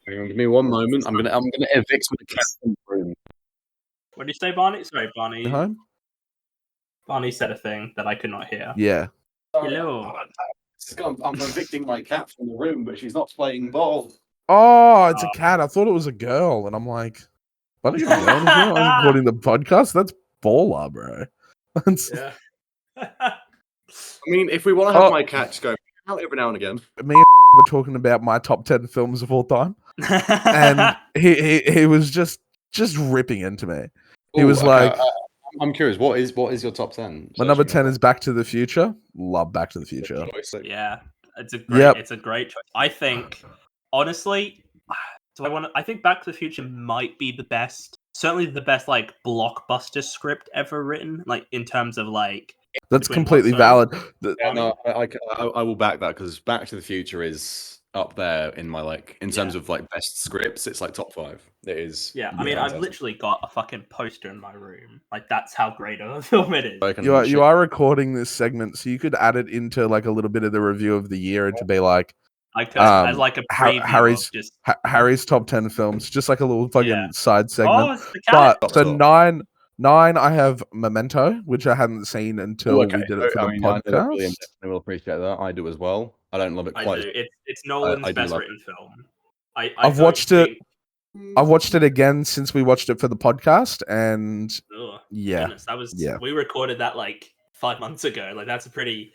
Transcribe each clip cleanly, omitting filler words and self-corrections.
Give me one moment. I'm gonna evict my cat from the room. What did you say, Barney? Sorry, Barney. Home? Barney said a thing that I could not hear. Yeah. Hello. I'm evicting my cat from the room, but she's not playing ball. Oh, it's a cat. I thought it was a girl, and I'm like, what are you doing? I'm recording the podcast. That's baller, bro. Yeah. I mean, if we want to have my cat go out every now and again. Me and were talking about my top 10 films of all time, and he was just ripping into me. He was like, I'm curious, what is your top 10? My number 10 is Back to the Future. Love Back to the Future. Yeah, it's a great choice. I think, honestly, I think Back to the Future might be the best, certainly the best like blockbuster script ever written, like in terms of like. That's completely valid. I will back that, because Back to the Future is up there in my in terms of like best scripts. It's like top 5. It is. Yeah, I mean, I've literally got a fucking poster in my room. Like, that's how great of a film it is. You are recording this segment, so you could add it into like a little bit of the review of the year to be like, as like a preview Harry's top 10 films, just like a little fucking side segment. Oh, it's the cat. But so 9, I have Memento, which I hadn't seen until we did it for the podcast. I will appreciate that. I do as well. I don't love it quite. I do. It's Nolan's best written film. I've watched it. I've watched it again since we watched it for the podcast, and goodness, we recorded that like 5 months ago. Like, that's a pretty.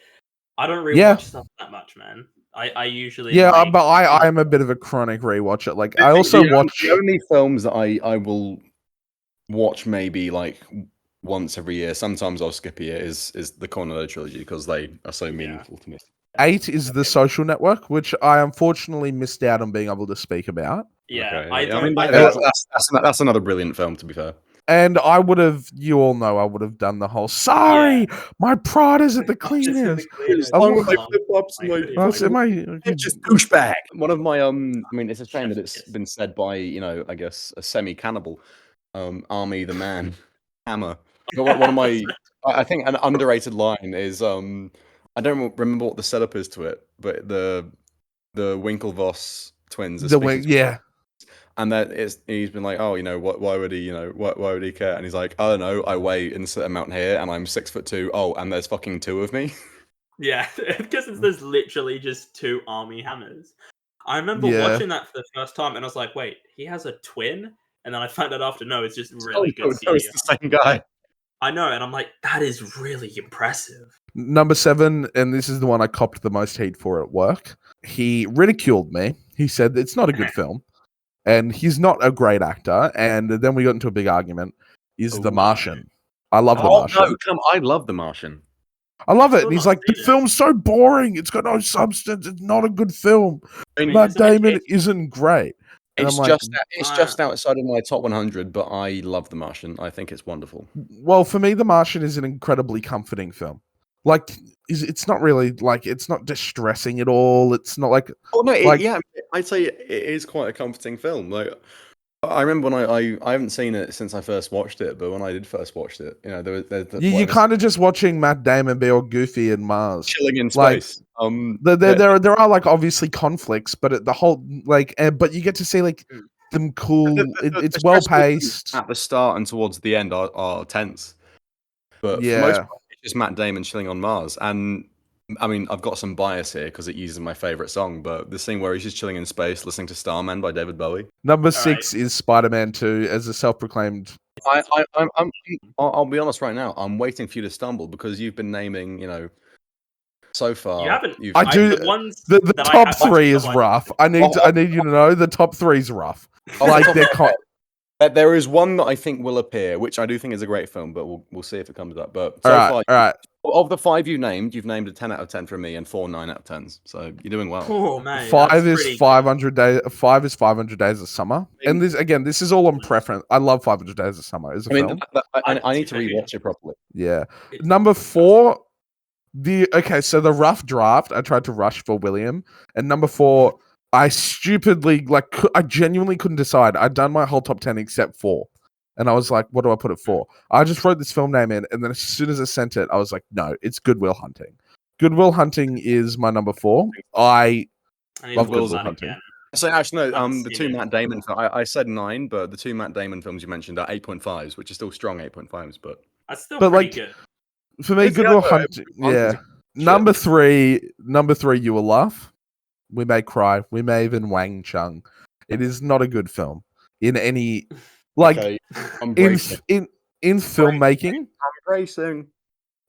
I don't rewatch stuff that much, man. I usually but I am a bit of a chronic rewatcher. Like, I also watch the only films that I will watch maybe like once every year. Sometimes I'll skip a year. Is the Cornetto trilogy, because they are so meaningful to me. 8 is The Social Network, which I unfortunately missed out on being able to speak about. Yeah, that's another brilliant film, to be fair. And I would have, you all know, I would have done the whole. Sorry, my Prada's at the cleaners. Just douchebag. One of my I mean, it's a shame that it's been said by I guess a semi-cannibal, Army the Man Hammer. One of my, I think an underrated line is I don't remember what the setup is to it, but the Winklevoss twins. And that he's been like, oh, why would he, why would he care? And he's like, I don't know, I weigh in a certain amount here, and I'm 6'2". Oh, and there's fucking 2 of me. Yeah, because there's literally just 2 Army Hammers. I remember watching that for the first time, and I was like, wait, he has a twin? And then I found out after, no, it's just really good. No, it's the same guy. I know, and I'm like, that is really impressive. Number 7, and this is the one I copped the most hate for at work. He ridiculed me. He said it's not a good film, and he's not a great actor. And then we got into a big argument. The Martian. I love The Martian. No, I love The Martian. I love it. And he's like, the film's so boring. It's got no substance. It's not a good film. Matt Damon isn't great. And it's just outside of my top 100, but I love The Martian. I think it's wonderful. Well, for me, The Martian is an incredibly comforting film. Like, it's not really like, it's not distressing at all. It's not like, I'd say it is quite a comforting film. Like, I remember when I haven't seen it since I first watched it, but when I did first watch it, you're kind of just watching Matt Damon be all goofy in Mars, chilling in space. There are like obviously conflicts, but the whole but you get to see like them cool. It's well paced at the start, and towards the end are tense. But for the most part, it's just Matt Damon chilling on Mars. And I mean, I've got some bias here because it uses my favorite song, but the scene where he's just chilling in space listening to Starman by David Bowie. Number 6 is Spider-Man 2 as a self-proclaimed. I'll be honest right now. I'm waiting for you to stumble, because you've been naming, so far. You haven't. I do. The top 3 is rough. I need you to know the top 3 is rough. There is one that I think will appear, which I do think is a great film, but we'll see if it comes up. But all right. Of the 5 you've named a 10 out of 10 from me and 4 9 out of 10s. So you're doing well. Oh man, 5 is 500 days. 5 is 500 Days of Summer. And this is all on preference. I love 500 Days of Summer as a film. I need to rewatch it properly. Yeah. Number 4. So the rough draft. I tried to rush for William, and number 4. I stupidly I genuinely couldn't decide. I'd done my whole top 10 except 4. And I was like, what do I put it for? I just wrote this film name in, and then as soon as I sent it, I was like, no, it's Good Will Hunting. Good Will Hunting is my number 4. I love Good Will Hunting. So actually, no. Haven't The seen two it. Matt Damon. I said 9, but the two Matt Damon films you mentioned are 8.5s, which is still strong 8.5s. But That's still But, pretty like, good. For me, It's Good good, Will though. Hunting. Yeah. Shit. Number three, you will laugh. We may cry. We may even Wang Chung. It is not a good film in any Okay, I'm in bracing. in filmmaking. I'm bracing.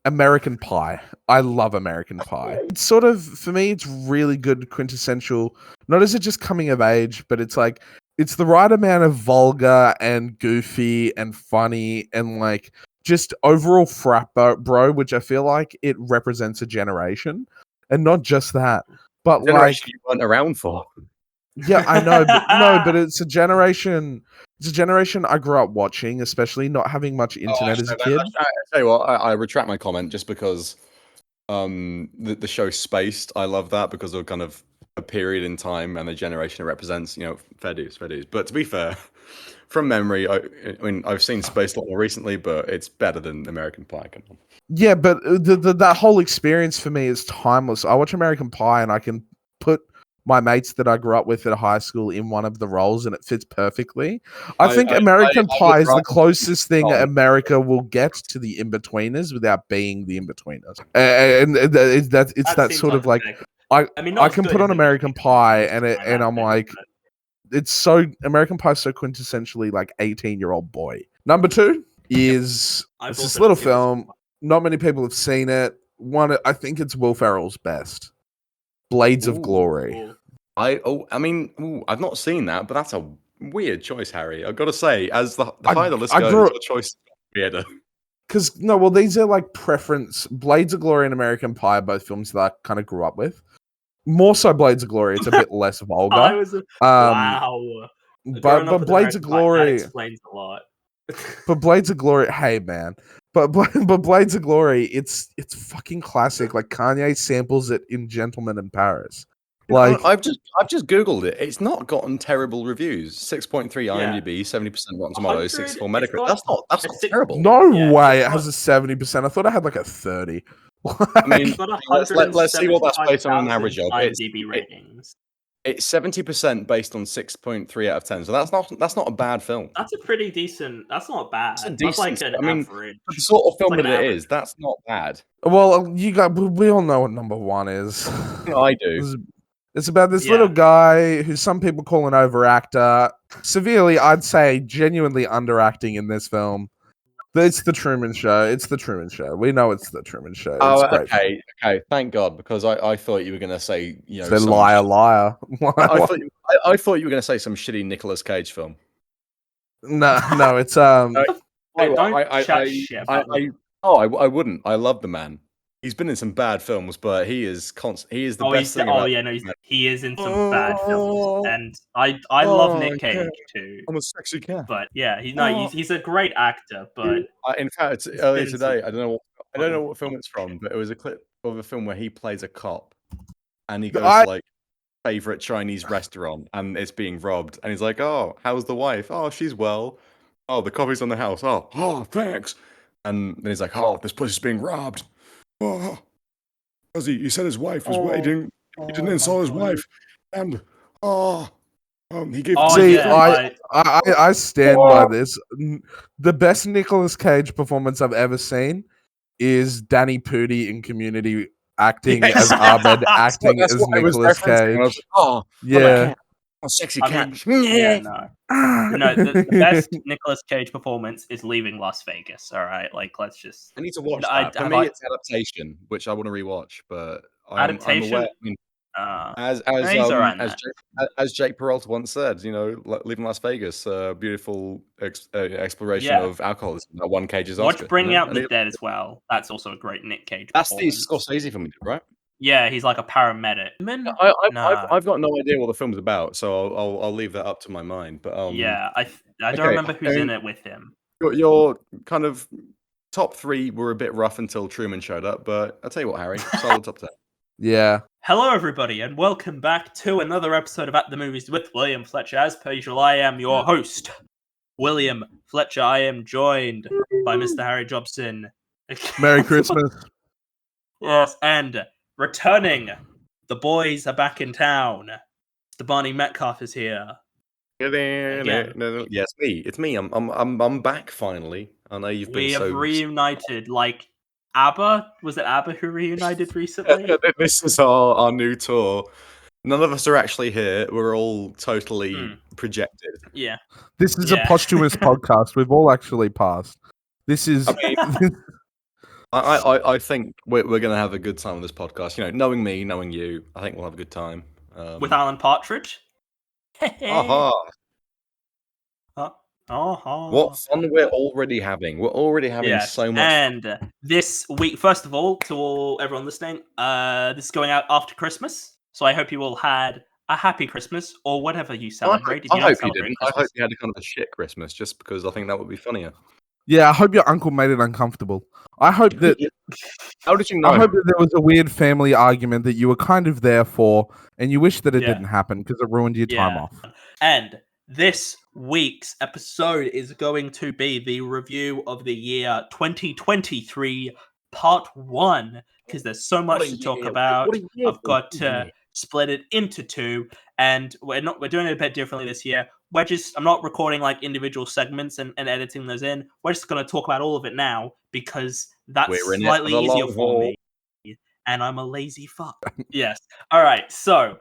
American Pie. I love American Pie. It's sort of, for me, it's really good, quintessential. Not as it just coming of age, but it's like it's the right amount of vulgar and goofy and funny and like just overall frat bro, which I feel like it represents a generation, and not just that, but Generation like you weren't around for. yeah, I know, but no, but it's a generation. It's a generation I grew up watching, especially not having much internet as a kid. I tell you what, I retract my comment just because the show Spaced. I love that because of kind of a period in time and the generation it represents. You know, fair dues, fair dues. But to be fair, from memory, I mean, I've seen Spaced a lot more recently, but it's better than American Pie. Come on. Yeah, but that whole experience for me is timeless. I watch American Pie and I can put my mates that I grew up with at high school in one of the roles and it fits perfectly. I think American Pie is the closest thing America will get to the In-Betweeners without being the In-Betweeners. And it's that sort of like I mean, I can put on American Pie and I'm like it's so American Pie is so quintessentially like 18-year-old boy. Number 2 is it's this little film. Not many people have seen it. I think it's Will Ferrell's best. Blades of Glory. I've not seen that, but that's a weird choice, Harry. I've got to say, as the higher the list goes, your choice is weirder. Because these are like preference. Blades of Glory and American Pie are both films that I kind of grew up with. More so, Blades of Glory. It's a bit less vulgar. Wow. But Blades of Glory that explains a lot. But Blades of Glory, hey man. But Blades of Glory, it's fucking classic. Like Kanye samples it in Gentlemen in Paris. Like I've just googled it. It's not gotten terrible reviews. 6.3 IMDb, 70% Rotten Tomatoes, 64 Metacritic. That's not terrible. No way. It has a 70%. I thought it had like a 30. I mean, let's see what that's based on an average of. IMDb ratings. It's 70% based on 6.3 out of 10. So that's not a bad film. That's a pretty decent. That's not bad. That's like an average. The sort of film that it is, that's not bad. Well, we all know what number 1 is. I do. It's about this little guy who some people call an overactor. Severely, I'd say genuinely underacting in this film. It's the Truman Show. It's the Truman Show. We know it's the Truman Show. Okay. Thank God, because I thought you were going to say, you know, liar. I thought you were going to say some shitty Nicolas Cage film. No, it's I wouldn't. I love the man. He's been in some bad films, but he is the best thing. He is in some bad films, and I love Nick Cage too. I'm a sexy cat. But yeah, he's a great actor. But in fact, earlier today, I don't know what film it's from, but it was a clip of a film where he plays a cop, and he goes to like favorite Chinese restaurant, and it's being robbed, and he's like, "Oh, how's the wife? Oh, she's well. Oh, the coffee's on the house. Oh, thanks." And then he's like, "Oh, this place is being robbed." Oh, because he said his wife was waiting. He didn't insult his wife, and he gave. I stand by this. The best Nicolas Cage performance I've ever seen is Danny Pudi in Community acting as Ahmed, acting as Nicolas Cage. Yeah. A sexy cat. The best Nicolas Cage performance is Leaving Las Vegas. All right, like let's just. I need to watch that. For me, it's Adaptation, which I want to rewatch. But Adaptation. I'm aware, as Jake Peralta once said, you know, Leaving Las Vegas, beautiful exploration of alcoholism. That won Cage's Oscar. Watch Bringing Out the Dead as well. That's also a great Nick Cage. That's the Scorsese film, right? Yeah, he's like a paramedic. I've got no idea what the film's about, so I'll leave that up to my mind. But I don't remember who's in it with him. Your kind of top 3 were a bit rough until Truman showed up, but I'll tell you what, Harry, solid top 10. Yeah. Hello, everybody, and welcome back to another episode of At the Movies with William Fletcher. As per usual, I am your host, William Fletcher. I am joined by Mr. Harry Jobson. Merry Christmas. Yes, and returning, the boys are back in town. Barney Metcalf is here. Again. Yes, me. It's me. I'm back finally. I know you've been We have so. reunited, like ABBA. Was it ABBA who reunited recently? This is our new tour. None of us are actually here. We're all totally projected. Yeah. This is a posthumous podcast. We've all actually passed. This is. I think we're going to have a good time on this podcast. You know, knowing me, knowing you, I think we'll have a good time. With Alan Partridge? Aha! What fun we're already having. We're already having so much fun. And this week, first of all, to everyone listening, this is going out after Christmas. So I hope you all had a happy Christmas or whatever you celebrate. I hope you didn't. I hope you had a kind of a shit Christmas just because I think that would be funnier. Yeah, I hope your uncle made it uncomfortable. I hope that. How did you know? I hope that there was a weird family argument that you were kind of there for, and you wish that it didn't happen because it ruined your time off. And this week's episode is going to be the review of the year 2023, part 1, because there's so much to talk about. I've got to split it into 2, and we're doing it a bit differently this year. I'm not recording like individual segments and editing those in. We're just going to talk about all of it now because that's slightly easier for me. And I'm a lazy fuck. Yes. All right. So,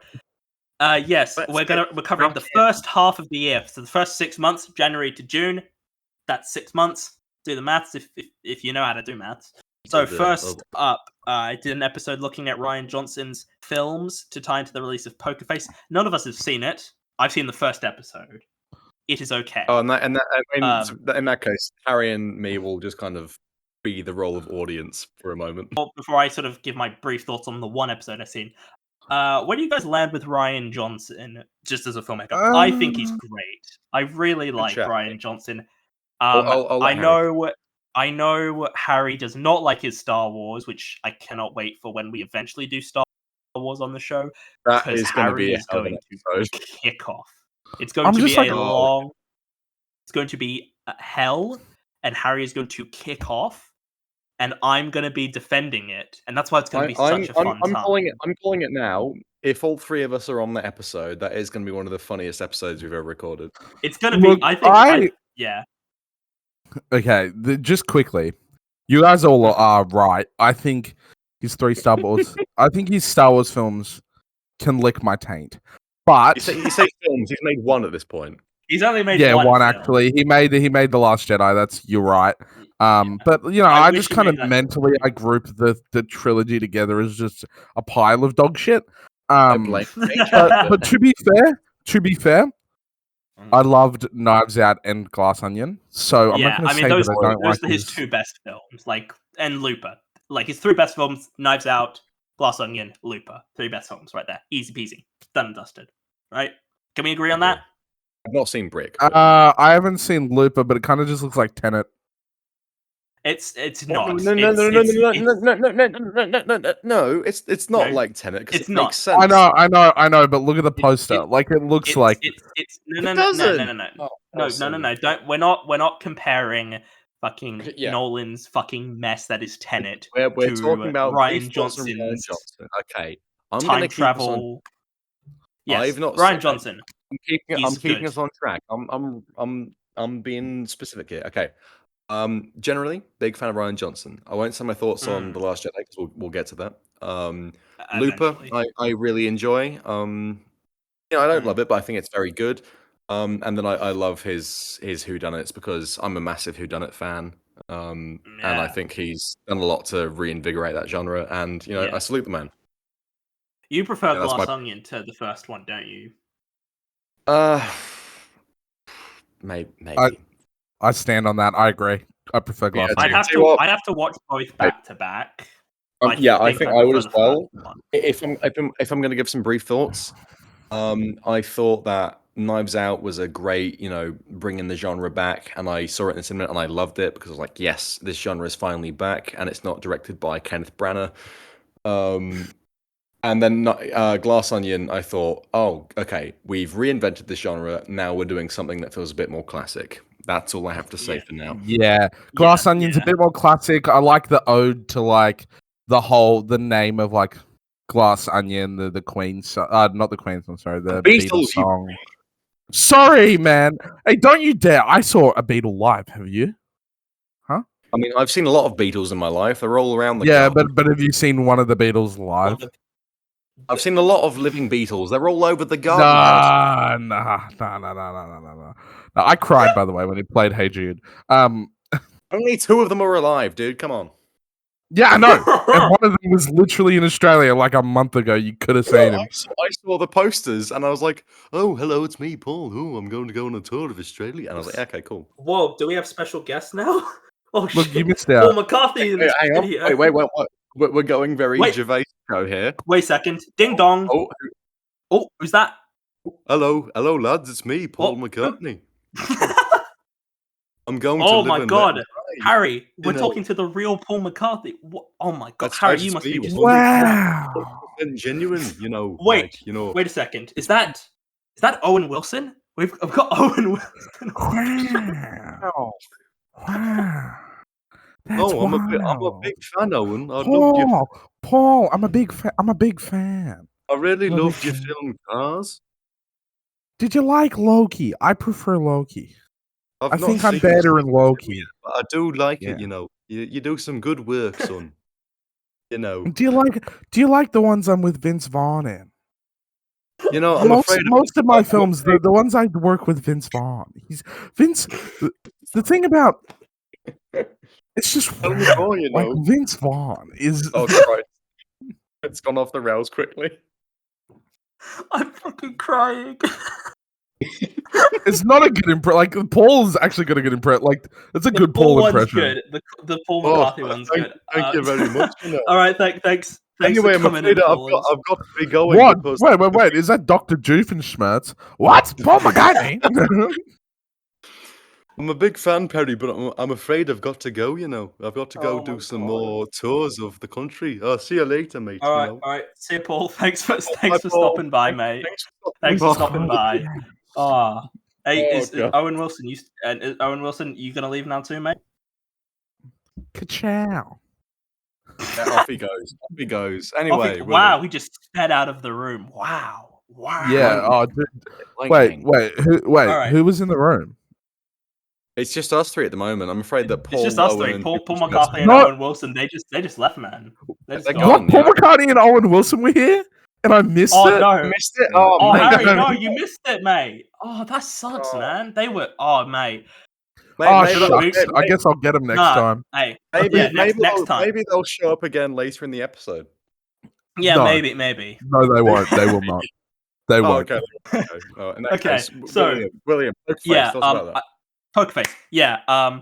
yes, we're covering the first half of the year. So the first 6 months, January to June. That's 6 months. Do the maths if you know how to do maths. So first up, I did an episode looking at Rian Johnson's films to tie into the release of Poker Face. None of us have seen it. I've seen the first episode. It is okay. Oh, in that case, Harry and me will just kind of be the role of audience for a moment. Before I sort of give my brief thoughts on the one episode I've seen, where do you guys land with Rian Johnson just as a filmmaker? I think he's great. I really like Rian Johnson. I know Harry does not like his Star Wars, which I cannot wait for when we eventually do Star Wars on the show. That is going to be kick off. It's going to be It's going to be hell, and Harry is going to kick off, and I'm going to be defending it, and that's why it's going to be such a fun time. I'm calling it now. If all three of us are on the episode, that is going to be one of the funniest episodes we've ever recorded. It's going to be. I think. Yeah. Okay, just quickly, you guys all are right. I think his Star Wars films can lick my taint. But you say films. He's made one at this point. He's only made one film. Actually. He made The Last Jedi. You're right. But you know, I just kind of mentally I group the trilogy together as just a pile of dog shit. But to be fair. I loved Knives Out and Glass Onion, so I'm not going to say those, that I don't those are his two best films, and Looper. Like his three best films: Knives Out, Glass Onion, Looper. Three best films, right there, easy peasy, done and dusted. Right? Can we agree on that? I've not seen Brick. I haven't seen Looper, but it kind of just looks like Tenet. It's not. No, it's not like Tenet because it makes sense. I know, but look at the poster. It looks like no. Don't. We're not comparing fucking Nolan's fucking mess that is Tenet. We're talking about Rian Johnson. Okay, time travel. Yes, I've not Rian Johnson. I'm keeping us on track. I'm being specific here. Okay. Generally, big fan of Rian Johnson. I won't say my thoughts on The Last Jedi because we'll get to that. Looper, I really enjoy. I don't love it, but I think it's very good. And then I love his whodunits because I'm a massive whodunit fan. And I think he's done a lot to reinvigorate that genre. And I salute the man. You prefer Glass Onion to the first one, don't you? Maybe. I stand on that. I agree. I prefer Glass Onion. I'd have to watch both back to back. I think I would as well. If I'm going to give some brief thoughts, I thought that Knives Out was a great, bringing the genre back, and I saw it in the cinema and I loved it because I was like, yes, this genre is finally back, and it's not directed by Kenneth Branagh. And then Glass Onion, I thought, oh, okay, we've reinvented this genre. Now we're doing something that feels a bit more classic. That's all I have to say for now. Yeah, Glass Onion's a bit more classic. I like the ode to the name of Glass Onion, the Queen song. Not the Queen song, sorry, the Beatles, Beatles you- song. Sorry, man. Hey, don't you dare. I saw a Beatle live, have you? I mean, I've seen a lot of Beatles in my life. They're all around the Yeah, garden. but have you seen one of the Beatles live? I've seen a lot of living Beatles. They're all over the garden house. Nah. I cried, by the way, when he played Hey Jude. Only 2 of them are alive, dude. Come on. Yeah, I know. And one of them was literally in Australia like a month ago. You could have seen him. I saw the posters and I was like, "Oh, hello, it's me, Paul. Oh, I'm going to go on a tour of Australia." And I was like, "Okay, cool." Whoa, do we have special guests now? Oh Look, shit! you missed Paul out. McCarthy in Hey, this hang on. video. Wait. We're going very Wait. Gervais show here. Wait a second. Ding dong. Oh, Oh, who's that? hello, lads. It's me, Paul Oh. McCartney. I'm going to Oh live my and god, let die. Harry, we're know. talking to the real Paul McCarthy. What? Oh my god, That's Harry, right, you it's must me, be just. wasn't Wow. And genuine, Wait, like, Wait a second. Is that Owen Wilson? I've got Owen Wilson. Wow. Wow. That's Oh, I'm a wild. big fan, Owen. I loved your, Paul, I'm a big fan. I really I'm a big loved your fan. film Cars. Did you like Loki? I prefer Loki. I've I not think I'm seen better this in Loki. yet, but I do like Yeah. it. You do some good work, son. Do you like the ones I'm with Vince Vaughn in? I'm afraid. Most of my films, the ones I work with Vince Vaughn. The thing about it's just Tell me more, like Vince Vaughn is. Oh, Christ. It's gone off the rails quickly. I'm fucking crying. It's not a good impression. Like Paul's actually got a good impression. Like it's a good Paul one's impression. good. The Paul McCarthy one's good. Thank you very much. All right, thanks. Anyway, for I'm coming afraid in, I've Paul. got to be going. What? Because Wait. Is that Dr. Doofenshmirtz? What? Paul McCartney? I'm a big fan, Perry, but I'm afraid I've got to go. I've got to go Oh do my some God. more tours of the country. I'll see you later, mate. All right. See you, Paul. Thanks for Paul. stopping by, mate. Thanks for stopping by. Hey, God. Owen Wilson? Owen Wilson, you gonna leave now too, mate? Ka-chow. Yeah, off he goes. Anyway, Wow, we just sped out of the room. Wow. Yeah. Oh, dude. Lightning. Wait. right. Who was in the room? It's just us 3 at the moment. I'm afraid that Paul. It's just us Owen, 3. and Paul Doofenshmirtz- McCarthy and No. Owen Wilson. They just left, man. They just They're gone. gone. What? Paul McCartney and Owen Wilson were here, and I missed Oh it. no. Missed it. Oh, Oh, mate. Harry, no, you missed it, mate. Oh, that sucks, Oh. man. They were. Oh, mate. Oh, Maybe- shucks. I guess I'll get him next Nah. time. Hey. Maybe, Yeah, next they'll- time. Maybe they'll show up again later in the episode. Yeah, No. maybe. No, they won't. They will not. They Oh, won't. okay. In that Okay, case, so- William, Poker Face, Yeah. tell us about that. Poker Face. Yeah.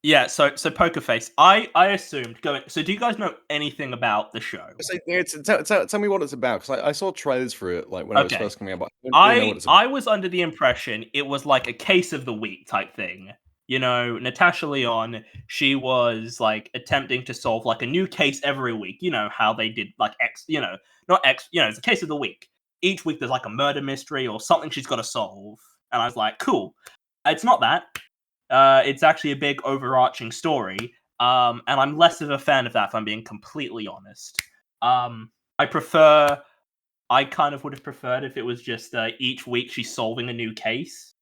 Yeah. So Poker Face. I assumed going. So do you guys know anything about the show? So, tell me what it's about, because I saw trailers for it like when it was Okay. first coming out. But I don't really know what it's about. I was under the impression it was like a case of the week type thing. Natasha Lyonne, she was like attempting to solve like a new case every week. You know how they did like not X, it's a case of the week. Each week there's like a murder mystery or something she's got to solve. And I was like, cool. It's not that. It's actually a big overarching story. And I'm less of a fan of that, if I'm being completely honest. I kind of would have preferred if it was just each week she's solving a new case.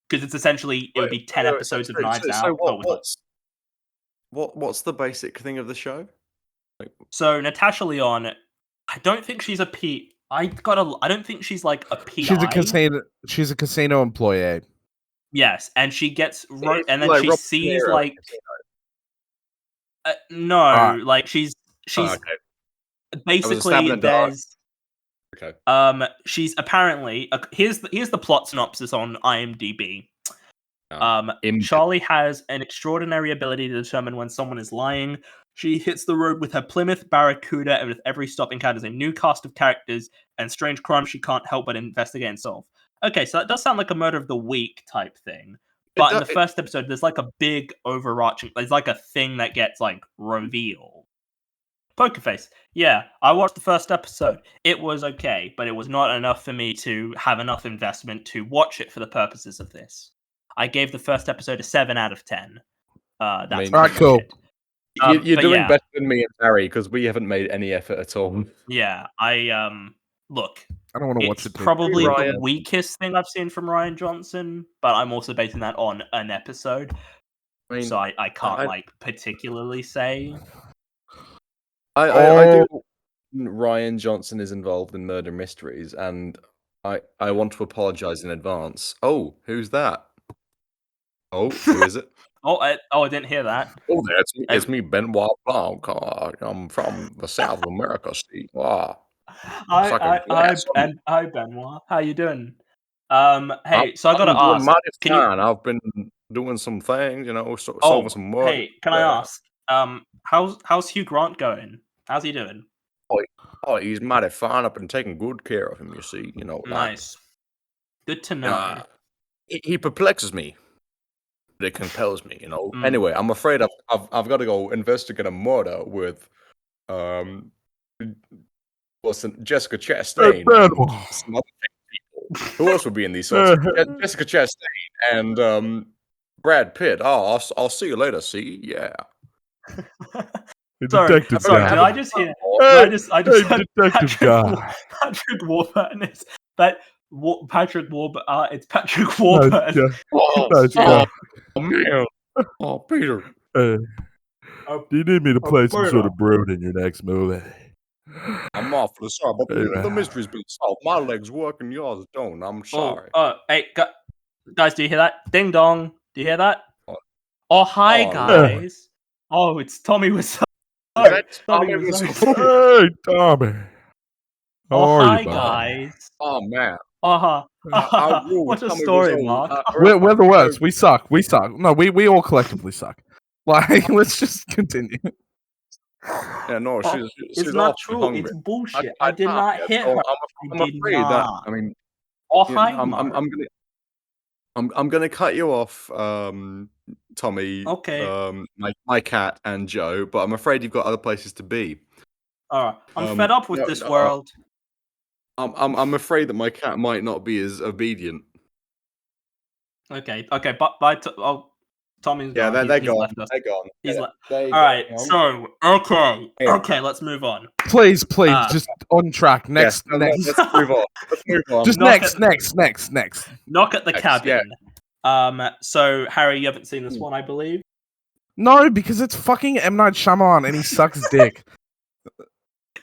Because it's essentially, it would be 10 episodes of Knives Out. What's the basic thing of the show? So Natasha Lyonne, I don't think she's a P. I don't think she's like a PI. She's a casino employee. Yes, and she gets and then like she Rob sees De Niro. like no, like she's Okay. basically there's. Okay. She's apparently here's the plot synopsis on IMDb. Charlie has an extraordinary ability to determine when someone is lying. She hits the road with her Plymouth Barracuda, and with every stop encounters a new cast of characters and strange crimes she can't help but investigate and solve. Okay, so that does sound like a murder of the week type thing. But in the first episode, there's like a big overarching, there's like a thing that gets like revealed. Poker Face. Yeah, I watched the first episode. It was okay, but it was not enough for me to have enough investment to watch it for the purposes of this. I gave the first episode a 7 out of 10. That's Alright, cool. You're but doing yeah. better than me and Harry because we haven't made any effort at all. Yeah, look. I don't want to watch It's it. probably the Ryan. weakest thing I've seen from Ryan Johnson, but I'm also basing that on an episode, I mean, so I can't I- like particularly say. I do. Ryan Johnson is involved in murder mysteries, and I want to apologize in advance. Oh, who's that? Oh, who is it? I didn't hear that. Oh, there, it's me, Benoit Blanc. I'm from the South of America, Steve. Hi, Benoit. How you doing? Hey, so I gotta I'm doing ask. mighty Can you? fine. I've been doing some things, solving Oh, some work. hey, can I ask? How's Hugh Grant going? How's he doing? Oh, he's mighty fine. I've been taking good care of him. You see, Nice. Good to know. He perplexes me. But it compels me, Mm. Anyway, I'm afraid I've got to go investigate a murder with Jessica Chastain and some other people. Who else would be in these sorts? Jessica Chastain and Brad Pitt. Oh, I'll see you later. See, yeah. Sorry, Detective did guy. I just hear? Hey, I just heard detective guy. Patrick Warburton is that Patrick Warburton. It's Patrick Warburton. Oh man. Oh, Peter. Do you need me to play some Peter. sort of brood in your next movie? I'm awfully sorry, but Hey, the man. mystery's been solved. My legs work and yours don't. I'm sorry. Hey, guys, do you hear that? Ding dong. Do you hear that? What? Oh, hi, Oh, guys. Oh, it's Tommy Wiseau. That's Tommy Tommy Wiseau. Wiseau. Hey, Tommy. How Oh, are hi, you, bud? guys. Oh man. What a Tommy story, Wiseau. Mark. We're the worst. We suck. We suck. No, we all collectively suck. Like, let's just continue. Yeah, no, she's It's not awfully true. hungry. It's bullshit. I did can't not yet, hit so her. I'm I did afraid that not. I mean, Oh, you know, hi, I'm Mark. gonna cut you off, Tommy, Okay. my cat and Joe, but I'm afraid you've got other places to be. Alright. I'm fed up with this no, world. I'm afraid that my cat might not be as obedient. Okay. Bye. Tommy's Yeah, gone. they're He's gone. left us. They're gone. He's Yeah, left. they All right. gone. So okay. Let's move on. Please, Uh, just on track. Next, Yes, next. let's move on. Let's move on. Just Knock next. Knock at the Next, cabin. So Harry, you haven't seen this one, I believe. No, because it's fucking M. Night Shyamalan and he sucks dick.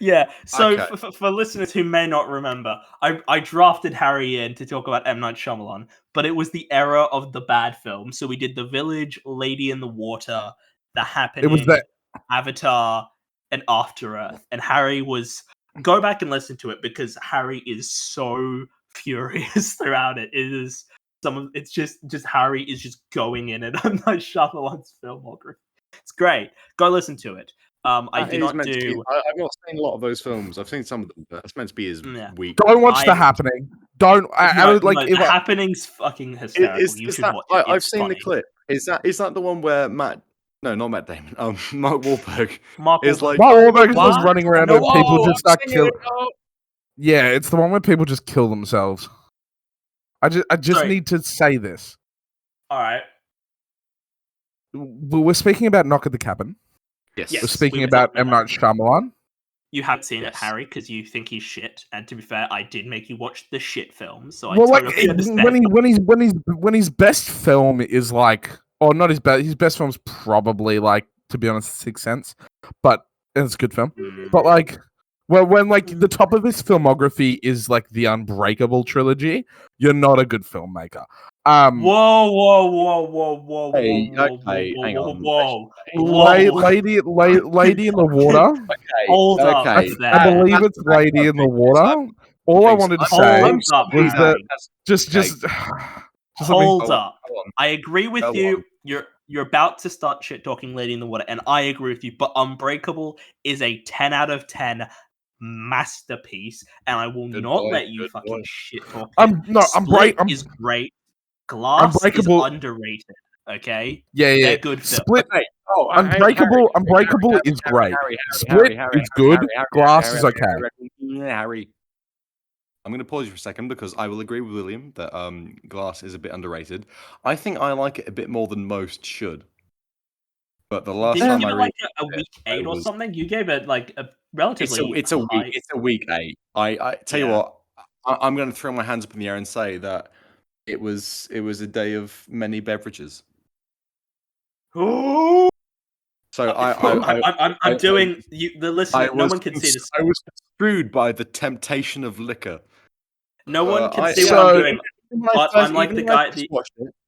Yeah. So Okay. for listeners who may not remember, I drafted Harry in to talk about M. Night Shyamalan, but it was the era of the bad film. So we did The Village, Lady in the Water, The Happening, It was that. Avatar, and After Earth. And Harry was go back and listen to it because Harry is so furious throughout it. It is it's just Harry is just going in at M. Night Shyamalan's filmography. It's great. Go listen to it. I do not do. I've not seen a lot of those films. I've seen some of them, but it's meant to be as weak. Don't watch The Happening. Don't. The Happening's fucking hysterical. You should watch it. I've seen the clip. Is that the one where not Matt Damon. Mark Wahlberg. Mark is like Mark Wahlberg is What? just running around and people just start killing. Yeah, it's the one where people just kill themselves. I just Sorry. need to say this. All right. We're speaking about Knock at the Cabin. Yes. We're speaking about M. Night Shyamalan. You haven't seen it, Yes. Harry, because you think he's shit. And to be fair, I did make you watch the shit film, so I Well, like totally understand. when his best film is like, or not his best. His best film's probably like, to be honest, Sixth Sense, but it's a good film. But like, when like the top of his filmography is like the Unbreakable trilogy, you're not a good filmmaker. Whoa! Hey, whoa, okay, hang on. Whoa! Lady in the Water. Okay. Hold up okay. there. I believe it's Lady in the Water. All I wanted to say was that just Hold up. Go on. I agree with Go you. on. You're about to start shit talking Lady in the Water, and I agree with you. But Unbreakable is a 10 out of 10 masterpiece, and I will Good not boy, let you good fucking boy. shit talk. Split is great. Glass Unbreakable- is underrated. Okay, Yeah. they're good films. Split. Okay. Unbreakable is great. Split is good. Glass is okay. Harry. I'm going to pause you for a second because I will agree with William that Glass is a bit underrated. I think I like it a bit more than most should. but the last Did you time give I it read like a it, week I 8 or was something? You gave it like a relatively it's a week high. it's a week 8. I tell you Yeah. what, I'm going to throw my hands up in the air and say that it was a day of many beverages. Oh, So I'm doing you. The listener, no one can see this. I was screwed by the temptation of liquor. No one can see yeah. what I'm So- doing. But I'm like the guy.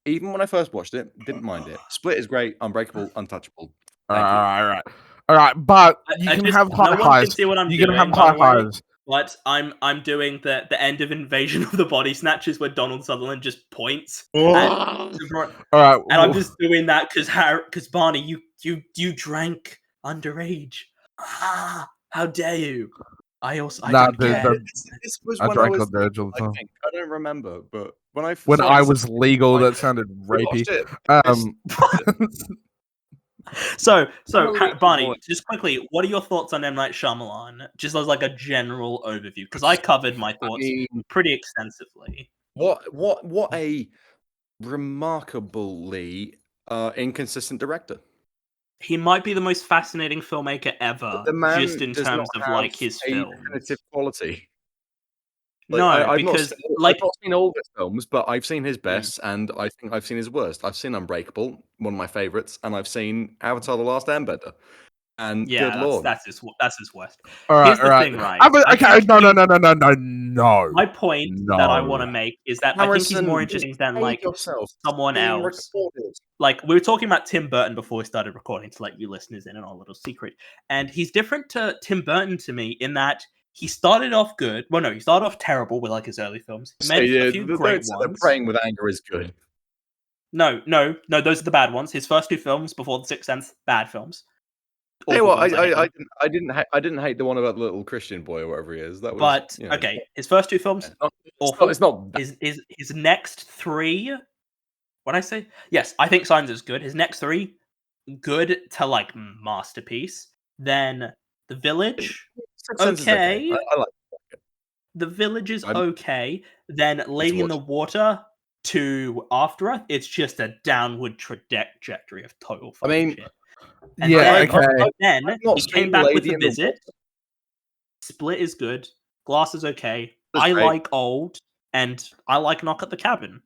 Even when I first watched it, didn't mind it. Split is great. Unbreakable, untouchable. All Thank you. right. But you I can just, have high no one highs. can see what I'm You can doing. have By high the way, highs. but I'm doing the end of Invasion of the Body Snatchers where Donald Sutherland just points. All And right. I'm just doing that because Barney, you drank underage. Ah, how dare you? I Nah, don't care. This was I when drank I was. underage all the I time. think I don't remember, but when I When started I to- was legal, I- that sounded we rapey. watched it. So Unbelievable. Barney, just quickly, what are your thoughts on M. Night Shyamalan? Just as like a general overview, because I covered my I thoughts mean, pretty extensively. what a remarkably inconsistent director. He might be the most fascinating filmmaker ever, The man just in does terms not of have like his a films. definitive quality. No, I've because I've not seen all his films, but I've seen his Mm. best, and I think I've seen his worst. I've seen Unbreakable, one of my favorites, and I've seen Avatar: The Last Airbender. And yeah, good lord, that's his worst. All Here's right. the thing, right? Okay. I think No. My point that I want to No. make is that I think he's more Harrison, interesting than behave like yourself. someone Being else. recorded. Like we were talking about Tim Burton before we started recording to let you listeners in on our little secret. And he's different to Tim Burton to me in that he started off good. Well, no, he started off terrible with like his early films. He made a few great ones. Praying with Anger is good. No, those are the bad ones. His first 2 films before The Sixth Sense, bad films. Hey, Awful well, films, I didn't hate the one about the little Christian boy or whatever he is. That was, But you know, okay, his first 2 films, awful. It's not bad. his next 3. What I say? Yes, I think Signs is good. His next 3, good to like masterpiece. Then The Village, Sixth Sense is okay. I like it. The Village is I'm- okay. Then Lady in the Water to After Earth, it's just a downward trajectory of total fucking mean, shit. And Yeah. then, Okay. then I've not he seen came back with Lady The in the Visit. Water. Split is good. Glass is okay. That's I great. like Old, and I like Knock at the Cabin.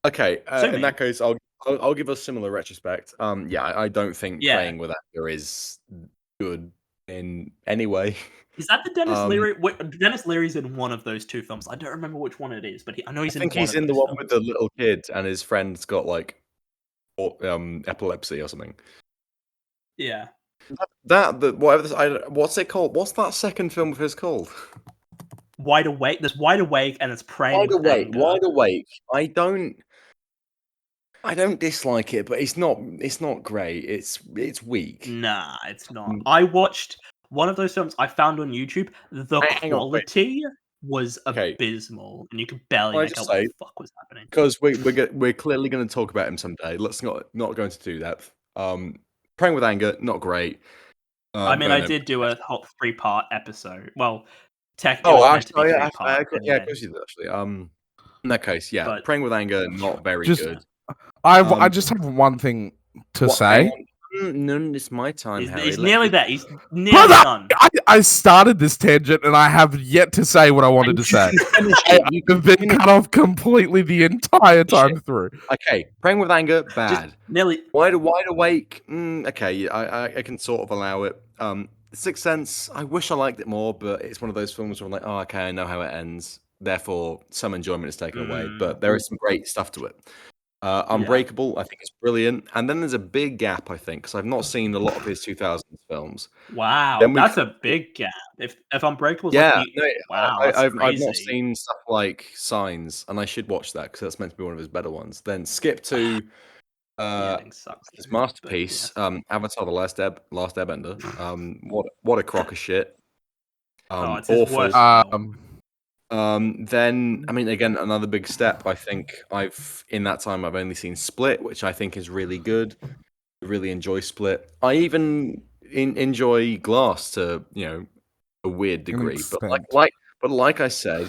Okay, Sue in me. that case, I'll give a similar retrospect. Yeah, I don't think Yeah. Praying with Anger is good in any way. Is that the Dennis Um, Leary? Dennis Leary's in one of those 2 films. I don't remember which one it is, but I know I he's in. think he's in the one with the little kid, and his friend's got like epilepsy or something. Yeah. What's it called? What's that second film of his called? Wide Awake. There's Wide Awake, and it's Praying Wide with Awake. Anger. Wide Awake. I don't dislike it, but it's not great. It's weak. Nah, it's not. Mm. I watched one of those films I found on YouTube. The Hang on, wait. quality was Okay. abysmal, and you could barely Can I make just out what say- the fuck was happening. Because we're clearly going to talk about him someday. Let's not going to do that. Praying with Anger, not great. I mean, but I no. did do a whole 3-part episode. Well, technically, Oh, it was meant to be actually, 3 yeah, parts. of course you did. Actually, in that case, yeah, But- Praying with Anger, not very Just- good. I just have one thing to say. No, it's my time. Harry. He's Let nearly me- there. He's nearly Brother, done. I started this tangent and I have yet to say what I wanted to say. Finish it. You I've been cut off completely the entire time through. Okay, Praying with Anger, bad. Nearly. Wide Awake, okay, I can sort of allow it. Sixth Sense, I wish I liked it more, but it's one of those films where I'm like, oh, okay, I know how it ends. Therefore, some enjoyment is taken away, but there is some great stuff to it. Unbreakable, I think it's brilliant. And then there's a big gap, I think, because I've not seen a lot of his 2000s films. Wow, Then we- that's a big gap. If Unbreakable's Yeah, like wow, that's I've not crazy. seen stuff like Signs, and I should watch that because that's meant to be one of his better ones. Then skip to The ending sucks. his but masterpiece, yeah. Avatar: The Last Airbender. What a crock of shit. It's his Awful. worst film. Then I mean, again, another big step. I think in that time I've only seen Split, which I think is really good. I really enjoy Split. I even enjoy Glass to a weird degree, but like I said,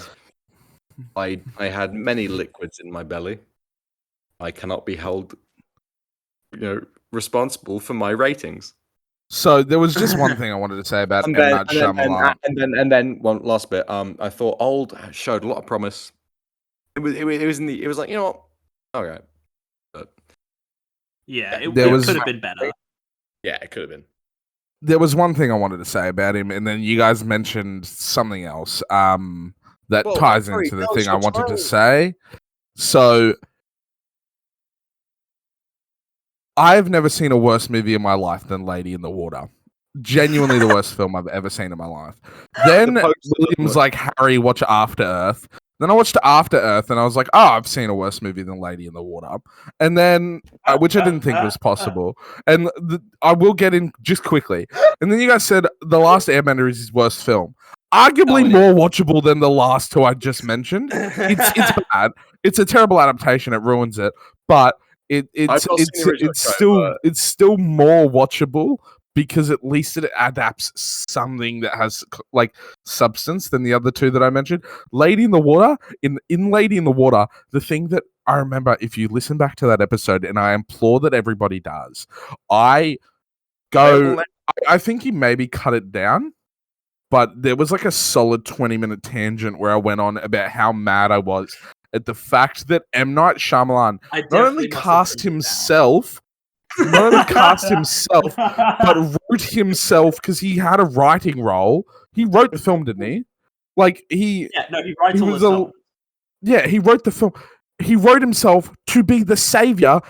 I had many liquids in my belly. I cannot be held responsible for my ratings. So there was just one thing I wanted to say about M. Night Shyamalan. And then one last bit. I thought Old showed a lot of promise. It was like, you know what? Okay. But yeah, it There was- could have been better. yeah, it could have been. There was one thing I wanted to say about him, and then you guys mentioned something else that Well, ties sorry, into the that thing was I your wanted to turn. say. So I've never seen a worse movie in my life than Lady in the Water. Genuinely the worst film I've ever seen in my life. Then The poster William's looked- like, Harry, watch After Earth. Then I watched After Earth and I was like, oh, I've seen a worse movie than Lady in the Water. And then, which I didn't think was possible. And I will get in just quickly. And then you guys said The Last Airbender is his worst film. Arguably it more watchable than the last two I just mentioned. It's bad. It's a terrible adaptation. It ruins it. But I've not seen the original show, it's still more watchable because at least it adapts something that has like substance than the other two that I mentioned. Lady in the Water, in Lady in the Water, the thing that I remember, if you listen back to that episode, and I implore that everybody does, I think he maybe cut it down, but there was like a solid 20-minute tangent where I went on about how mad I was at the fact that M. Night Shyamalan I not only definitely must have cast trimmed it himself, but wrote himself because he had a writing role. He wrote the film, didn't he? Like he writes he all was his a- songs. yeah, he wrote the film. He wrote himself to be the savior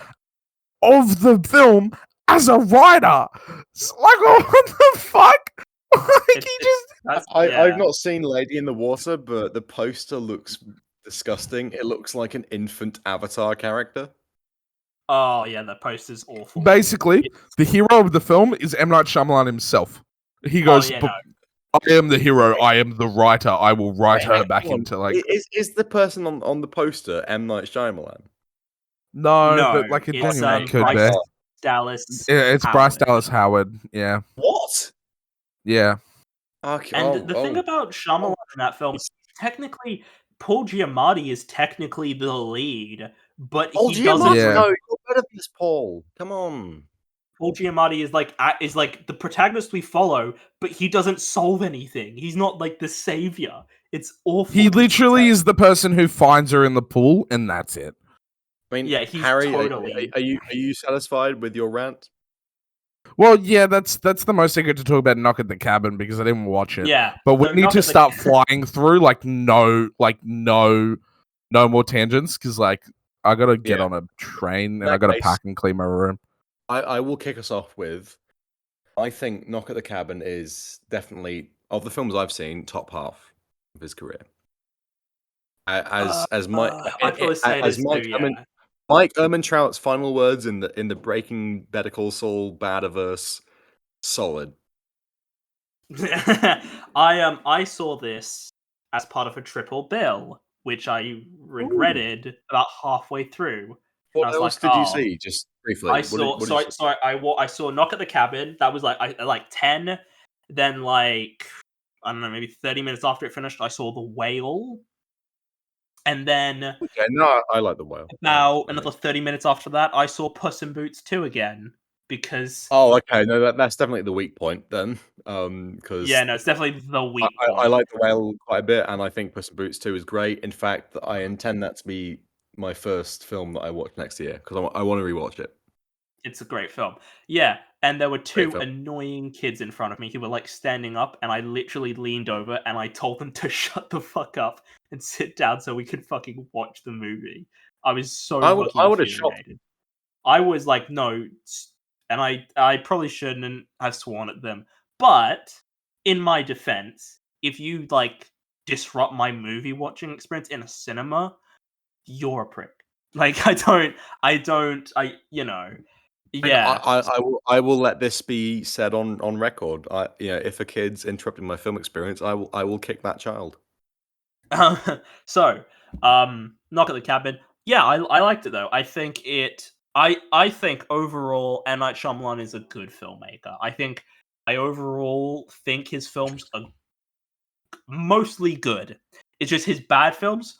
of the film as a writer. It's like, what the fuck? Like, he just I've not seen Lady in the Water, but the poster looks disgusting. It looks like an infant Avatar character. Oh yeah, the poster's awful. basically It's- the hero of the film is M. Night Shyamalan himself. He goes, yeah, no. I am the hero. I am the writer. I will write her back Hang on, into like is the person on the poster M. Night Shyamalan? no, but like it it's, genuinely could Bryce be. Dallas. Yeah, it's Bryce Howard. Dallas Howard. Yeah, What? yeah. Okay. And the thing about Shyamalan in that film is technically Paul Giamatti is technically the lead, but Oh, he doesn't. Giamatti, Yeah. no, you're better than this, Paul. Come on. Paul Giamatti is like the protagonist we follow, but he doesn't solve anything. He's not like the savior. It's awful. He literally is the person who finds her in the pool, and that's it. I mean, Yeah, he's Harry, totally- are you satisfied with your rant? Well, yeah, that's the most I get to talk about Knock at the Cabin because I didn't watch it. Yeah, But we so need Knock to at the start flying through no more tangents because like I gotta get Yeah. on a train and That I gotta case- pack and clean my room. I will kick us off with. I think Knock at the Cabin is definitely of the films I've seen top half of his career. As Mike I'd probably say as this Mike too, Ehrman- Mike Ehrmantraut's final words in the Breaking Better Call Saul Badaverse, solid. I saw this as part of a triple bill, which I regretted about halfway through. What was else like, did you oh, see? Just briefly. I What did- saw what did you see? I saw Knock at the Cabin. That was like 10. Then like I don't know, maybe 30 minutes after it finished, I saw The Whale. And then Okay, no, I like The Whale. now I another mean- 30 minutes after that, I saw Puss in Boots 2 again because Oh, okay. No, that's definitely the weak point then. Because yeah, no, it's definitely the weak I point. like The Whale quite a bit, and I think Puss in Boots 2 is great. In fact, I intend that to be my first film that I watch next year because I want to rewatch it. It's a great film. Yeah, and there were two film. annoying kids in front of me who were like standing up, and I literally leaned over and I told them to shut the fuck up and sit down so we could fucking watch the movie. I was so I would fucking have shot infuriated. I was like, no, and I probably shouldn't have sworn at them. But in my defense, if you like disrupt my movie watching experience in a cinema, you're a prick. Like yeah. I will let this be said on record. If a kid's interrupting my film experience, I will kick that child. So, Knock at the Cabin. Yeah, I liked it though. I think overall, M. Night Shyamalan is a good filmmaker. I overall think his films are mostly good. It's just his bad films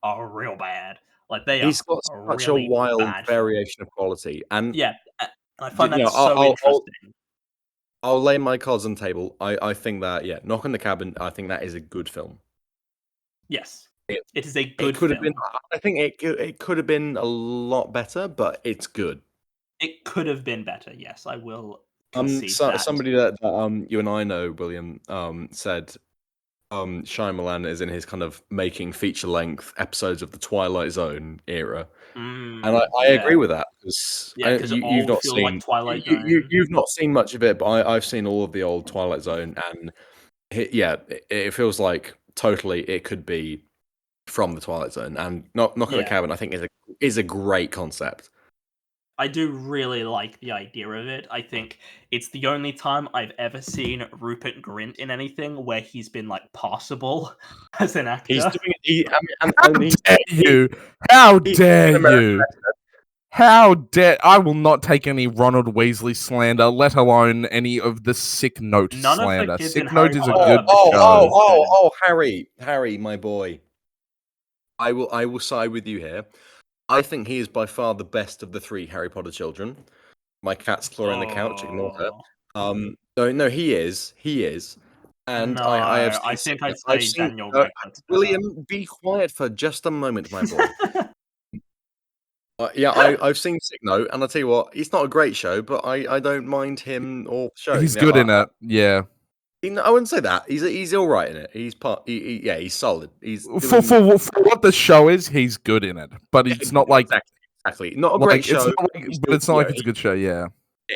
are real bad. Like they He's are got such really a wild bad. variation of quality, and Yeah, I find You that know, so interesting. I'll lay my cards on the table. I think that Knock on the Cabin. I think that is a good film. Yes, It- it is a It good could have film. been. I think it could have been a lot better, but it's good. It could have been better. Yes, I will concede that. Somebody that you and I know, William, said Shyamalan is in his kind of making feature length episodes of the Twilight Zone era, and I agree with that because you've not seen like Twilight you, Zone. you've not seen much of it, but I've seen all of the old Twilight Zone, and it feels like totally it could be from the Twilight Zone. And Knock at the Cabin, I think is a great concept. I do really like the idea of it. I think it's the only time I've ever seen Rupert Grint in anything where he's been like passable as an actor. He's doing it. How dare you? How dare I will not take any Ronald Weasley slander, let alone any of the Sick Note slander. Sick Note is a good show. Harry, my boy. I will side with you here. I think he is by far the best of the 3 Harry Potter children. My cat's clawing the couch. Ignore her. No, he is. And I have. I think I'd say Daniel Radcliffe. William, be quiet for just a moment, my boy. I've seen Sick Note, and I'll tell you what, it's not a great show, but I don't mind him or show. He's good in it. Yeah. I wouldn't say that. He's all right in it. He's he's solid. He's for what the show is, he's good in it. But it's not like exactly not a great show. But it's not like it's a good show. Yeah.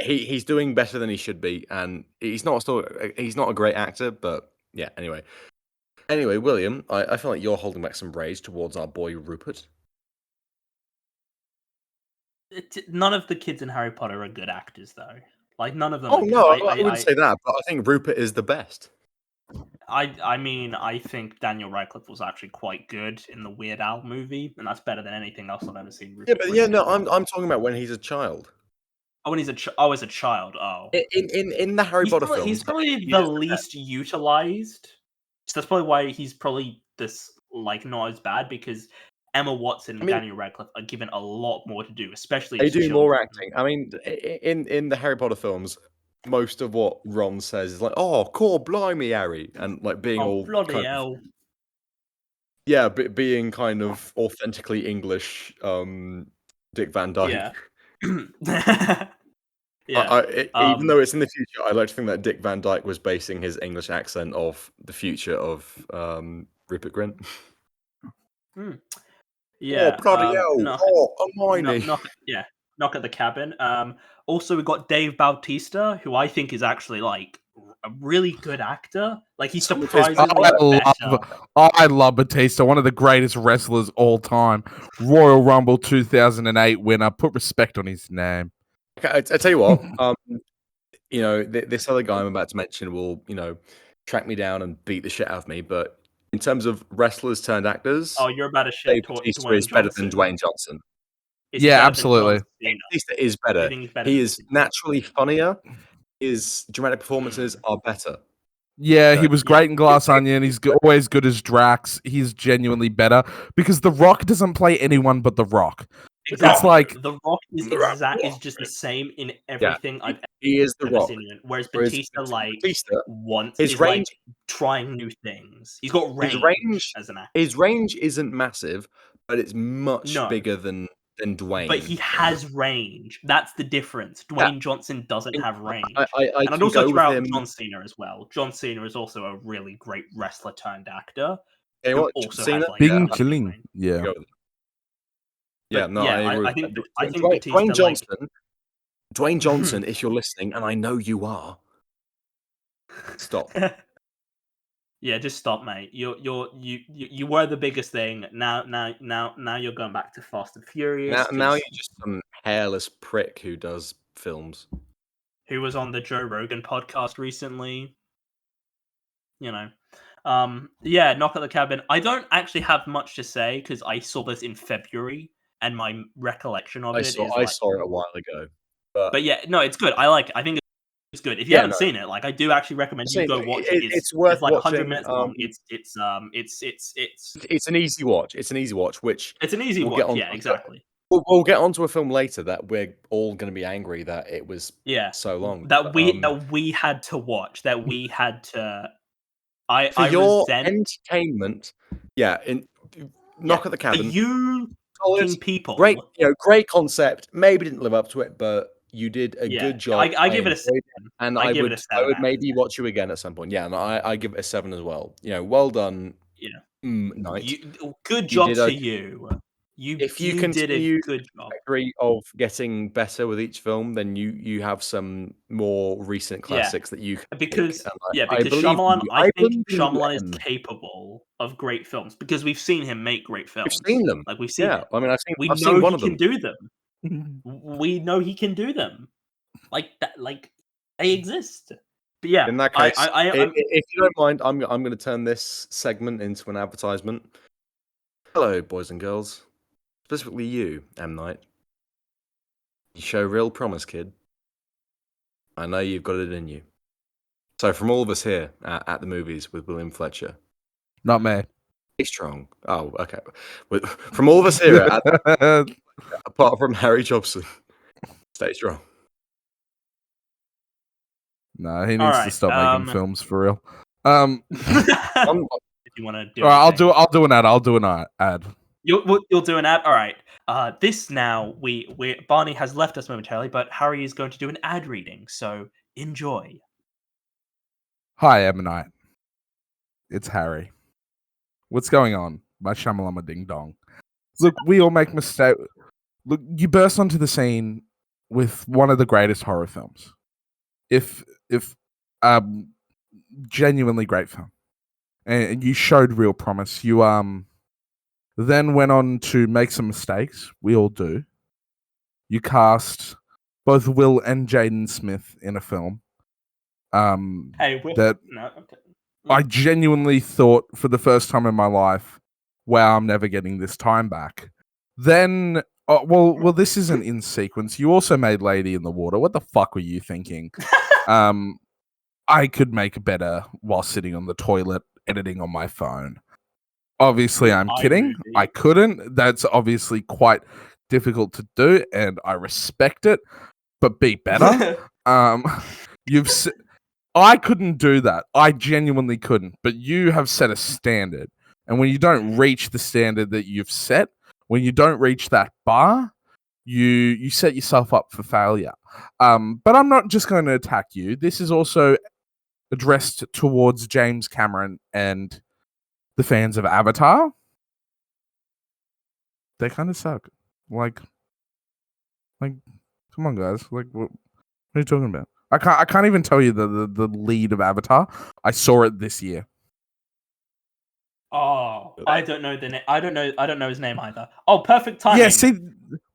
He's doing better than he should be, and he's not a great actor. But yeah. Anyway, William, I feel like you're holding back some rage towards our boy Rupert. None of the kids in Harry Potter are good actors, though. Like none of them. Oh no, I wouldn't say that, but I think Rupert is the best. I mean, I think Daniel Radcliffe was actually quite good in the Weird Al movie, and that's better than anything else I've ever seen. I'm talking about when he's a child. Oh, when he's as a child. Oh, in the Harry Potter films, he's probably the least utilized. So that's probably why he's probably not as bad, because Emma Watson and Daniel Radcliffe are given a lot more to do, especially they do more acting. I mean, in the Harry Potter films, most of what Ron says is like, "Oh, core blimey, Harry," and like being all bloody hell. Being kind of authentically English, Dick Van Dyke. Yeah. Even though it's in the future, I like to think that Dick Van Dyke was basing his English accent off the future of Rupert Grint. Yeah. Oh, bloody hell. Hermione. Knock at the Cabin. Also, we got Dave Bautista, who I think is actually like a really good actor. Like he's surprisingly I love Bautista, one of the greatest wrestlers all time. Royal Rumble 2008 winner. Put respect on his name. Okay, I tell you what, this other guy I'm about to mention will, track me down and beat the shit out of me. But in terms of wrestlers turned actors, you're about to shit talk. Batista is better than Dwayne Johnson. Yeah, absolutely. Batista is better. He is naturally funnier. His dramatic performances are better. Yeah, he was great in Glass Onion. He's always good as Drax. He's genuinely better because The Rock doesn't play anyone but The Rock. Exactly. It's like The Rock is just the same in everything I've ever seen him in. Whereas Batista wants his range, trying new things. He's got range as an actor. His range isn't massive, but it's much bigger than Dwayne. But he has range. That's the difference. Dwayne Johnson doesn't have range. And I'd also throw out John Cena as well. John Cena is also a really great wrestler turned actor. Also Cena? I think Dwayne Johnson. Dwayne Johnson, if you're listening, and I know you are, stop. Yeah, just stop, mate. You were the biggest thing. Now you're going back to Fast and Furious. Now you're just some hairless prick who does films. Who was on the Joe Rogan podcast recently. Knock at the Cabin. I don't actually have much to say because I saw this in February, and my recollection of I saw it a while ago. But yeah, no, it's good. I like it. I think it's good. If you haven't seen it, like I do actually recommend you go watch it. It's worth like watching. 100 minutes long. It's an easy watch. It's an easy watch. It's an easy watch. Yeah, exactly. We'll get onto a film later that we're all going to be angry that it was Yeah, so long. that we had to watch. That we had to. For I your resent. entertainment, yeah. Knock at the For Cabin. you Solid, fucking people. great, great concept. Maybe didn't live up to it, but you did a good job. I give it a enjoyed it, 7. and I give it a 7 I would out of maybe 10. watch you again at some point. Yeah, and I give it a 7 as well. Well done. Yeah. Knight. Good job did to okay. you. If you did a continue good job. trajectory of getting better with each film, then you have some more recent classics that you can because pick, because I believe Shyamalan, you. I think believe Shyamalan is in. capable of great films because we've seen him make great films. We've seen them. Like we've seen Yeah, it. I mean, We I've know seen one he of can them. do them. We know he can do them. Like that. Like they exist. But yeah, In that case, I'm if you don't mind, I'm going to turn this segment into an advertisement. Hello, boys and girls. Specifically you, M. Night. You show real promise, kid. I know you've got it in you. So from all of us here at the movies with William Fletcher. Not me. Stay strong. Oh, okay. From all of us here, apart from Harry Jobson, stay strong. No, he needs to stop making films for real. If you want to do, all right, I'll do an ad. I'll do an ad. You'll do an ad. All right. This now Barney has left us momentarily, but Harry is going to do an ad reading. So enjoy. Hi, M. Night. It's Harry. What's going on? My shamalama ding dong. Look, we all make mistakes. Look, you burst onto the scene with one of the greatest horror films. If genuinely great film. And you showed real promise. You then went on to make some mistakes. We all do. You cast both Will and Jaden Smith in a film. Hey, Will. That no, okay. I genuinely thought for the first time in my life, wow, I'm never getting this time back. Then, well, this isn't in sequence. You also made Lady in the Water. What the fuck were you thinking? I could make better while sitting on the toilet editing on my phone. Obviously, I'm kidding. I couldn't. That's obviously quite difficult to do, and I respect it. But be better. I couldn't do that. I genuinely couldn't. But you have set a standard, and when you don't reach the standard that you've set, when you don't reach that bar, you set yourself up for failure. But I'm not just going to attack you. This is also addressed towards James Cameron and the fans of Avatar. They kind of suck. Like, come on, guys. Like, what are you talking about? I can't even tell you the lead of Avatar. I saw it this year. Oh, I don't know the name. I don't know his name either. Oh, perfect timing. Yeah, see,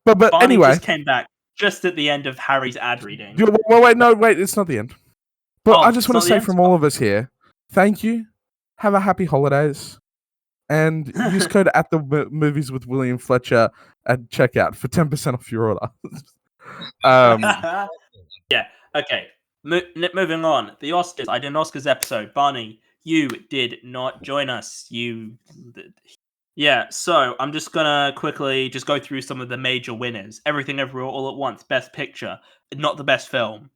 but Barney anyway, just came back just at the end of Harry's ad reading. Well, wait, it's not the end. But I just want to say from all of us here, thank you. Have a happy holidays. And use code at the movies with William Fletcher at checkout for 10% off your order. Yeah. Okay. Moving on. The Oscars. I did an Oscars episode. Barney, you did not join us. Yeah. So I'm just gonna quickly just go through some of the major winners. Everything Everywhere All at Once. Best Picture. Not the best film.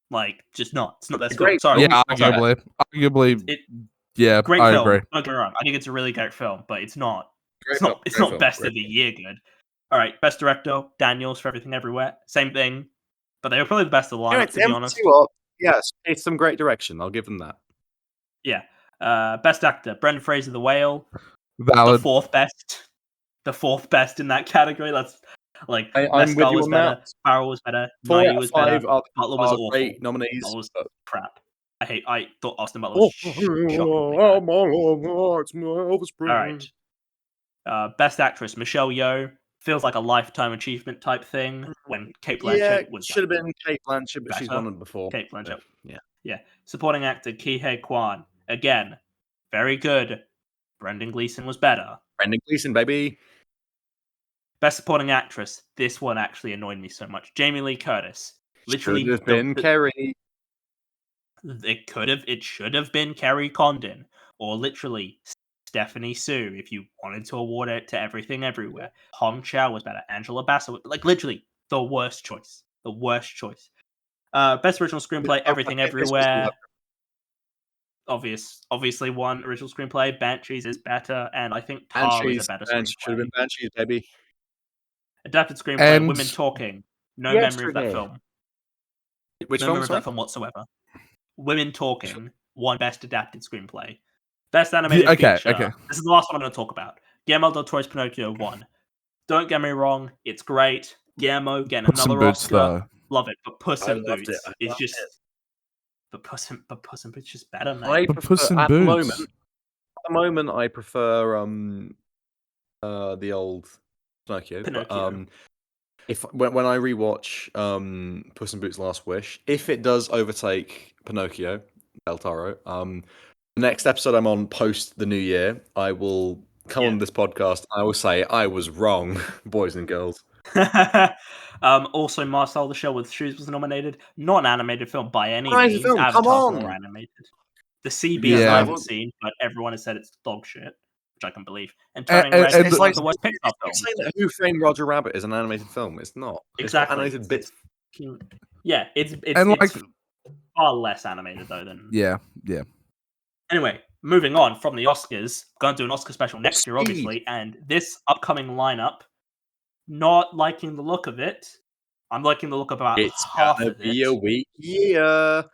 Like, just not. It's not the best film. Sorry. Yeah, arguably. Yeah, great I film. agree. Don't get me wrong. I think it's a really great film, but it's not. It's Great not film. best of the year good. All right, best director Daniels for Everything Everywhere. Same thing, but they were probably the best of the lineup, to be honest. Yes, it's some great direction. I'll give them that. Yeah. Best actor Brendan Fraser, The Whale. Valid. The fourth best in that category. That's like I'm with you was on better. that. Farrell was better. 4 Nye out of was 5 better. are Butler was awful. great nominees. Butler was crap. I thought Austin Butler was shockingly bad. All right. Best actress Michelle Yeoh. Feels like a lifetime achievement type thing. When Cate Blanchett should have been Cate Blanchett, but she's won it before. Cate Blanchett. So, yeah. Supporting actor Ke Huy Quan. Again, very good. Brendan Gleeson was better. Brendan Gleeson, baby. Best supporting actress. This one actually annoyed me so much. Jamie Lee Curtis. Literally should have been Kerry. It should have been Kerry Condon, or literally Stephanie Sue, if you wanted to award it to Everything Everywhere. Hong Chow was better. Angela Bassett, like literally the worst choice. The worst choice. Best original screenplay, Everything Everywhere. Obviously one original screenplay. Banshees is better, and I think Tar is a better screenplay. Should have been Banshees, baby. Adapted screenplay, And Women Talking. No memory of that Yesterday. film. Which No film? memory of that film whatsoever. Women Talking won best adapted screenplay. Best animated feature. Okay. This is the last one I'm going to talk about. Guillermo del Toro's Pinocchio won. Don't get me wrong, it's great. Guillermo getting Puss in another Boots, Oscar. though. Love it, but Puss I in loved Boots it. I is loved just. it. But Puss in Boots is just better, mate. I But prefer, Puss in at Boots. the moment, I prefer the old Pinocchio. Pinocchio. But, if when I rewatch Puss in Boots: Last Wish, if it does overtake Pinocchio, Del Toro, the next episode I'm on post the new year, I will come on this podcast. I will say I was wrong, boys and girls. Also, Marcel the Shell with Shoes was nominated. Not an animated film by any Animated means. film, come Avatar's on! more animated. The CBs Yeah. I haven't seen, but everyone has said it's dog shit, which I can believe. And Turning Red and is the- like the worst Pixar film. It's saying that Who Framed Roger Rabbit is an animated film. It's not. Exactly. It's animated bits. Yeah, it's And, like- far less animated though than. Yeah. Anyway, moving on from the Oscars, going to do an Oscar special next year, Speed. obviously, and this upcoming lineup, not liking the look of it. I'm liking the look of about It's half gonna of be it. a weak year.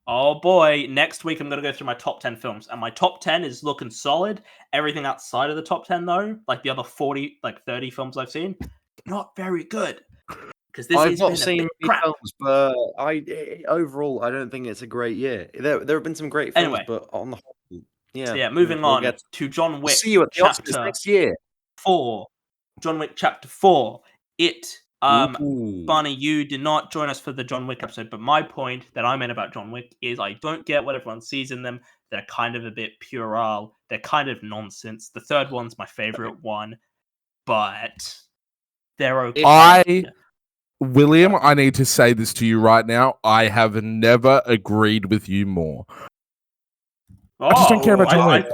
Oh boy, next week I'm going to go through my top 10 films, and my top 10 is looking solid. Everything outside of the top 10, though, like the other 30 films I've seen, not very good. Because this I've has not been seen a many bit crap. films, but overall, I don't think it's a great year. There have been some great films, Anyway. but on the whole, yeah. So yeah, moving we'll on get- to John We'll Wick see you at the Oscars Chapter next year. 4. John Wick Chapter 4. It. Ooh. Barney, you did not join us for the John Wick episode, but my point that I made about John Wick is I don't get what everyone sees in them. They're kind of a bit puerile. They're kind of nonsense. The third one's my favorite one, but they're okay. William, I need to say this to you right now. I have never agreed with you more. I just don't care about John Wick.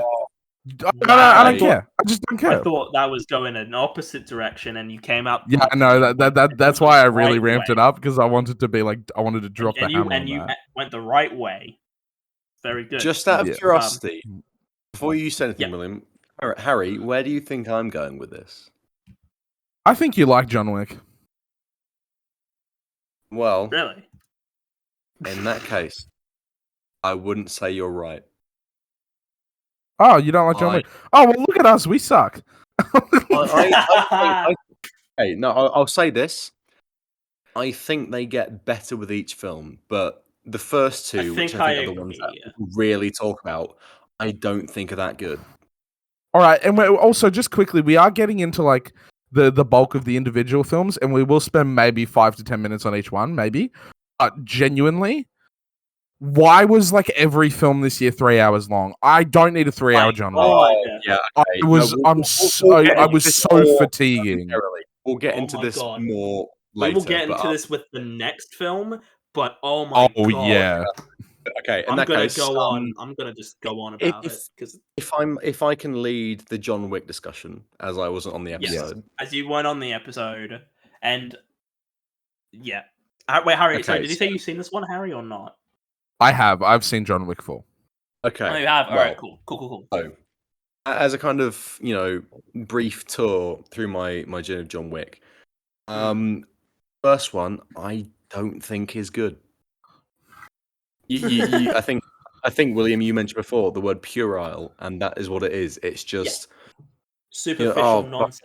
I don't care. I just don't care. I thought that was going in an opposite direction, and you came out. Yeah, I know that's why I really right ramped way. it up, because I wanted to be like, I wanted to drop the hammer on you that. went the right way. Very good. Just out of Yeah. curiosity, before you say anything, yeah. William, Harry, where do you think I'm going with this? I think you like John Wick. Well, Really? in that case, I wouldn't say you're right. Oh, you don't like John Wick? Oh, well, look at us. We suck. Hey, no, I'll say this. I think they get better with each film, but the first two, which I think are the ones that people really talk about, I don't think are that good. All right, and we're also, just quickly, we are getting into like the bulk of the individual films, and we will spend maybe 5 to 10 minutes on each one, maybe. Genuinely, why was like every film this year 3 hours long? I don't need a 3-hour John Wick. Yeah, okay. I was so fatiguing. We'll get into this more later. We will get into this with the next film, but oh my god. Oh yeah. Okay, I'm gonna go on. I'm gonna just go on about it because if I can lead the John Wick discussion, as I wasn't on the episode, as you weren't on the episode, and yeah. Wait, Harry. Okay, sorry, did you say you've seen this one, Harry, or not? I have. I've seen John Wick 4. Okay. Oh, you have. All right. Cool. So, as a kind of brief tour through my journey of John Wick, first one I don't think is good. I think William, you mentioned before the word puerile, and that is what it is. It's just superficial nonsense.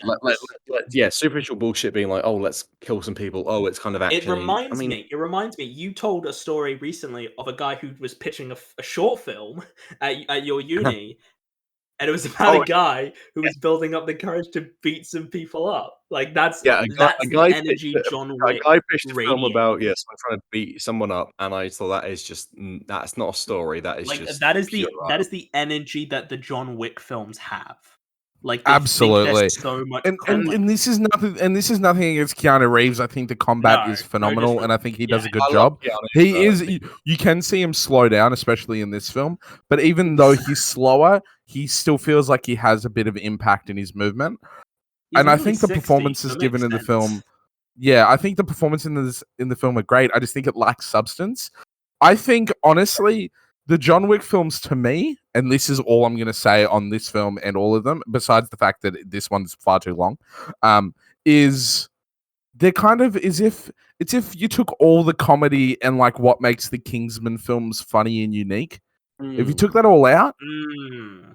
Superficial bullshit. Being like, oh, let's kill some people. Oh, it's kind of action. It reminds me. You told a story recently of a guy who was pitching a short film at your uni, and it was about a guy who was building up the courage to beat some people up. Like that's the energy John Wick. A guy pitched a film about someone trying to beat someone up, and I thought that's not a story. That is like just that is the energy that the John Wick films have. Like they think Absolutely. there's so much content. And this is nothing against Keanu Reeves. I think the combat No, is no phenomenal, and I think he does a good I love job. Keanu, He so is. You can see him slow down, especially in this film. But even though he's slower, he still feels like he has a bit of impact in his movement. He's And I nearly think the 60, performances so it given makes in the sense. film, yeah, I think the performance in the film are great. I just think it lacks substance. I think honestly, the John Wick films to me, and this is all I'm going to say on this film and all of them, besides the fact that this one's far too long, is they're kind of as if it's if you took all the comedy and like what makes the Kingsman films funny and unique. If you took that all out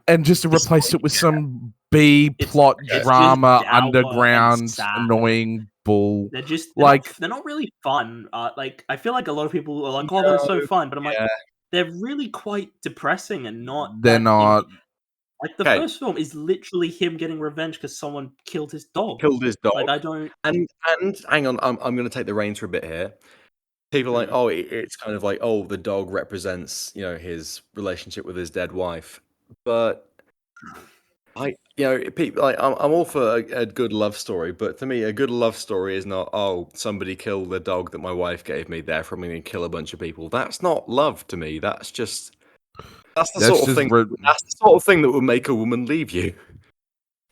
and just replaced it with some B plot it's drama, just dour and underground, sad. annoying bull, They're just like they're not really fun. Like I feel like a lot of people are like, "Oh, they're so fun," but I'm like, they're really quite depressing and not. they're that not. Like the first film is literally him getting revenge because someone killed his dog. Killed his dog. Like I don't. And hang on, I'm going to take the reins for a bit here. People are like, oh, it's kind of like, oh, the dog represents, his relationship with his dead wife. But people like I'm all for a good love story, but to me, a good love story is not, oh, somebody killed the dog that my wife gave me, therefore I'm going to kill a bunch of people. That's not love to me. That's the sort of thing. That's the sort of thing that would make a woman leave you.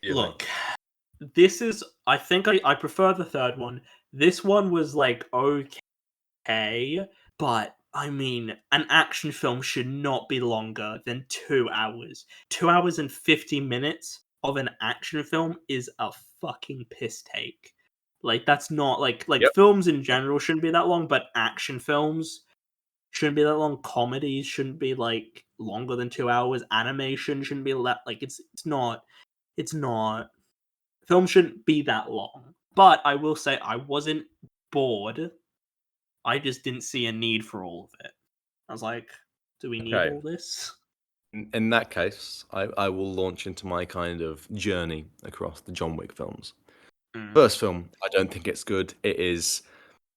Look, this is. I think I prefer the third one. This one was like okay, but I mean, an action film should not be longer than 2 hours. 2 hours and 50 minutes of an action film is a fucking piss take. Like that's not like films in general shouldn't be that long, but action films shouldn't be that long. Comedies shouldn't be like longer than 2 hours. Animation shouldn't be like it's not. Film shouldn't be that long. But I will say I wasn't bored. I just didn't see a need for all of it. I was like, do we need all this? In that case, I will launch into my kind of journey across the John Wick films. First film, I don't think it's good. It is,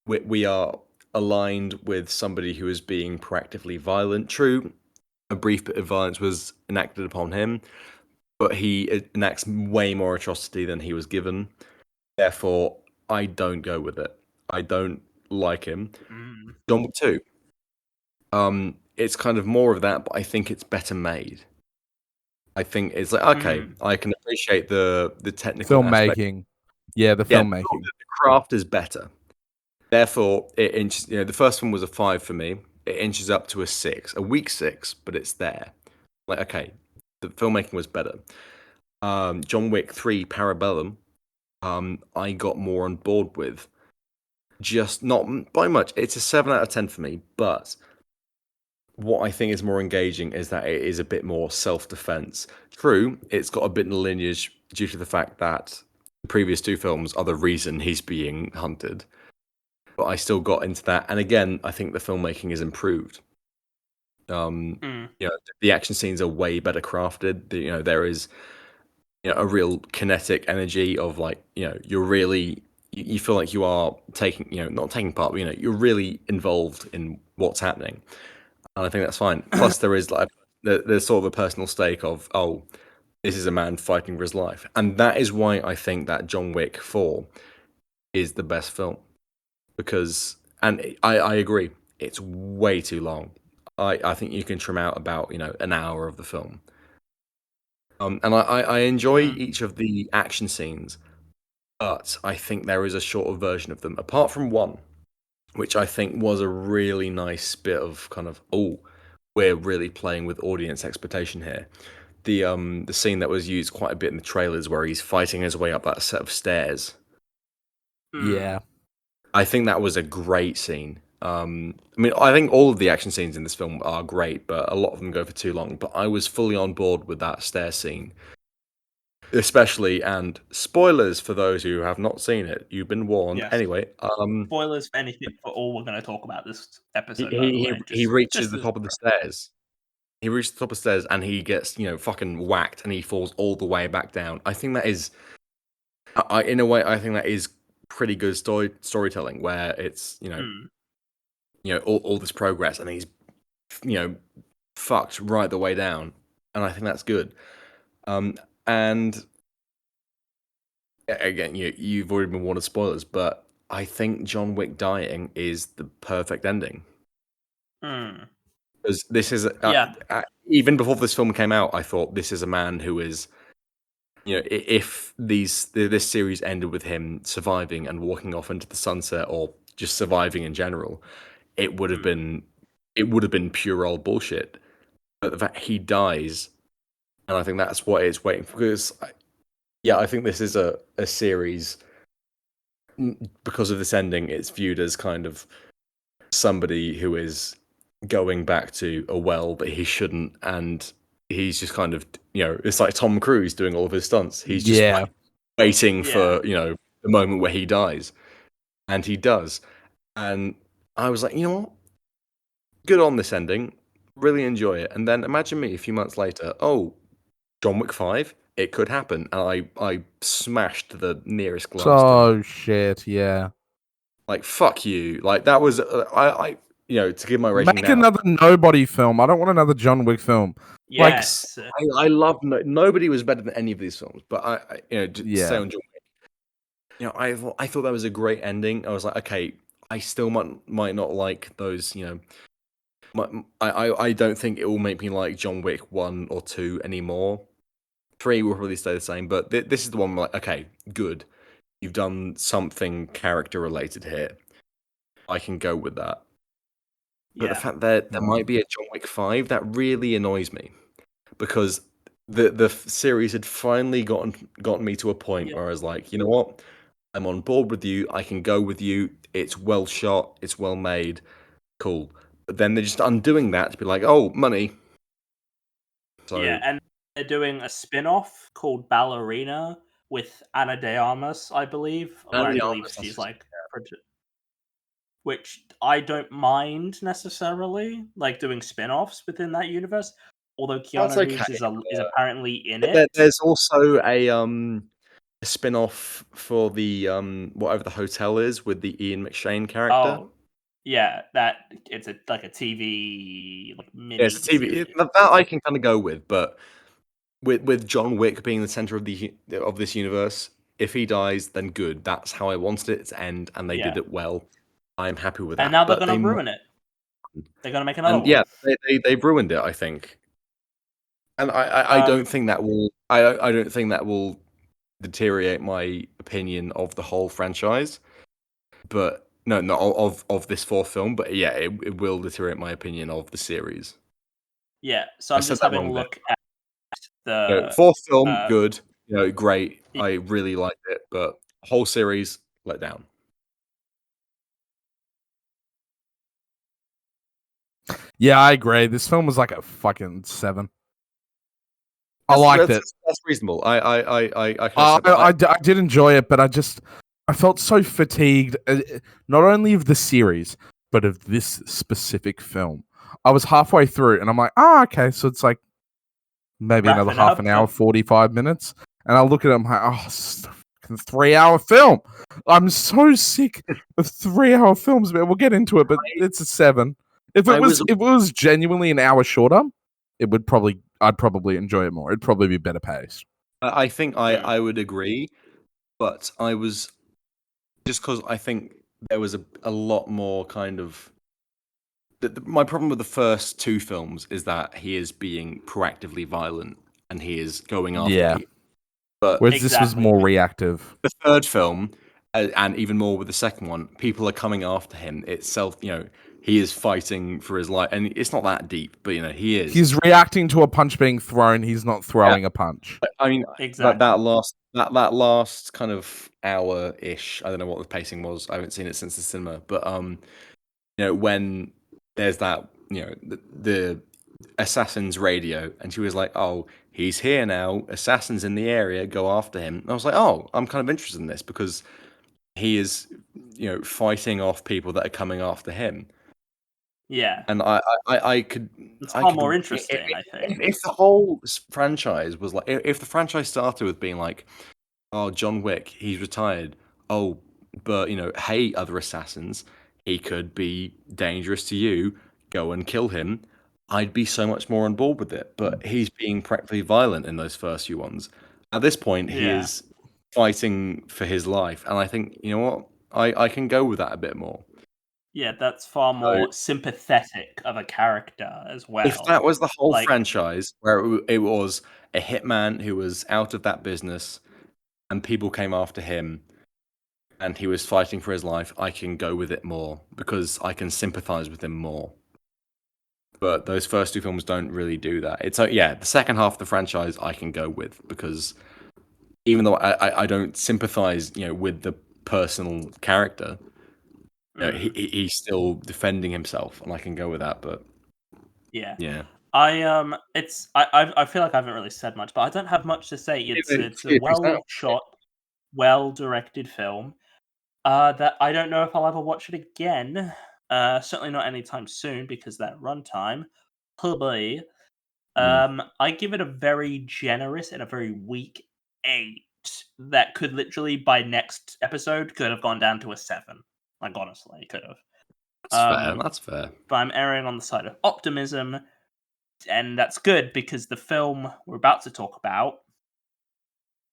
we are aligned with somebody who is being proactively violent. True, a brief bit of violence was enacted upon him, but he enacts way more atrocity than he was given. Therefore, I don't go with it. I don't like him. John Wick 2. It's kind of more of that, but I think it's better made. I think it's like, okay, I can appreciate the technical filmmaking. aspect. Yeah, the filmmaking. The craft is better. Therefore, it inches. The first one was a 5 for me. It inches up to a 6, a weak 6, but it's there. Like, okay, the filmmaking was better. John Wick 3 Parabellum, I got more on board with. Just not by much. It's a 7 out of 10 for me, but what I think is more engaging is that it is a bit more self-defense. True, it's got a bit of lineage due to the fact that the previous 2 films are the reason he's being hunted. But I still got into that, and again, I think the filmmaking is improved. The action scenes are way better crafted. There is a real kinetic energy of like you're really you feel like you are taking not taking part, but you're really involved in what's happening. And I think that's fine. Plus, there is there's sort of a personal stake of, oh, this is a man fighting for his life, and that is why I think that John Wick 4 is the best film. Because, and I agree, it's way too long. I think you can trim out about an hour of the film. And I enjoy each of the action scenes, but I think there is a shorter version of them, apart from one, which I think was a really nice bit of kind of, we're really playing with audience expectation here. The scene that was used quite a bit in the trailers where he's fighting his way up that set of stairs. Yeah. I think that was a great scene. I think all of the action scenes in this film are great, but a lot of them go for too long. But I was fully on board with that stair scene. Especially, and spoilers for those who have not seen it. You've been warned. Yes. Anyway, spoilers for anything for all we're going to talk about this episode. He reaches the top of the stairs. He reaches the top of the stairs and he gets fucking whacked and he falls all the way back down. I think that is, in a way, I think that is pretty good storytelling where it's all this progress and he's fucked right the way down, and I think that's good. And again, you've already been warned of spoilers, but I think John Wick dying is the perfect ending. Because this is even before this film came out, I thought this is a man who is, if this series ended with him surviving and walking off into the sunset, or just surviving in general, it would have been pure old bullshit. But the fact he dies, and I think that's what it's waiting for. Because I think this is a series, because of this ending, it's viewed as kind of somebody who is going back to a well that he shouldn't, and he's just kind of, it's like Tom Cruise doing all of his stunts. He's just waiting for, the moment where he dies. And he does. And I was like, you know what? Good on this ending. Really enjoy it. And then imagine me a few months later, John Wick 5, it could happen. And I smashed the nearest glass. Oh, shit, yeah. Like, fuck you. Like, that was, to give my rating Make another Nobody film. I don't want another John Wick film. Yes. Like, I love, Nobody was better than any of these films. But stay on John Wick. I thought that was a great ending. I was like, okay, I still might not like those, I don't think it will make me like John Wick 1 or 2 anymore. 3 will probably stay the same, but this is the one where, like, okay, good. You've done something character related here. I can go with that. But the fact that there might be a John Wick 5, that really annoys me. Because the series had finally gotten me to a point where I was like, you know what? I'm on board with you. I can go with you. It's well shot. It's well made. Cool. But then they're just undoing that to be like, oh, money. So, and they're doing a spin-off called Ballerina with Ana de Armas, I believe. Or I believe she's like, which I don't mind necessarily, like doing spin-offs within that universe. Although Keanu Reeves is apparently in it. There's also a spin-off for the whatever the hotel is with the Ian McShane character. Oh, yeah, that it's like a TV mini. Yeah, it's a TV. That I can kind of go with, but with John Wick being the center of this universe, if he dies, then good. That's how I wanted it to end, and they did it well. I'm happy with that. And now they're going to ruin it. They're going to make another one. Yeah, they've ruined it, I think. And I don't think that will. I don't think that will deteriorate my opinion of the whole franchise. But no, of this fourth film. But yeah, it will deteriorate my opinion of the series. Yeah, so I'm just having a look at the fourth film. Good, great. I really liked it, but whole series let down. Yeah, I agree. This film was like a fucking 7. I liked it. That's reasonable. I did enjoy it, but I felt so fatigued, not only of the series, but of this specific film. I was halfway through, and I'm like, okay, so it's like maybe another half an hour, 45 minutes. And I look at it, I'm like, it's a 3-hour film. I'm so sick of 3-hour films, man. We'll get into it, but it's a 7. If it was genuinely an hour shorter, I'd probably enjoy it more. It'd probably be better paced. I think I would agree, but I was just because I think there was a lot more kind of. My problem with the first 2 films is that he is being proactively violent and he is going after people. But whereas this was more reactive. The third film, and even more with the second one, people are coming after him itself. He is fighting for his life, and it's not that deep, but he is. He's reacting to a punch being thrown. He's not throwing a punch. I mean, exactly. that last kind of hour-ish. I don't know what the pacing was. I haven't seen it since the cinema, but when there's that, the assassin's radio, and she was like, "Oh, he's here now. Assassins in the area. Go after him." And I was like, "Oh, I'm kind of interested in this because he is, fighting off people that are coming after him." Yeah, and I could. It's far more interesting. I think if the whole franchise was like, if the franchise started with being like, "Oh, John Wick, he's retired. Oh, but hey, other assassins, he could be dangerous to you. Go and kill him." I'd be so much more on board with it. But he's being practically violent in those first few ones. At this point, he is fighting for his life, and I think you know what, I can go with that a bit more. Yeah, that's far more sympathetic of a character as well. If that was the whole Like- franchise, where it was a hitman who was out of that business, and people came after him, and he was fighting for his life, I can go with it more because I can sympathize with him more. But those first two films don't really do that. It's the second half of the franchise I can go with because even though I don't sympathize, with the personal character, he's still defending himself, and I can go with that. But yeah. I feel like I haven't really said much, but I don't have much to say. It's a well shot, well directed film. That I don't know if I'll ever watch it again. Certainly not anytime soon because that runtime. Oh boy. I give it a very generous and a very weak 8. That could literally by next episode could have gone down to a 7. Like honestly, it could have. That's fair. But I'm erring on the side of optimism, and that's good because the film we're about to talk about.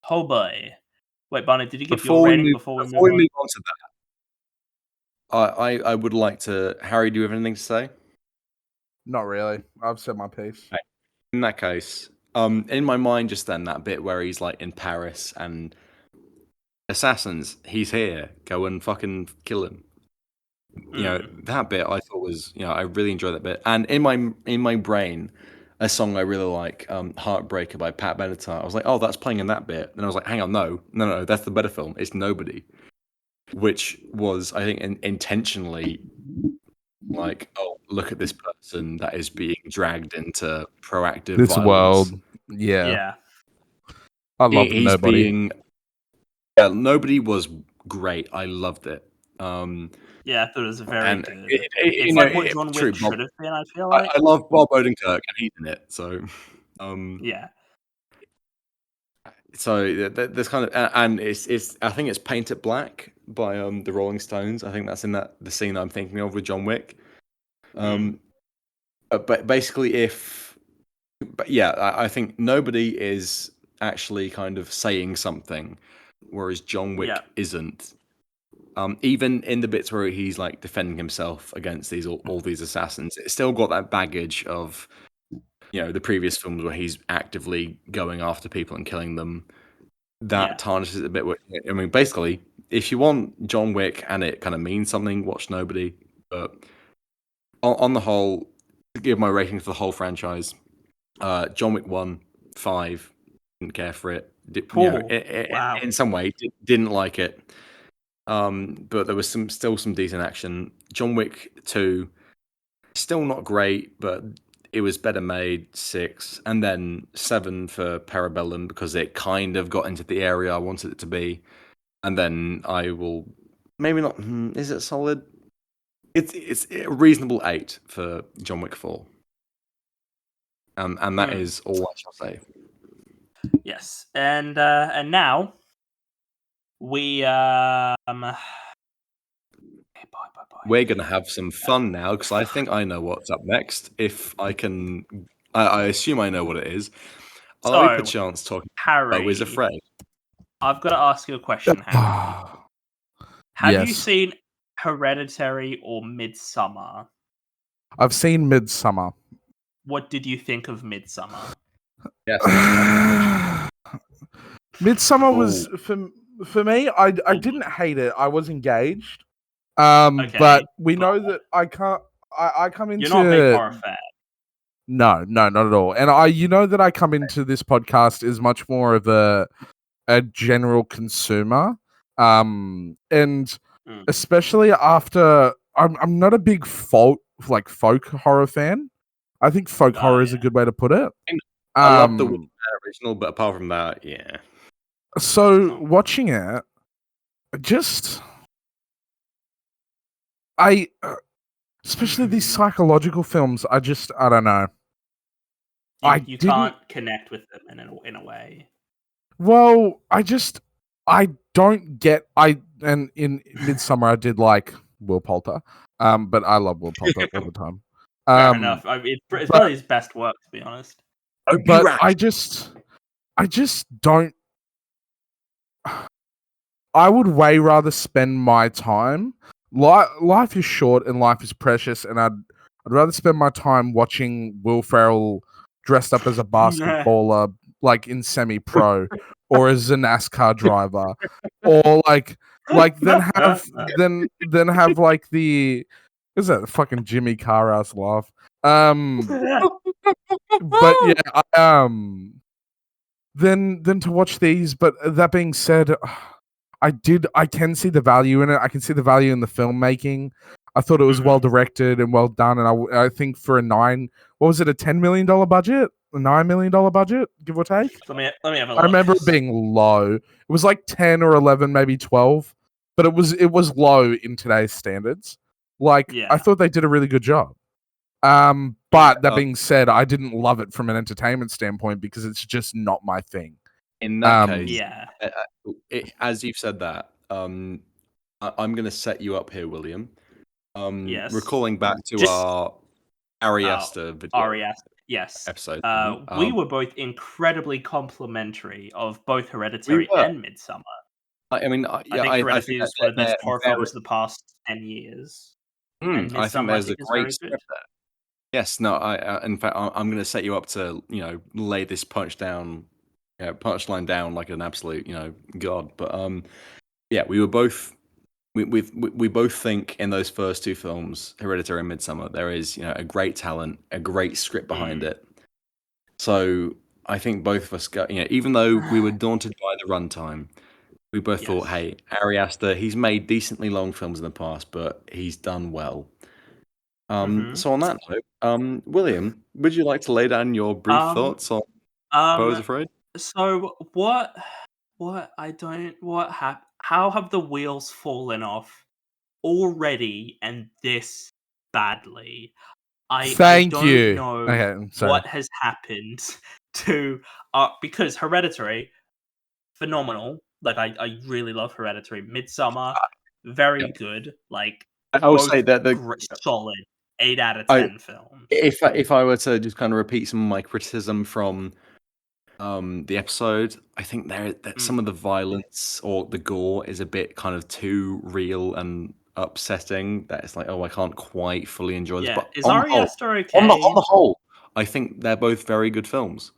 Oh boy! Wait, Barney, did you give your rating before we move on to that? I would like to. Harry, do you have anything to say? Not really. I've said my piece. Right. In that case, in my mind, just then that bit where he's like in Paris and assassins, he's here. Go and fucking kill him. That bit I thought was, I really enjoyed that bit. And in my brain, a song I really like, "Heartbreaker" by Pat Benatar. I was like, oh, that's playing in that bit. And I was like, hang on, no, that's the better film. It's Nobody, which was, I think, intentionally like, oh, look at this person that is being dragged into proactive this violence. World. Yeah. I love Nobody. Nobody was great. I loved it. Yeah, I thought it was very good. It's like what John Wick should have been, I feel like. I love Bob Odenkirk, and he's in it, so... yeah. So there's kind of... And it's I think it's Paint It Black by the Rolling Stones. I think that's in the scene that I'm thinking of with John Wick. But basically, I think Nobody is actually kind of saying something, whereas John Wick isn't. Even in the bits where he's like defending himself against all these assassins, it's still got that baggage of, the previous films where he's actively going after people and killing them. That tarnishes it a bit. I mean, basically, if you want John Wick and it kind of means something, watch Nobody. But on the whole, to give my rating for the whole franchise, John Wick 1, 5, didn't care for it. Wow. In some way, didn't like it. But there was still some decent action. John Wick 2, still not great, but it was better made. 6, and then 7 for Parabellum because it kind of got into the area I wanted it to be. And then I will maybe not. Is it solid? It's a reasonable 8 for John Wick 4. And that is all I shall say. Yes, and now we we're gonna have some fun now because I think I know what's up next. If I can, I assume I know what it is. I'll have a chance talking. Harry, Is afraid. I've got to ask you a question, Harry. Have you seen Hereditary or Midsommar? I've seen Midsommar. What did you think of Midsommar? Yes. Midsommar was for me. I didn't hate it. I was engaged. But we know that I can't. I come into. You're not a big horror fan. No, not at all. And that I come into this podcast is much more of a general consumer. And especially after I'm not a big folk horror fan. I think folk horror is a good way to put it. I love the original, but apart from that, yeah. So watching it, especially these psychological films, I don't know. You can't connect with them in a way. Well, I don't get. And in Midsommar, I did like Will Poulter, but I love Will Poulter all the time. Fair enough. It's probably his best work, to be honest. But I just don't. I would way rather spend my time. Life is short and life is precious, and I'd rather spend my time watching Will Ferrell dressed up as a basketballer, like in semi-pro, or as a NASCAR driver, or like then have like the is that fucking Jimmy Carr ass laugh? But yeah, then to watch these. But that being said, I can see the value in it. I can see the value in the filmmaking. I thought it was well directed and well done. And I think for a what was it, a $10 million budget? A $9 million budget, give or take? Let me have a look. I remember it being low. It was like 10 or 11, maybe 12. But it was low in today's standards. Like, I thought they did a really good job. But that being said, I didn't love it from an entertainment standpoint because it's just not my thing. In that case, as you've said that, I'm going to set you up here, William. Yes. Recalling back to our Ari Aster video episode. We were both incredibly complimentary of both Hereditary and Midsommar. I mean, I think Hereditary is one of the best horror films of the past 10 years. I think there's a great script there. Yes, no, in fact, I'm going to set you up to, lay this punchline down like an absolute, god. But we were both, we both think in those first two films, Hereditary and Midsommar, there is, a great talent, a great script behind it. So I think both of us got, even though we were daunted by the runtime, we both thought, hey, Ari Aster, he's made decently long films in the past, but he's done well. So on that note, William, would you like to lay down your brief thoughts on Beau is Afraid? So how have the wheels fallen off already and this badly? I don't know what has happened to because Hereditary, phenomenal. Like I really love Hereditary. Midsommar, very good. Like I would say that solid 8 out of 10 films. If I were to just kind of repeat some of my criticism from the episode, I think that some of the violence or the gore is a bit kind of too real and upsetting. That it's like, oh, I can't quite fully enjoy this. But is Ari Aster okay? On the whole, I think they're both very good films.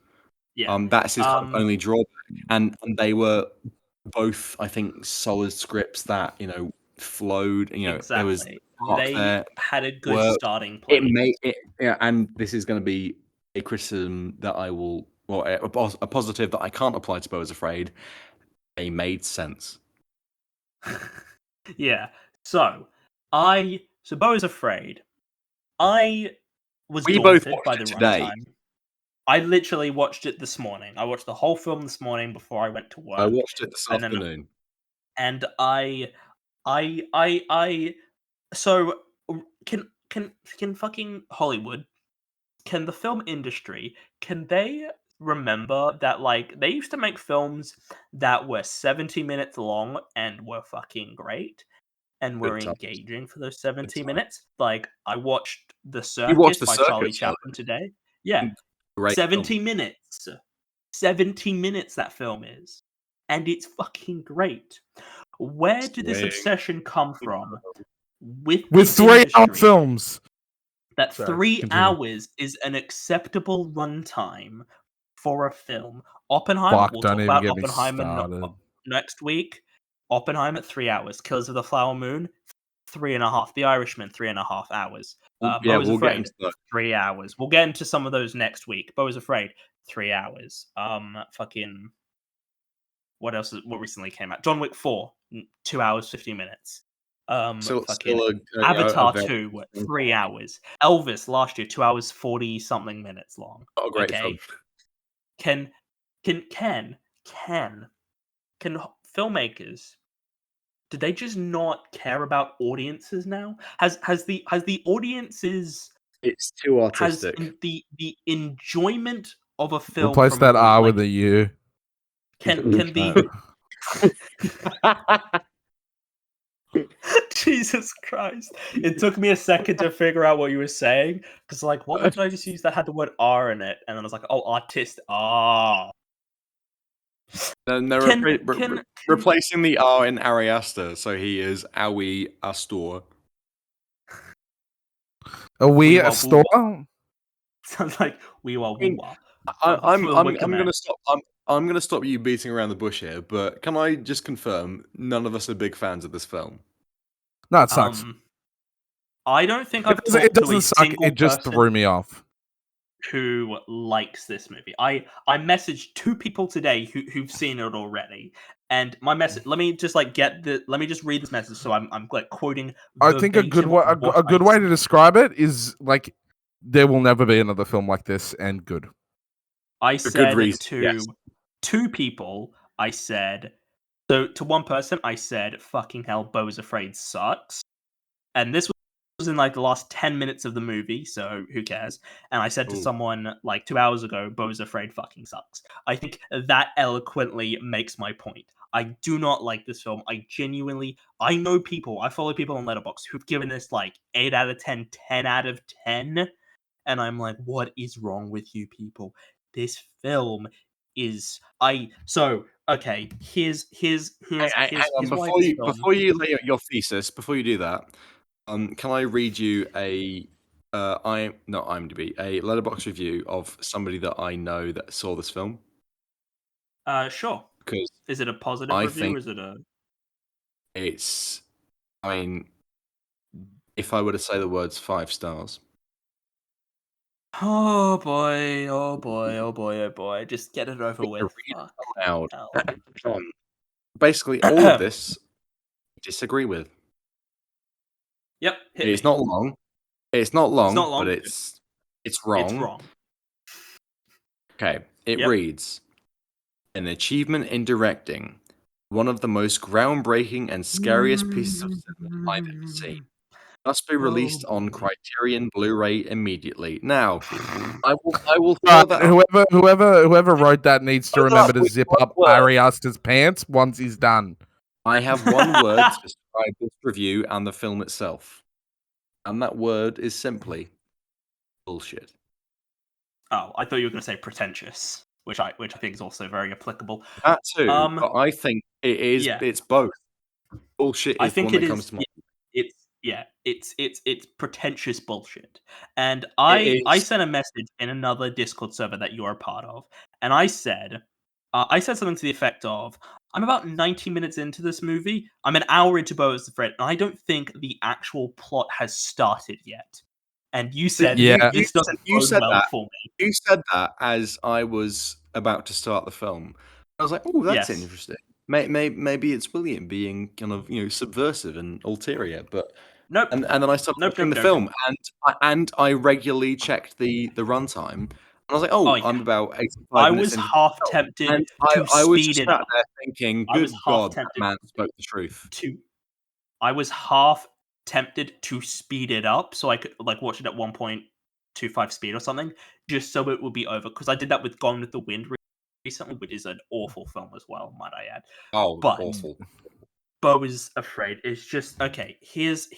Yeah. That's his only drawback, and they were both, I think, solid scripts that flowed. Exactly. There was they had a good starting point. It made it, and this is going to be a criticism that I will, a positive that I can't apply to Beau is Afraid. They made sense. Yeah. So Beau is Afraid. I was daunted by the runtime. I literally watched it this morning. I watched the whole film this morning before I went to work. I watched it this afternoon. And so can fucking Hollywood, can the film industry, can they remember that like they used to make films that were 70 minutes long and were fucking great and were engaging for those 70 minutes? Like I watched The Circus by Charlie Chaplin today. Yeah. Great 70 film. minutes. 70 minutes that film is. And it's fucking great. Where did this obsession come from? With 3-hour films. That 3 hours is an acceptable runtime for a film. Oppenheimer, we'll talk about Oppenheimer next week. Oppenheimer, 3 hours. Killers of the Flower Moon, 3.5. The Irishman, 3.5 hours. We'll get into that. 3 hours. We'll get into some of those next week. Beau is Afraid, 3 hours. Fucking what else? What recently came out? John Wick 4, 2 hours 50 minutes. Avatar 2, 3 hours. Elvis last year, 2 hours 40 something minutes long. Oh, great film. Can filmmakers, do they just not care about audiences now? Has the audiences? It's too artistic. Has the enjoyment of a film replace that R with a U. Can the Jesus Christ! It took me a second to figure out what you were saying because, like, what did I just use that had the word R in it? And then I was like, oh, artist. Ah. Then they're replacing the R in Ariaster, so he is Awi Astor. Are we a store? Sounds like we are. I'm gonna stop. I'm gonna stop you beating around the bush here, but can I just confirm none of us are big fans of this film? No, it sucks. I don't think I've talked it to doesn't a suck. single It just person threw me off. who likes this movie. I messaged 2 people today who've seen it already, and my message. Let me just Let me just read this message. So I'm like quoting. I think a good way to describe it is like there will never be another film like this, and good. I said to 2 people. I said to one person. I said, "Fucking hell, Beau is Afraid sucks," and this was in like the last 10 minutes of the movie, so who cares? And I said to someone like 2 hours ago, Beau is Afraid fucking sucks. I think that eloquently makes my point. I do not like this film. I follow people on Letterboxd who've given this like 8 out of 10, 10 out of 10. And I'm like, what is wrong with you people? This film is okay. Here's before you lay out your thesis, before you do that, can I read you a IMDb, a Letterboxd review of somebody that I know that saw this film? Sure. Because is it a positive review or is it a? It's, I mean, if I were to say the words 5 stars. Oh boy! Oh boy! Oh boy! Oh boy! Just get it over with. Out. Basically, all of this, I disagree with. Yep. It's not long. It's not long, but it's wrong. It's wrong. Okay. It reads, an achievement in directing, one of the most groundbreaking and scariest pieces of cinema I've ever seen. Must be released on Criterion Blu-ray immediately. Now, I will whoever wrote that needs to remember to zip up Ari Aster's pants once he's done. I have one word to describe this review and the film itself. And that word is simply bullshit. Oh, I thought you were going to say pretentious, which I think is also very applicable. That too, but I think it is. Yeah. It's both. Bullshit is the one that comes to mind. It's pretentious bullshit. And I sent a message in another Discord server that you're a part of, and I said something to the effect of, I'm about 90 minutes into this movie. I'm an hour into Beau is Afraid, and I don't think the actual plot has started yet. And you said, this doesn't bode well for me. You said that as I was about to start the film. I was like, oh, that's interesting. Maybe it's William being kind of, subversive and ulterior, but nope. And then I started watching the film, and I regularly checked the runtime. I was like, I'm about 85 minutes into half tempted and to I was speed just it sat up. there thinking, good God, that man spoke the truth. I was half tempted to speed it up so I could watch it at 1.25 speed or something, just so it would be over. Because I did that with Gone with the Wind recently, which is an awful film as well, might I add. Oh, but awful. Beau is Afraid is just okay. Here's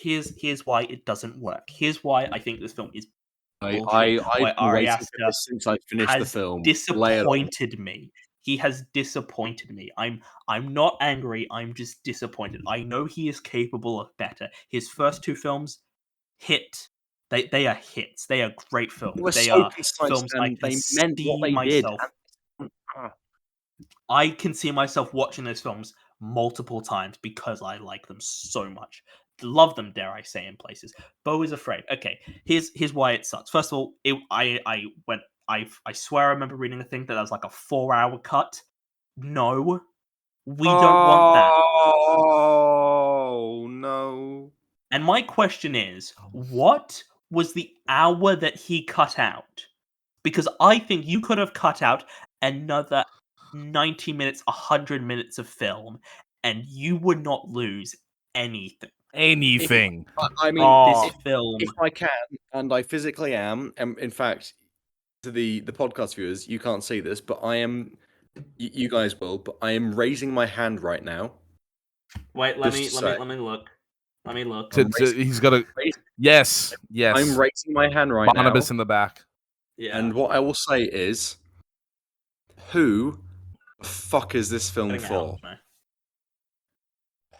why it doesn't work. Here's why I think this film is. I've waited since I finished the film. Disappointed me. He has disappointed me. I'm not angry. I'm just disappointed. I know he is capable of better. His first 2 films hit. They are hits. They are great films. They are films I can see myself. I can see myself watching those films multiple times because I like them so much. Love them, dare I say, in places. Beau is Afraid. Okay, here's why it sucks. First of all, I swear I remember reading a thing that was like a 4-hour cut. No, we don't want that. Oh no! And my question is, what was the hour that he cut out? Because I think you could have cut out another 90 minutes, 100 minutes of film, and you would not lose anything. Anything. I mean, this film. If I can, and I physically am, and in fact, to the podcast viewers, you can't see this, but I am. You guys will, but I am raising my hand right now. Wait, let me look. Let me look. He's got a. Yes. I'm raising my hand right now. Barnabas in the back. Yeah. And what I will say is, who fuck is this film Getting for? out, no.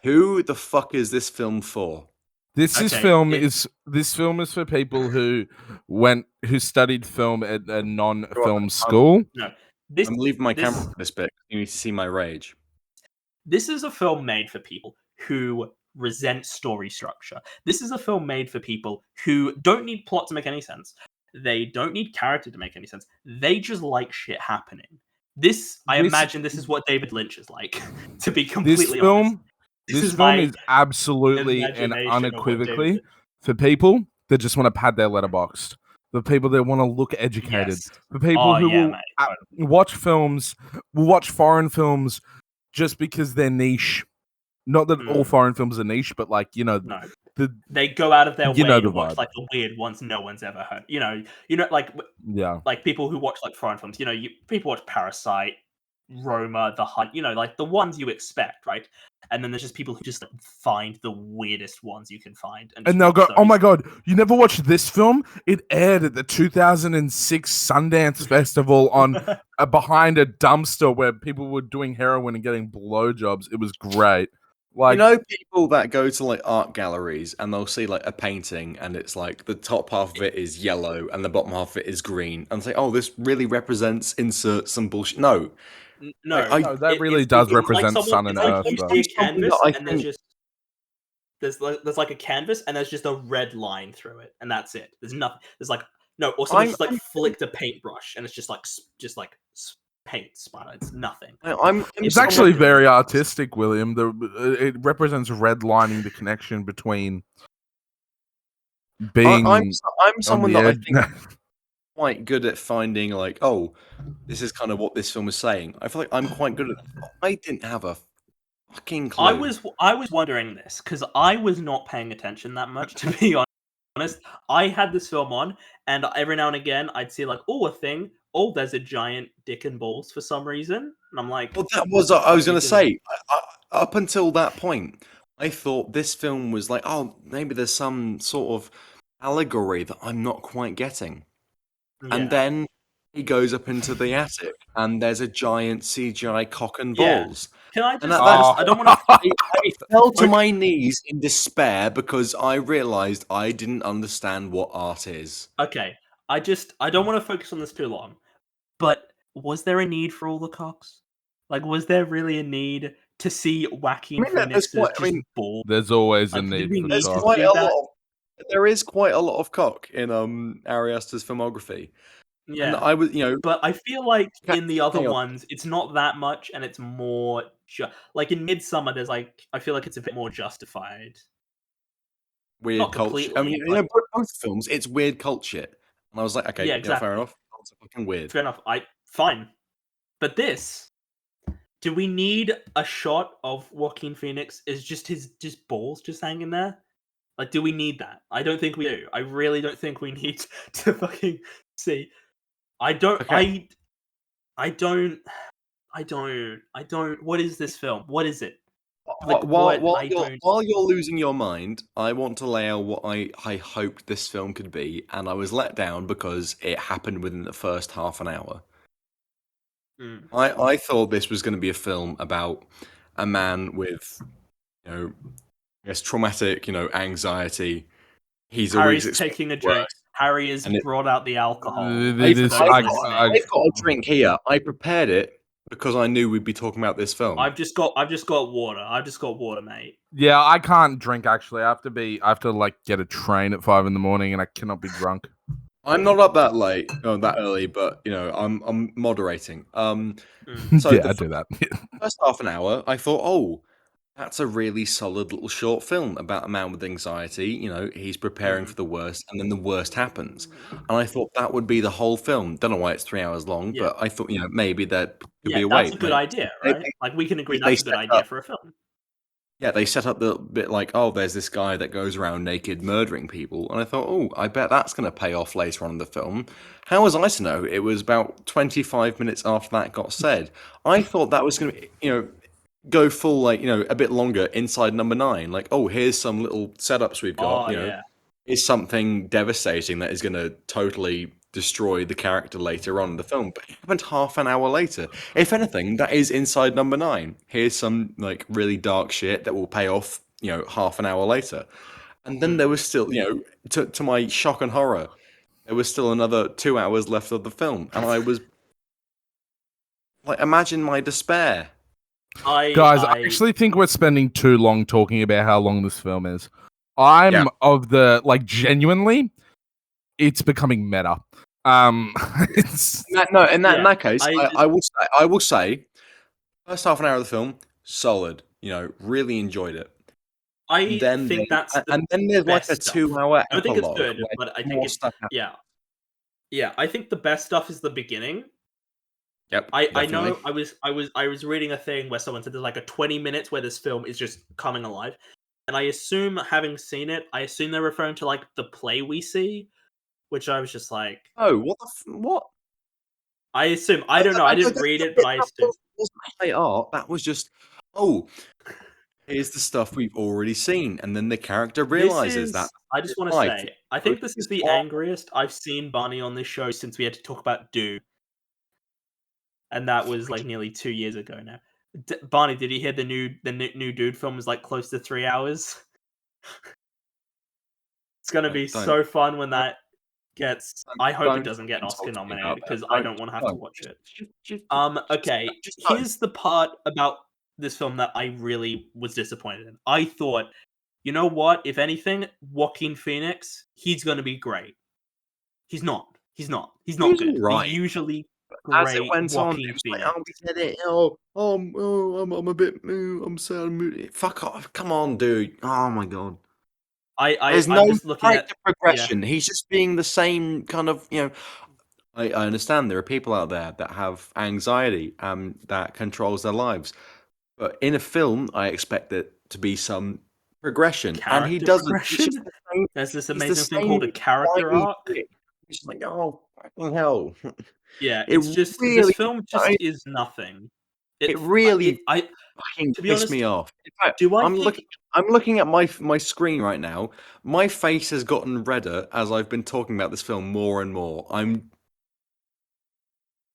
Who the fuck is this film for? This Okay, film it's- is for people who studied film at a non-film I'm- school. No, this I'm leaving my this- camera for this bit. You need to see my rage. This is a film made for people who resent story structure. This is a film made for people who don't need plot to make any sense. They don't need character to make any sense. They just like shit happening. I imagine this is what David Lynch is like, to be completely This film, honest. this is film my is absolutely and imagination of what unequivocally David- for people that just want to pad their letterboxd. The people that want to look educated. Yes. The people Oh, who yeah, will mate. watch films, will watch foreign films just because they're niche. Not that all foreign films are niche, but like, No. the They go out of their way You know to the watch vibe. like the weird ones no one's ever heard. Like people who watch like foreign films. People watch Parasite, Roma, The Hunt. Like the ones you expect, right? And then there's just people who just like, find the weirdest ones you can find, and just they'll watch go, "Oh those. my god, you never watched this film? It aired at the 2006 Sundance Festival on behind a dumpster where people were doing heroin and getting blowjobs. It was great." Like, People that go to like art galleries and they'll see like a painting and it's like the top half of it is yellow and the bottom half of it is green and say, "Oh, this really represents insert some bullshit." No, No, no, that really does represent sun and earth, You though. see a canvas, I and there's think- just there's like a canvas, and there's just a red line through it, and that's it. There's nothing. There's like no, or someone just like flicked a paintbrush, and it's just like paint splatter. It's nothing. it's actually very artistic, William. It represents redlining the connection between being. I'm someone the that I edge. think quite good at finding like, oh, this is kind of what this film is saying. I feel like I'm quite good at it. I didn't have a fucking clue. I was wondering this because I was not paying attention that much, to be honest. I had this film on, and every now and again I'd see like, oh, a thing. Oh, there's a giant dick and balls for some reason, and I'm like, Well, that was I was going to say. Up until that point, I thought this film was like, oh, maybe there's some sort of allegory that I'm not quite getting. yeah. And then he goes up into the attic, and there's a giant CGI cock and Yeah. balls. Can I just? And I don't want to. I fell to my knees in despair because I realized I didn't understand what art is. Okay, I don't want to focus on this too long, but was there a need for all the cocks? Like, was there really a need to see Joaquin Phoenix's just ball? There's always a Like, did need we for need to cock. see that? There is quite a lot of cock in Ari Aster's filmography. And Yeah, I was, but I feel like in the other hang on. ones, it's not that much, and it's more like in Midsummer. There's like, I feel like it's a bit more justified. weird Not culture. I completely, mean, but- both films, it's weird cult shit. And I was like, okay, Yeah, fair exactly. enough. It's fucking weird. Fair enough. Fine, but this. Do we need a shot of Joaquin Phoenix? Is just his balls just hanging there? Like, do we need that? I don't think we do. I really don't think we need to fucking see. I don't. Okay. I don't. What is this film? What is it? Like, While you're losing your mind, I want to lay out what I hoped this film could be, and I was let down because it happened within the first half an hour. Mm. I thought this was going to be a film about a man with, I guess traumatic, anxiety. He's always Harry's taking a drink. Harry has brought out the alcohol. It is- I've got a drink here. I prepared it because I knew we'd be talking about this film. I've just got water. I've just got water, mate. Yeah, I can't drink actually. I have to like get a train at 5 a.m. and I cannot be drunk. I'm not up that late, that early, but I'm moderating. So Yeah, I do that. first half an hour, I thought, oh, that's a really solid little short film about a man with anxiety. He's preparing for the worst, and then the worst happens. And I thought that would be the whole film. Don't know why it's 3 hours long, but I thought, maybe that could be a way. That's a good idea, right? Like, we can agree that's a good idea for a film. Yeah, they set up the bit like, oh, there's this guy that goes around naked murdering people. And I thought, oh, I bet that's going to pay off later on in the film. How was I to know? It was about 25 minutes after that got said. I thought that was going to, go full, like, a bit longer inside number 9. Like, oh, here's some little setups we've got. Oh, yeah. It's something devastating that is going to totally destroy the character later on in the film, but it happened half an hour later. If anything, that is inside number 9. Here's some like really dark shit that will pay off, half an hour later. And then there was still, to my shock and horror, there was still another 2 hours left of the film, and I was like, imagine my despair. Guys, I actually think we're spending too long talking about how long this film is. I'm of the genuinely, it's becoming meta. It's... In that case, I will say, first half an hour of the film, solid. Really enjoyed it. I think that's and then there's like a 2 hour. I think it's good, but I think it's I think the best stuff is the beginning. Yep. I know I was reading a thing where someone said there's like a 20 minutes where this film is just coming alive. And I assume, having seen it, they're referring to like the play we see, which I was just like, oh, what? I assume. I don't know. I didn't read it, but I assume. That wasn't high art. That was just, here's the stuff we've already seen, and then the character realizes that. I just want to say, I think this is the angriest I've seen Barney on this show since we had to talk about Do. And that was like nearly 2 years ago now. Barney, did you hear the new Dude film is like close to 3 hours? It's gonna be so fun when that gets. I hope it doesn't get Oscar nominated because I don't want to have to watch it. Okay, here's the part about this film that I really was disappointed in. I thought, you know what? If anything, Joaquin Phoenix, he's gonna be great. He's not. He's not good. Right. He's usually. As it went on, it was like, we did it. I'm a bit. I'm so moody. Fuck off! Come on, dude. Oh my god. There's no progression. Yeah. He's just being the same kind of. I understand there are people out there that have anxiety that controls their lives, but in a film, I expect there to be some progression, and he doesn't. There's this amazing thing called a character arc. He's like, oh fucking hell. Yeah, it's just really, this film just is nothing. It really to be pissed honest, me off. In fact, I'm looking at my screen right now. My face has gotten redder as I've been talking about this film more and more.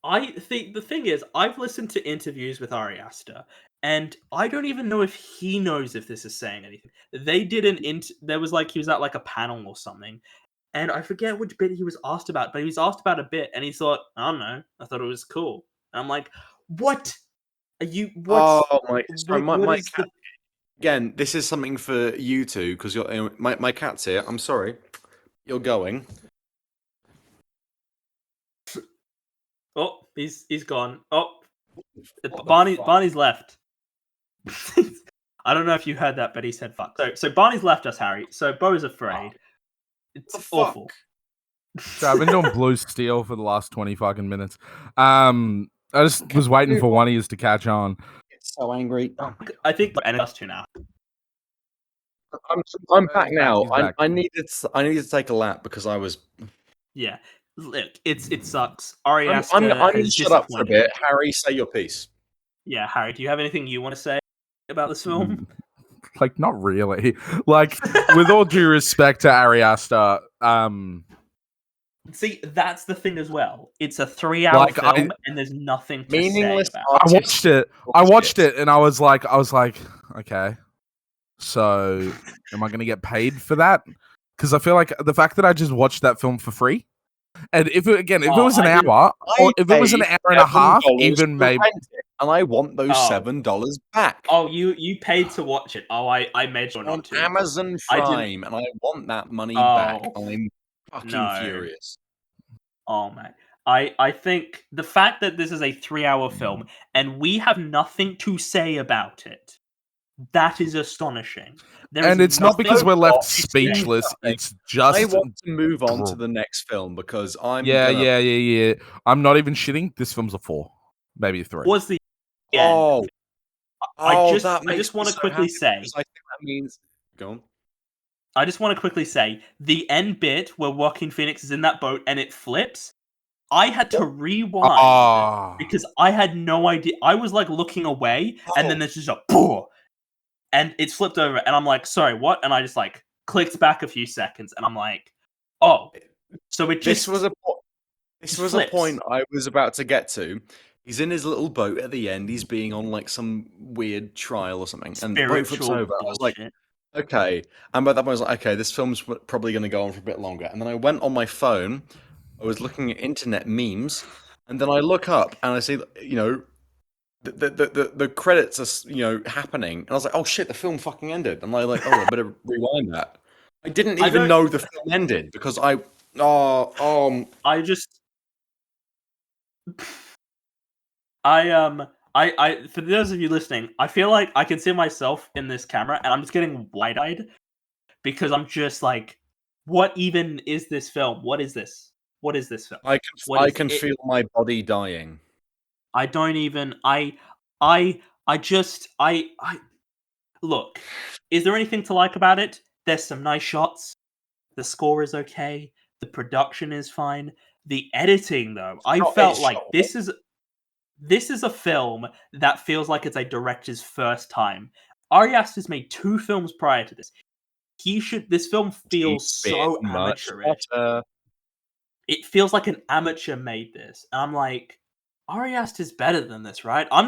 I think the thing is, I've listened to interviews with Ari Aster, and I don't even know if he knows if this is saying anything. They did there was like he was at like a panel or something. And I forget which bit he was asked about, but he was asked about a bit, and he thought, I don't know, I thought it was cool. And I'm like, what? Are you? What? Oh my! Sorry, my cat. Again, this is something for you two because my cat's here. I'm sorry, you're going. Oh, he's gone. Oh, Barney's left. I don't know if you heard that, but he said fuck. So Barney's left us, Harry. So Bo is afraid. It's awful. So I've been doing Blue Steel for the last 20 fucking minutes. I just was waiting for one of you to catch on. It's so angry. I think and us two now. I'm back now. I needed to take a lap because I was. Yeah, look, it sucks. Ari Aster. I'm going to shut up for a bit. Harry, say your piece. Yeah, Harry, do you have anything you want to say about this film? Like, not really. Like, with all due respect to Ari Aster, see, that's the thing as well. It's a 3-hour film, and there's nothing to say about it. I watched it, and I was like, okay, so am I going to get paid for that? Because I feel like the fact that I just watched that film for free, and if it was an hour, or if it was an hour and a half, even maybe. And I want those $7 back. Oh, you paid to watch it. Oh, I made sure not to. On Amazon Prime, and I want that money back. I'm fucking furious. Oh man, I think the fact that this is a 3-hour film and we have nothing to say about it, that is astonishing. And it's not because we're left speechless. It's just I want to move on to the next film because I'm. Yeah. I'm not even shitting. This film's a 4, maybe a 3. Was the end. I just want to quickly say. I think that means. Go on. I just want to quickly say the end bit where Joaquin Phoenix is in that boat and it flips. I had to rewind because I had no idea. I was like looking away, and then there's just a boom, and it's flipped over, and I'm like, "Sorry, what?" And I just like clicked back a few seconds, and I'm like, "Oh, so it just." This Just was flips. a point I was about to get to. He's in his little boat at the end. He's being on like some weird trial or something, and the boat flips Spiritual over. I was like, bullshit. okay. And by that point, I was like, okay, this film's probably going to go on for a bit longer. And then I went on my phone. I was looking at internet memes, and then I look up and I see, the credits are happening, and I was like, oh shit, the film fucking ended. And I like, oh, I better rewind that. I didn't even know the film ended because I just I for those of you listening, I feel like I can see myself in this camera and I'm just getting wide-eyed because I'm just like, what even is this film? What is this? What is this film? I can feel my body dying. I don't even I look, is there anything to like about it? There's some nice shots. The score is okay. The production is fine. The editing though, I felt like this is a film that feels like it's a director's first time. Ari Aster has made 2 films prior to this. This film feels so amateurish. It feels like an amateur made this. And I'm like, Ari Aster's better than this, right? I'm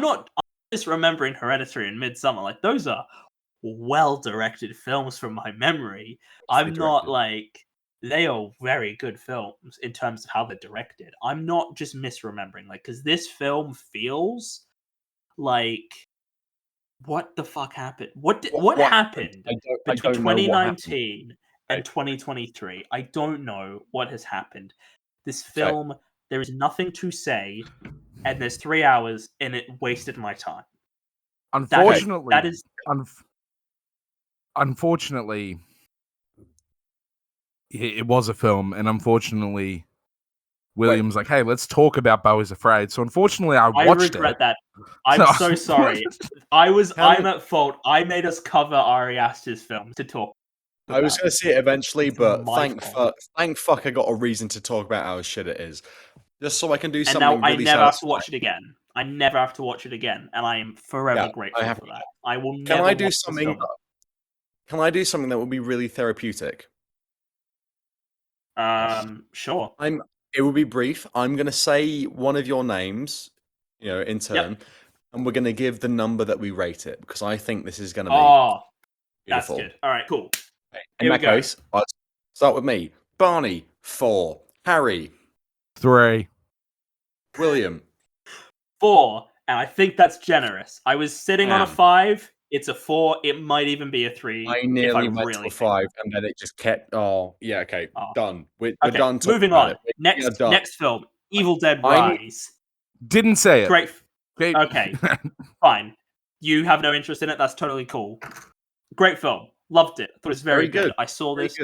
just remembering Hereditary and Midsommar. Like, those are well-directed films from my memory. I'm not like... They are very good films in terms of how they're directed. I'm not just misremembering, like, because this film feels like... What the fuck happened? What happened between 2019 and 2023? I don't know what has happened. This film, there is nothing to say, and there's 3 hours, and it wasted my time. Unfortunately, that is unfortunately, it was a film, and unfortunately, William's like, "Hey, let's talk about Beau is Afraid." So unfortunately, I watched regret it. that. I'm so sorry. I'm at fault. I made us cover Ari Aster's film to talk about. I was going to see it eventually, but thank fuck I got a reason to talk about how shit it is. Just so I can do something really I never have to watch it again. I never have to watch it again, and I am forever grateful for that. I will never Can I do something? Can I do something that would be really therapeutic? Sure. It will be brief. I'm going to say one of your names, in turn, and we're going to give the number that we rate it because I think this is going to be beautiful. That's good. All right, cool. In that case, let's start with me. Barney, 4. Harry, 3. William, 4. And I think that's generous. I was sitting on a 5. It's a 4. It might even be a 3. I nearly went to a 5, and then it just kept. Oh, yeah. Okay, done. We're done. Moving on. Next film, Evil Dead Rise. Didn't say it. Great. Okay, fine. You have no interest in it. That's totally cool. Great film. Loved it. Thought it was very good. I saw this.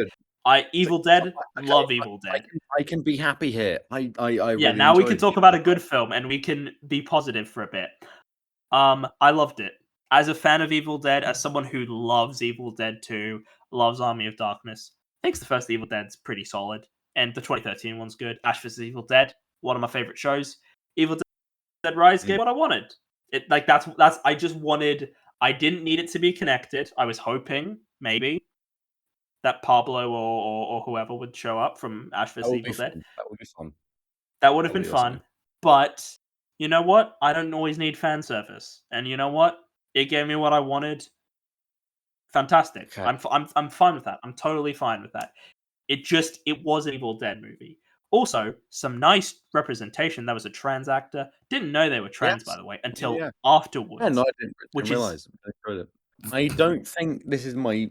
Evil Dead. Love Evil Dead. I can be happy here. I really now we can talk about a good film and we can be positive for a bit. I loved it. As a fan of Evil Dead, as someone who loves Evil Dead 2, loves Army of Darkness, thinks the first Evil Dead's pretty solid, and the 2013 one's good. Ash vs. Evil Dead, one of my favorite shows. Evil Dead Rise gave what I wanted. I didn't need it to be connected. I was hoping maybe that Pablo or whoever would show up from Ash vs. Evil Dead. That would be fun. That would have been fun. Awesome. But you know what? I don't always need fan service, and you know what? It gave me what I wanted. Fantastic. Okay. I'm fine with that. I'm totally fine with that. It was an Evil Dead movie. Also, some nice representation. That was a trans actor. Didn't know they were trans, by the way, until afterwards. Yeah, no, I didn't realize. I don't think this is my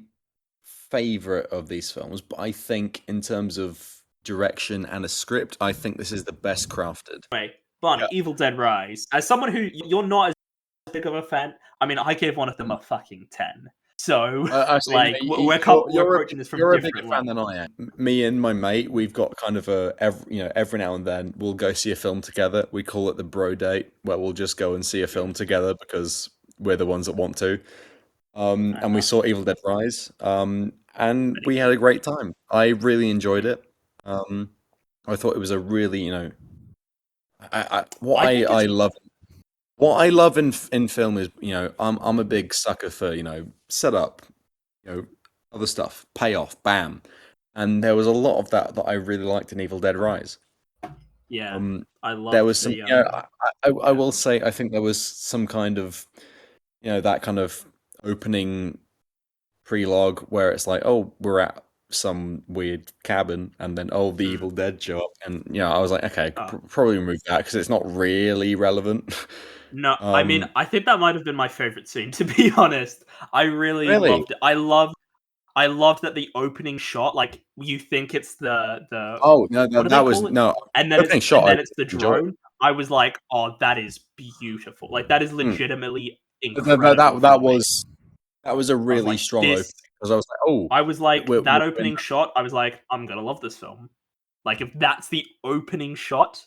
favorite of these films, but I think in terms of direction and a script, I think this is the best crafted. Wait, Barney, Evil Dead Rise. As someone who you're not as big of a fan, I mean, I gave one of them a fucking 10. So, we're approaching this from a different You're a bigger fan than I am. Me and my mate, we've got kind of every now and then we'll go see a film together. We call it the bro date, where we'll just go and see a film together because we're the ones that want to. And we saw Evil Dead Rise, and we had a great time. I really enjoyed it. I thought it was a really, what I love in film is, I'm a big sucker for, setup, other stuff, payoff, bam. And there was a lot of that I really liked in Evil Dead Rise. Yeah, Um, I love there was some, the you know, I yeah. will say, I think there was some kind of, that kind of opening prelogue where it's like, oh, we're at some weird cabin, and then the Evil Dead show up, and I was like, okay, probably remove that because it's not really relevant. No, I mean, I think that might have been my favorite scene, to be honest. I really Really? loved it. I loved that the opening shot, like you think it's the Oh no, what do that they was call it? no And then opening shot. it's the Enjoyed. drone. I was like, oh, that is beautiful. Like that is legitimately That incredible. that was a really like, strong this opening because I was like, oh, I was like, we're that doing opening shot, I was like, I'm gonna love this film. Like, if that's the opening shot,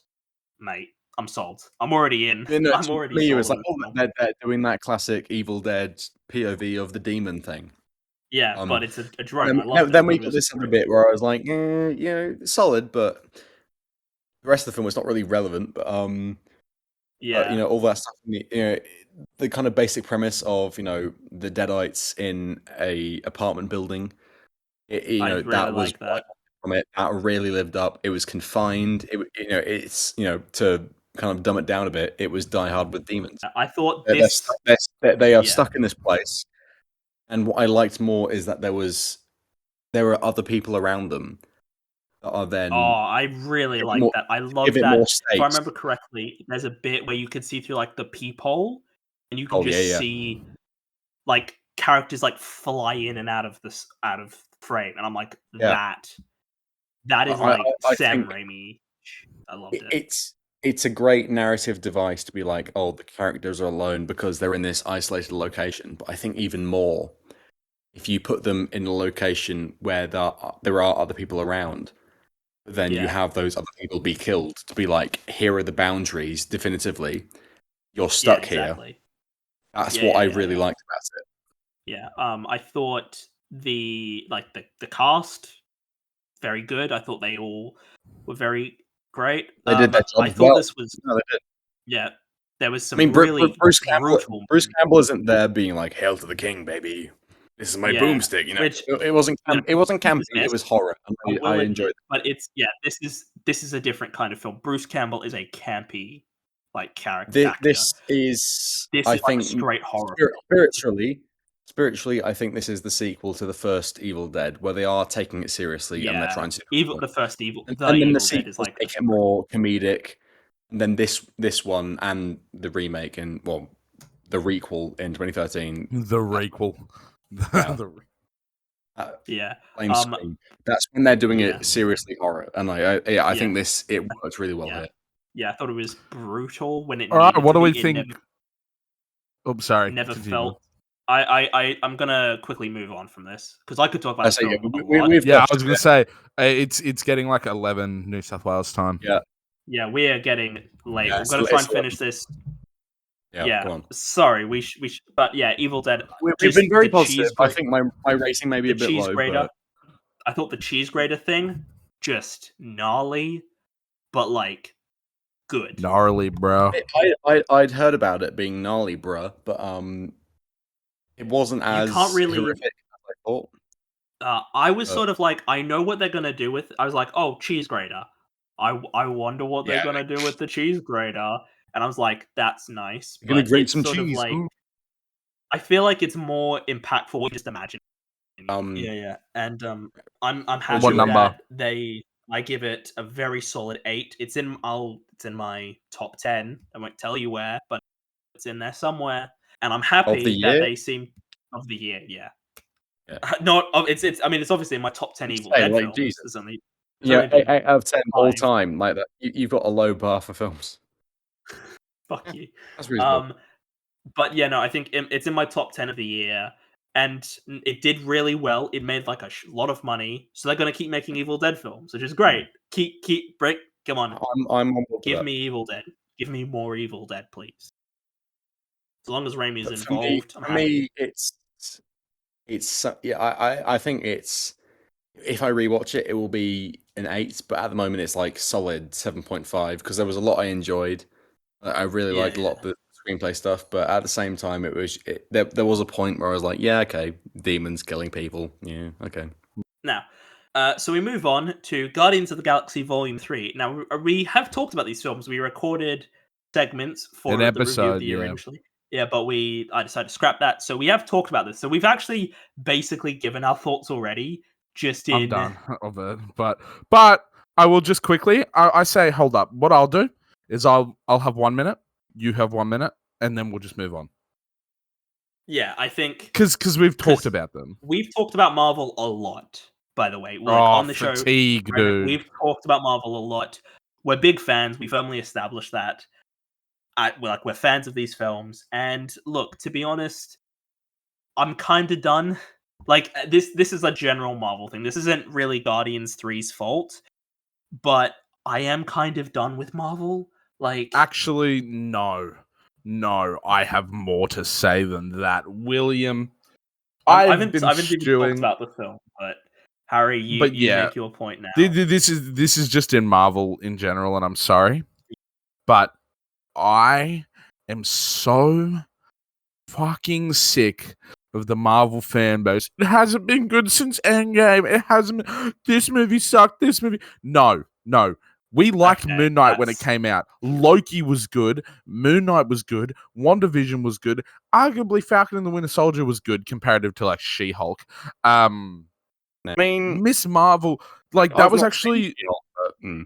mate, I'm sold. I'm already in. No, I'm to already me, it sold was on like, this oh, film. they're doing that classic Evil Dead POV of the demon thing. Yeah, but it's a drone. I loved it. Then we got this other bit where I was like, solid, but the rest of the film was not really relevant. But yeah, all that stuff. The kind of basic premise of the Deadites in a apartment building. I really that was like that. From it. That really lived up. It was confined. It's to kind of dumb it down a bit. It was Die Hard with demons. I thought They're this. stuck- they are Yeah. stuck in this place, and what I liked more is that there were other people around them that are then. Oh, I really like that. I love give it that. more If I stakes. remember correctly, there's a bit where you could see through like the peephole, and you can Oh, just yeah. see like characters like fly in and out of frame, and I'm like, Yeah. that is I- like I Sam think Raimi. I loved it. It's a great narrative device to be like, oh, the characters are alone because they're in this isolated location. But I think even more, if you put them in a location where there are other people around, then you Yeah. have those other people be killed to be like, here are the boundaries definitively. You're stuck exactly. here. That's what I really liked about it. Yeah. I thought the cast very good. I thought they all were very great. They did that job I thought well. this was No, they did. yeah. There was some I mean, really Bruce Campbell. brutal. Bruce Campbell isn't there being like, "Hail to the king, baby! This is my Yeah, boomstick." which it wasn't. It wasn't campy. yes, It was horror. And I enjoyed it. but it's this is a different kind of film. Bruce Campbell is a campy like character. This is, This I is think, like a straight horror. spiritually, I think this is the sequel to the first Evil Dead, where they are taking it seriously and they're trying to. The first Evil, and the then Evil the Dead sequels is like make it more comedic. And then this one and the remake and the requel in 2013. The requel. Yeah. Screen. That's when they're doing it seriously horror, and I think it works really well here. Yeah, I thought it was brutal when it. All right, what do we be. think? Sorry. Never continue. felt. I'm gonna quickly move on from this because I could talk about this film a lot. I was gonna say it's getting like 11 New South Wales time. Yeah, we are getting late. We're gonna try and finish this. Yeah, go on. Sorry, we should. But yeah, Evil Dead. We've been very positive. I think my rating may be a bit low. But... I thought the cheese grater thing just gnarly, but like good. Gnarly, bro. I'd heard about it being gnarly, bro, but it wasn't as horrific as I thought. I was sort of like, I know what they're gonna do with. I was like, oh, cheese grater. I wonder what they're gonna do with the cheese grater. And I was like, that's nice. You're gonna grate some cheese. Like, I feel like it's more impactful than just imagine. Yeah. And I'm happy what number? That I give it a very solid 8. It's in my top 10. I won't tell you where, but it's in there somewhere. And I'm happy that they seem of the year, yeah. Not it's I mean it's obviously in my top 10 Evil Dead films. Jesus. Yeah, 8 out of 10 all time. Like that. You've got a low bar for films. Fuck you. That's reasonable. But yeah, no, I think it's in my top 10 of the year, and it did really well. It made like a lot of money, so they're gonna keep making Evil Dead films, which is great. Keep break. Come on, I'm give me Evil Dead. Give me more Evil Dead, please. As long as Raimi's involved. For me, it's I think it's, if I rewatch it, it will be an 8, but at the moment it's like solid 7.5 because there was a lot I enjoyed. I really liked a lot of the screenplay stuff, but at the same time, there was a point where I was like, yeah, okay, demons killing people, yeah, okay. Now, So we move on to Guardians of the Galaxy Volume 3. Now, we have talked about these films. We recorded segments for An the review of episode, the year yeah. initially. Yeah, but I decided to scrap that. So we have talked about this. So we've actually basically given our thoughts already. I'm done of it, but I will just quickly. I say, hold up. What I'll do is I'll have 1 minute. You have 1 minute, and then we'll just move on. Yeah, I think Because we've talked about them. We've talked about Marvel a lot, by the way. On the show, fatigue, dude. we've talked about Marvel a lot. We're big fans. We firmly established that. We're fans of these films. And look, to be honest, I'm kind of done. Like this is a general Marvel thing. This isn't really Guardians 3's fault, but I am kind of done with Marvel. Like, actually, no, I have more to say than that, William. I haven't even talked about the film, but Harry, you make your point now. This is just in Marvel in general, and I'm sorry, but I am so fucking sick of the Marvel fan base. It hasn't been good since Endgame. It hasn't. This movie sucked. This movie. No. We liked Moon Knight when it came out. Loki was good. Moon Knight was good. WandaVision was good. Arguably, Falcon and the Winter Soldier was good comparative to like She-Hulk. I mean, Miss Marvel, like that was actually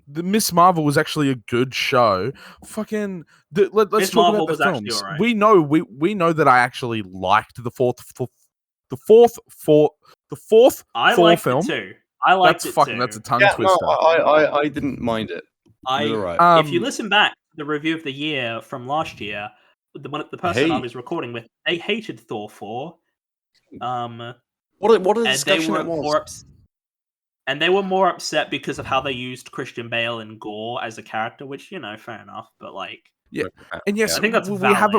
the Miss Marvel was actually a good show. Fucking, let's talk about the films. Right. We know that I actually liked the fourth I liked film. It too. I liked it too. That's a tongue twister. No, I didn't mind it. Right. If you listen back to the review of the year from last year, the person I was recording with, they hated Thor 4. What a discussion it was. And they were more upset because of how they used Christian Bale and Gore as a character, which, fair enough. But like, yeah, and yes, I think that's valid. We have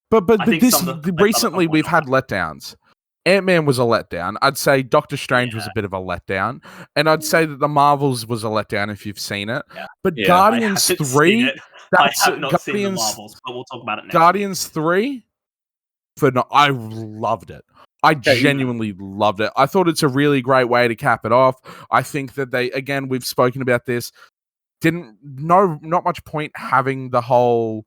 but this recently we've had letdowns. Ant-Man was a letdown. I'd say Doctor Strange was a bit of a letdown. And I'd say that the Marvels was a letdown if you've seen it. Yeah. But Guardians 3... I have not seen the Marvels, but we'll talk about it next. Guardians 3... I loved it. I genuinely loved it. I thought it's a really great way to cap it off. I think that we've spoken about this, not much point having the whole...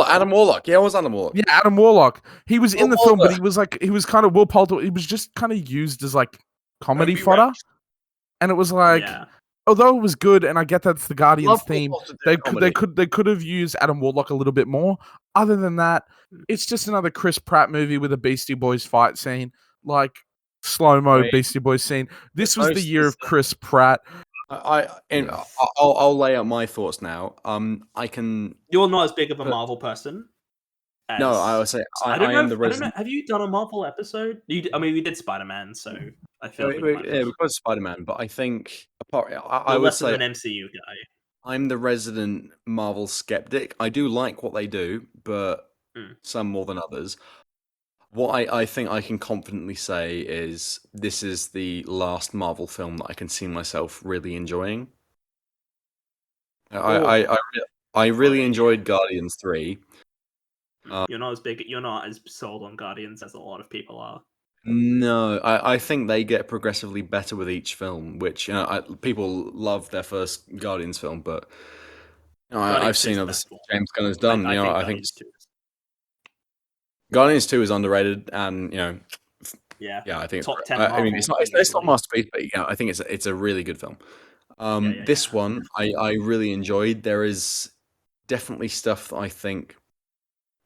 Adam Warlock. Yeah, it was Adam Warlock. Yeah, Adam Warlock. He was in the film, but he was kind of Will Poulter. He was just kind of used as like comedy fodder. And it was like, although it was good, and I get that's the Guardians theme, they could have used Adam Warlock a little bit more. Other than that, it's just another Chris Pratt movie with a Beastie Boys fight scene, like slow-mo Beastie Boys scene. This was the year of Chris Pratt. I'll lay out my thoughts now. You're not as big of a Marvel person. No, I would say I am the resident. Have you done a Marvel episode? We did Spider-Man, so I feel we've got Spider-Man, but I think I would less say of an MCU guy. I'm the resident Marvel skeptic. I do like what they do, but some more than others. What I think I can confidently say is this is the last Marvel film that I can see myself really enjoying. I really enjoyed Guardians 3. You're not as sold on Guardians as a lot of people are. No, I think they get progressively better with each film, which people love their first Guardians film, but I've seen other stuff James Gunn has done. I think Guardians 2 is underrated, and I think top 10. I mean, it's not masterpiece, but I think it's a really good film. This one I really enjoyed. There is definitely stuff that I think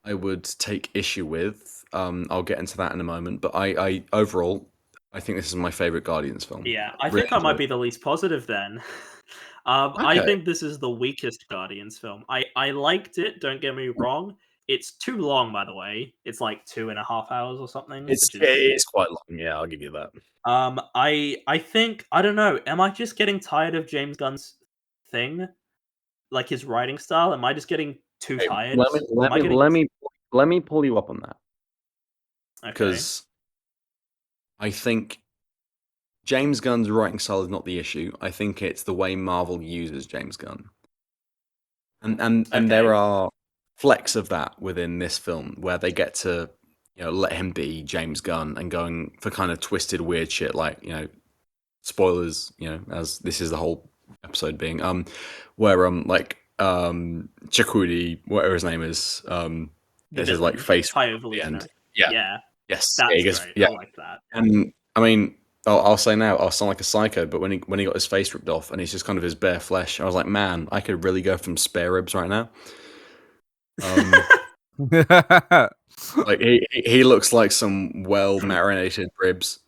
I would take issue with. I'll get into that in a moment, but I overall I think this is my favorite Guardians film. Yeah, I think I might be the least positive then. Okay. I think this is the weakest Guardians film. I liked it. Don't get me wrong. It's too long, by the way. It's like 2.5 hours or something. It's quite long. Yeah, I'll give you that. I think I don't know. Am I just getting tired of James Gunn's thing, like his writing style? Am I just getting too tired? Let me pull you up on that. Because I think James Gunn's writing style is not the issue. I think it's the way Marvel uses James Gunn, and there are flecks of that within this film where they get to let him be James Gunn and going for kind of twisted weird shit like spoilers, as this is the whole episode being, where Chakudi, whatever his name is, this is like face high at the end. evolutionary. Yeah. Yes. That's he gets, great. yeah. I like that. And I mean, I'll say now, I'll sound like a psycho, but when he got his face ripped off and he's just kind of his bare flesh, I was like, man, I could really go from spare ribs right now. Like he looks like some well marinated ribs.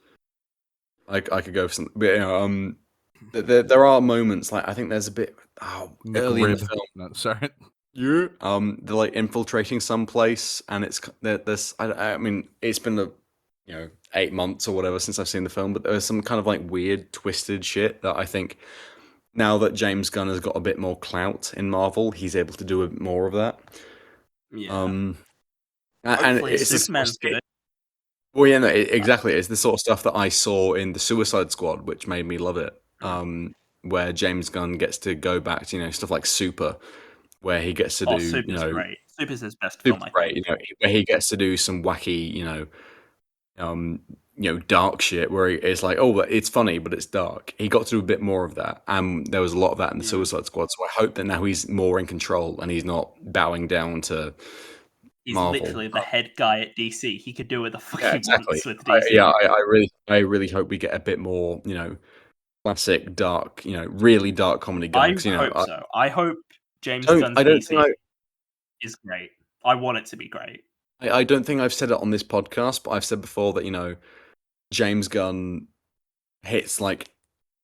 I could go for some, but there are moments like I think there's a bit early in the film. No, sorry. Yeah. They're like infiltrating some place, and there's I mean it's been 8 months or whatever since I've seen the film, but there's some kind of like weird twisted shit that I think now that James Gunn has got a bit more clout in Marvel, he's able to do a bit more of that. Yeah. And it's Superman's good. Well, yeah, no, exactly. It's the sort of stuff that I saw in the Suicide Squad, which made me love it. Where James Gunn gets to go back to stuff like Super, where he gets to do Super's great. Super's his best film, I think. where he gets to do some wacky, dark shit. Where it's like, oh, it's funny, but it's dark. He got to do a bit more of that, and there was a lot of that in the Suicide Squad. So I hope that now he's more in control and he's not bowing down to. He's Marvel. literally the head guy at DC. He could do what the fuck he wants with DC. I really hope we get a bit more, classic dark, really dark comedy guns. I hope so. I hope James Gunn's DC is great. I want it to be great. I don't think I've said it on this podcast, but I've said before that James Gunn hits like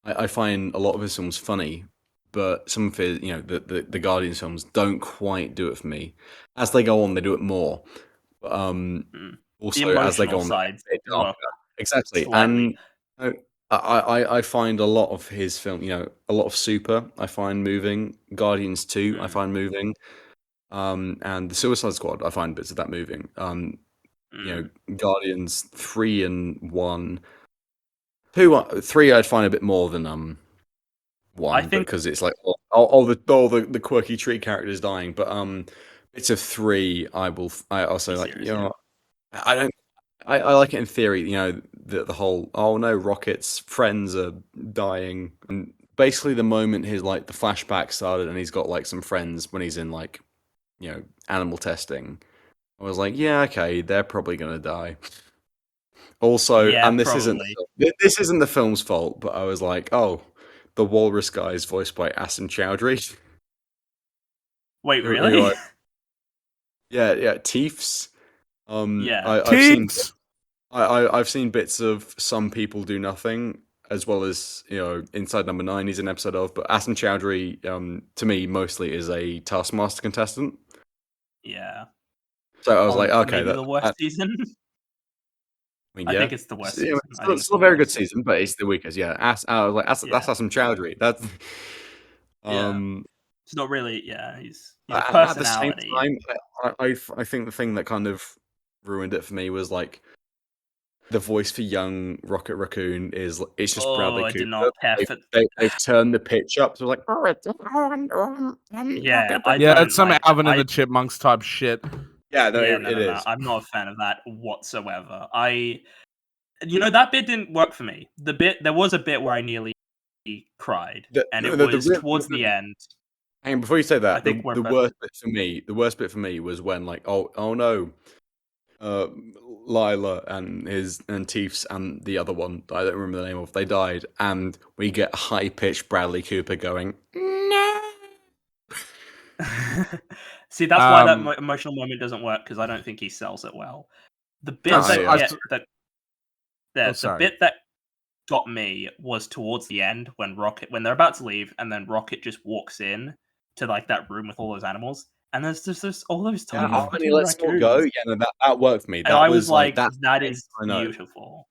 I find a lot of his films funny, but some of his, the Guardians films don't quite do it for me. As they go on, they do it more. Also, as they go on, exactly. Slightly. And I find a lot of his film, a lot of Super, I find moving. Guardians 2, I find moving. And the Suicide Squad, I find bits of that moving. Guardians 3 and 1, 3, I'd find a bit more than 1, I think, because it's like all the quirky tree characters dying, but bits of 3 I also like. I like it in theory. The whole no, Rocket's friends are dying, and basically the moment his the flashback started and he's got like some friends when he's in animal testing, I was like, yeah, okay, they're probably gonna die. Also, and this isn't the film's fault, but I was like, oh, the walrus guy is voiced by Asim Chowdhury. Wait, really? Yeah, Teefs. Teefs. I've seen bits of Some People Do Nothing, as well as Inside Number 9 he's an episode of, but Asim Chowdhury, to me, mostly is a Taskmaster contestant. Yeah. So I was like, okay, the worst season. I think it's the worst season. It's still a very good season, but it's the weakest. Yeah, that's Asim Chowdhury. That's it's not really. Yeah, he's a at the same personality. time, I think the thing that kind of ruined it for me was like the voice for young Rocket Raccoon it's just Bradley Cooper. I did not care for... They've turned the pitch up to like it's some Alvin and the Chipmunks type shit. Yeah, it is. No. I'm not a fan of that whatsoever. That bit didn't work for me. There was a bit where I nearly cried, and it was towards the end. Hang on, before you say that, I think the worst bit for me was when like oh no, Lila and Teefs and the other one I don't remember the name of, they died, and we get high pitched Bradley Cooper going no. See, that's why that emotional moment doesn't work, because I don't think he sells it well. The bit the bit that got me was towards the end when they're about to leave, and then Rocket just walks in to like that room with all those animals, and there's just all those tiny let's all go. Yeah, no, that worked for me. And I was like, that is beautiful.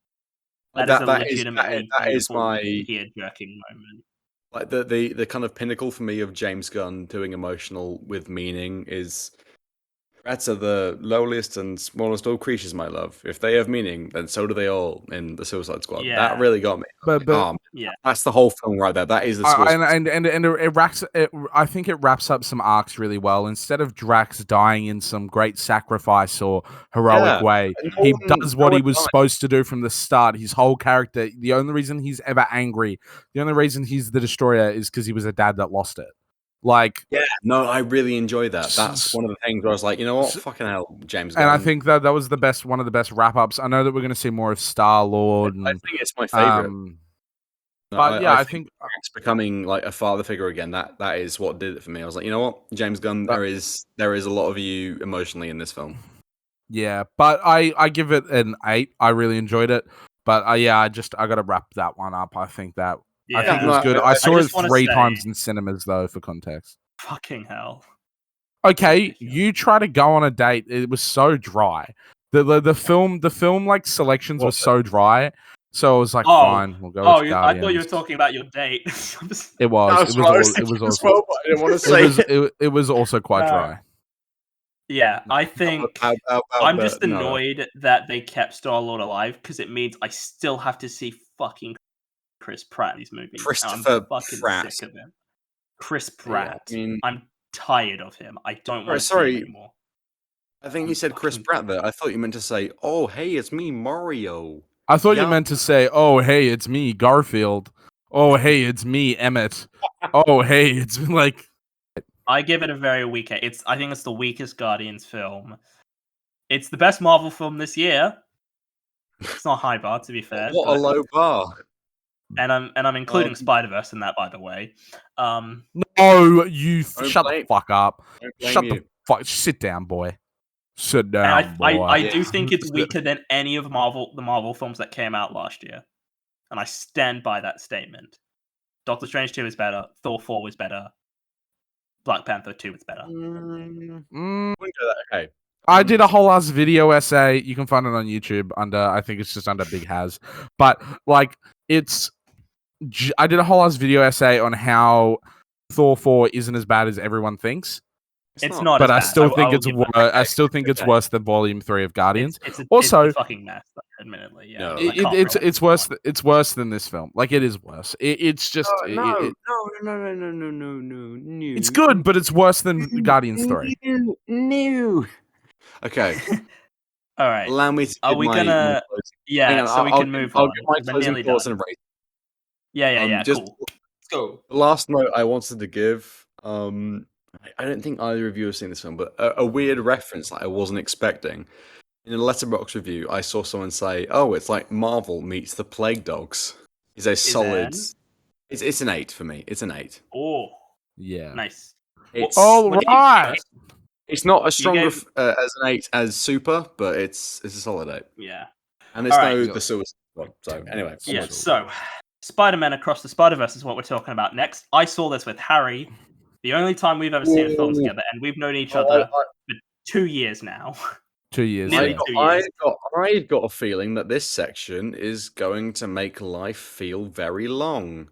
That is a legitimately beautiful tear-jerking moment. Like the kind of pinnacle for me of James Gunn doing emotional with meaning is Rats are the lowliest and smallest of all creatures, my love. If they have meaning, then so do they all in the Suicide Squad. Yeah. That really got me. But Yeah. That's the whole film right there. That is the Suicide and it wraps. I think it wraps up some arcs really well. Instead of Drax dying in some great sacrifice or heroic way, he does what he was supposed to do from the start. His whole character. The only reason he's ever angry, the only reason he's the Destroyer, is because he was a dad that lost it. Like, yeah, no, I really enjoyed that. That's one of the things where I was like, you know what, fucking hell, James Gunn. And I think that was one of the best wrap ups. I know that we're going to see more of Star Lord. I think it's my favorite. But I think it's becoming like a father figure again. That is what did it for me. I was like, you know what, James Gunn, there is a lot of you emotionally in this film. Yeah, but I give it an 8. I really enjoyed it. But I got to wrap that one up. I think it was good. I saw it 3 times in cinemas, though, for context. Fucking hell. Okay, you try to go on a date. It was so dry. The film like selections were so dry. So I was like, fine, we'll go. I thought you were talking about your date. It was. It was also quite dry. Yeah, I think I'm just annoyed that they kept Star-Lord alive because it means I still have to see fucking Chris Pratt in these movies. Christopher Pratt. Sick of him. Chris Pratt. Yeah, I mean, I'm tired of him. I don't want to see him anymore. I think you said Chris Pratt there. I thought you meant to say, "Oh, hey, it's me, Mario." I thought you meant to say, "Oh, hey, it's me, Garfield." Oh, hey, it's me, Emmett. Oh, hey, it's like. I give it a very weak. I think it's the weakest Guardians film. It's the best Marvel film this year. It's not a high bar, to be fair. What a low bar. And I'm including Spider-Verse in that, by the way. No, you shut the fuck up. Shut the fuck. Sit down, boy. Sit down, boy. I do think it's weaker than any of the Marvel films that came out last year, and I stand by that statement. Doctor Strange 2 is better. Thor 4 was better. Black Panther 2 is better. Okay. I did a whole ass video essay. You can find it on YouTube I think it's just under Big Haz. But like, I did a whole ass video essay on how Thor 4 isn't as bad as everyone thinks. It's not, but I still think it's worse than Volume 3 of Guardians. It's also a fucking mess, admittedly. Yeah, it's worse than this film. Like, it is worse. It's just no. It's good, but it's worse than Guardians 3. No. Okay. All right. Allow me to. Are we gonna? Yeah, so we can move on. I'll give my closing thoughts and rate. Yeah. Just, cool. Let's go. The last note I wanted to give. I don't think either of you have seen this film, but a weird reference that I wasn't expecting. In a Letterboxd review, I saw someone say, "Oh, it's like Marvel meets the Plague Dogs." It's a solid. It's an 8 for me. It's an 8. Oh, yeah, nice. It's right. It's not as strong as an 8 as Super, but it's a solid 8. Yeah, and it's the Suicide Squad. So anyway, yeah. So Spider-Man Across the Spider-Verse is what we're talking about next. I saw this with Harry. The only time we've ever seen a film together, and we've known each other for 2 years now. 2 years. Nearly 2 years. I've got a feeling that this section is going to make life feel very long.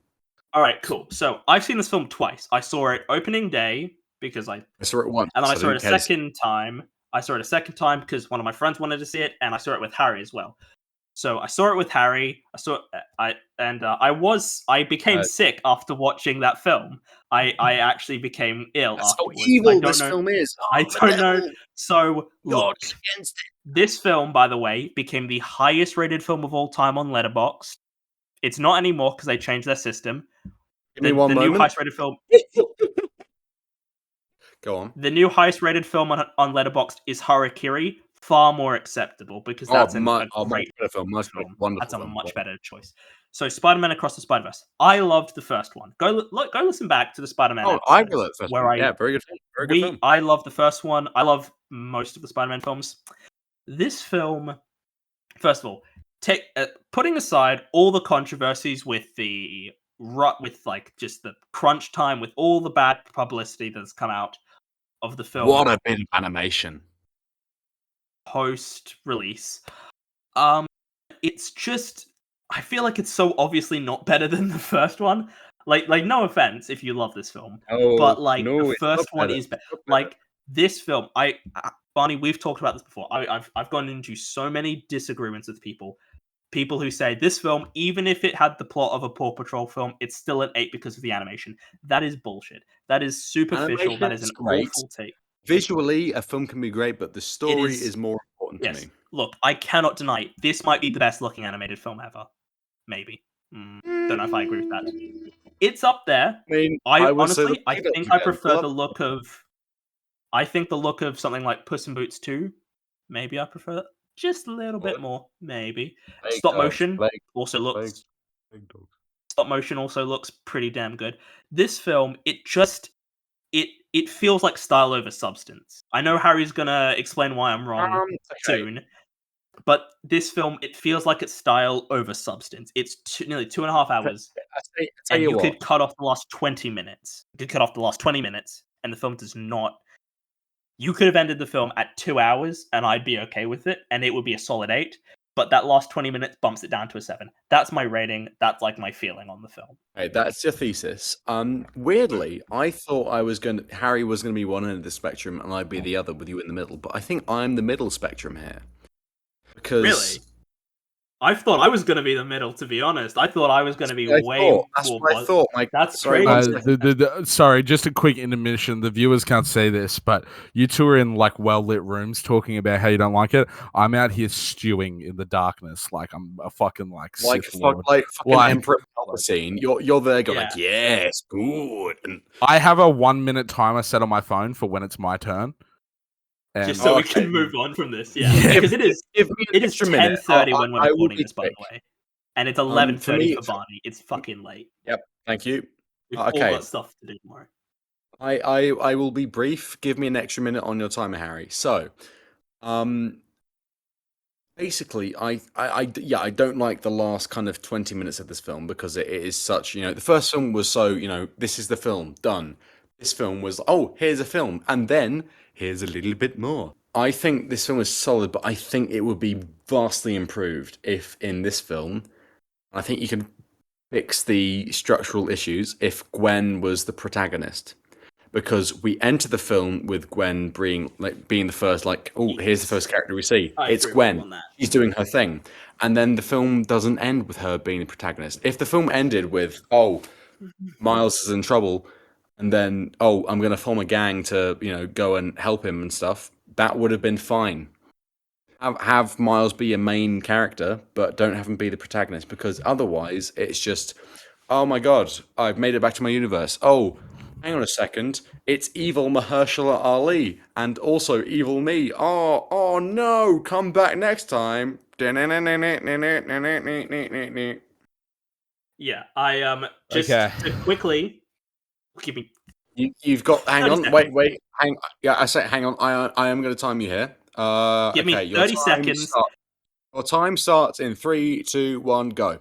All right, cool. So I've seen this film twice. I saw it opening day because I saw it once, and then I saw it a second time. I saw it a second time because one of my friends wanted to see it, and I saw it with Harry as well. So I saw it with Harry. I became sick after watching that film. I actually became ill. That's afterwards. how evil this film is. I don't know. So look, against it. This film, by the way, became the highest rated film of all time on Letterboxd. It's not anymore because they changed their system. Give me one moment. New highest rated film. Go on. The new highest rated film on Letterboxd is Harakiri. Far more accepective because that's a great film. That's a much better choice. So, Spider-Man Across the Spider-Verse. I loved the first one. Go listen back to the Spider-Man. I really liked the first one. Yeah, very good film. I love the first one. I love most of the Spider-Man films. This film, first of all, putting aside all the controversies with just the crunch time, with all the bad publicity that's come out of the film. What a bit of animation. Post-release. It's just, I feel like it's so obviously not better than the first one. Like no offense if you love this film, but the first one is better. Like this film, Barney, we've talked about this before. I've gone into so many disagreements with people who say this film, even if it had the plot of a Paw Patrol film, it's still an 8 because of the animation. That is bullshit. That is superficial. That is an awful take. Visually, a film can be great, but the story is more important to me. Look, I cannot deny it. This might be the best looking animated film ever. Maybe. Don't know if I agree with that. It's up there. I mean, I think I prefer the look of. I think the look of something like Puss in Boots 2. Maybe I prefer that just a little bit more. Maybe stop motion also looks pretty damn good. This film, it feels like style over substance. I know Harry's gonna explain why I'm wrong soon, but this film, it feels like it's style over substance. It's nearly 2.5 hours, and you could cut off the last 20 minutes. You could cut off the last 20 minutes, and the film does not. You could have ended the film at 2 hours, and I'd be okay with it, and it would be a solid 8. But that last 20 minutes bumps it down to a 7. That's my rating. That's like my feeling on the film. Okay, that's your thesis. Weirdly, I thought Harry was gonna be one end of the spectrum, and I'd be the other with you in the middle. But I think I'm the middle spectrum here. Because really, I thought I was going to be the middle. To be honest, I thought I was going to be way more. That's what I thought. That's sorry, crazy. Sorry, just a quick intermission. The viewers can't see this, but you two are in like well-lit rooms talking about how you don't like it. I'm out here stewing in the darkness, like I'm a fucking Sith Lord. fucking Emperor Palpatine. You're there going like, yes, good. And I have a 1-minute timer set on my phone for when it's my turn. Just so we can move on from this, because it is 10:30 when we're recording this, by the way, and it's 11:30 for Barney. It's fucking late. Yep, thank you. We've all got stuff to do tomorrow. I will be brief. Give me an extra minute on your timer, Harry. So, basically, I don't like the last kind of 20 minutes of this film because it is such, the first film was so, this is the film, done. This film was, here's a film, and then here's a little bit more. I think this film is solid, but I think it would be vastly improved if in this film, I think you can fix the structural issues if Gwen was the protagonist. Because we enter the film with Gwen being the first, here's the first character we see. It's Gwen. She's doing her thing. And then the film doesn't end with her being the protagonist. If the film ended with, Miles is in trouble, and then, I'm going to form a gang to, go and help him and stuff, that would have been fine. Have Miles be a main character, but don't have him be the protagonist, because otherwise it's just, oh my god, I've made it back to my universe. Oh, hang on a second, it's evil Mahershala Ali, and also evil me. Oh no, come back next time. Yeah, to quickly... Give me. You've got. Hang on. Wait. Hang on. I am going to time you here. Give me 30 seconds. Your time starts in 3, 2, 1, go.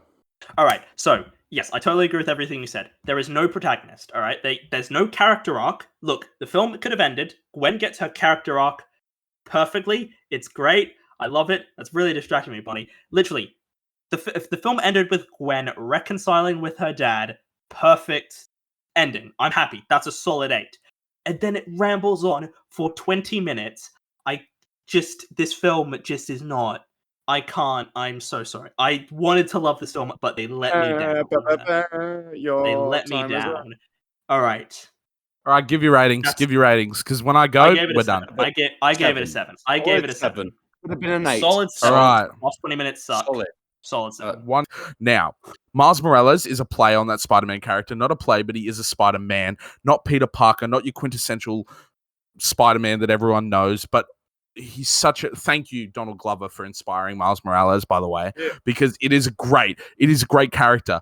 All right. So yes, I totally agree with everything you said. There is no protagonist. All right. There's no character arc. Look, the film could have ended. Gwen gets her character arc perfectly. It's great. I love it. That's really distracting me, Bonnie. Literally, if the film ended with Gwen reconciling with her dad, perfect ending. I'm happy. That's a solid 8. And then it rambles on for 20 minutes. This film just is not. I can't. I'm so sorry. I wanted to love this film, but they let me down. They let me down. All right. Give your ratings. Give your ratings, because when I go, we're done. I gave it a 7. I gave it a 7. Would have been an 8. Solid 7. All right. Last 20 minutes suck. Solid 7. Now, Miles Morales is a play on that Spider-Man character. Not a play, but he is a Spider-Man. Not Peter Parker, not your quintessential Spider-Man that everyone knows, but he's such a... Thank you, Donald Glover, for inspiring Miles Morales, by the way, because it is a great character.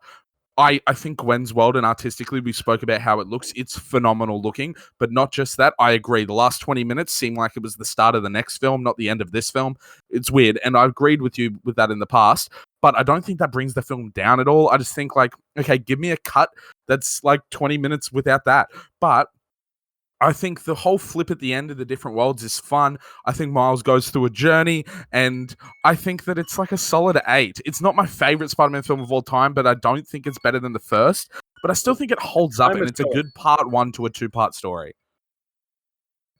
I think Gwen's world, and artistically we spoke about how it looks, it's phenomenal looking, but not just that. I agree. The last 20 minutes seemed like it was the start of the next film, not the end of this film. It's weird, and I agreed with you with that in the past, but I don't think that brings the film down at all. I just think okay, give me a cut that's 20 minutes without that. But I think the whole flip at the end of the different worlds is fun. I think Miles goes through a journey, and I think that it's a solid 8. It's not my favorite Spider-Man film of all time, but I don't think it's better than the first. But I still think it holds up, and it's a good part 1 to a 2-part story.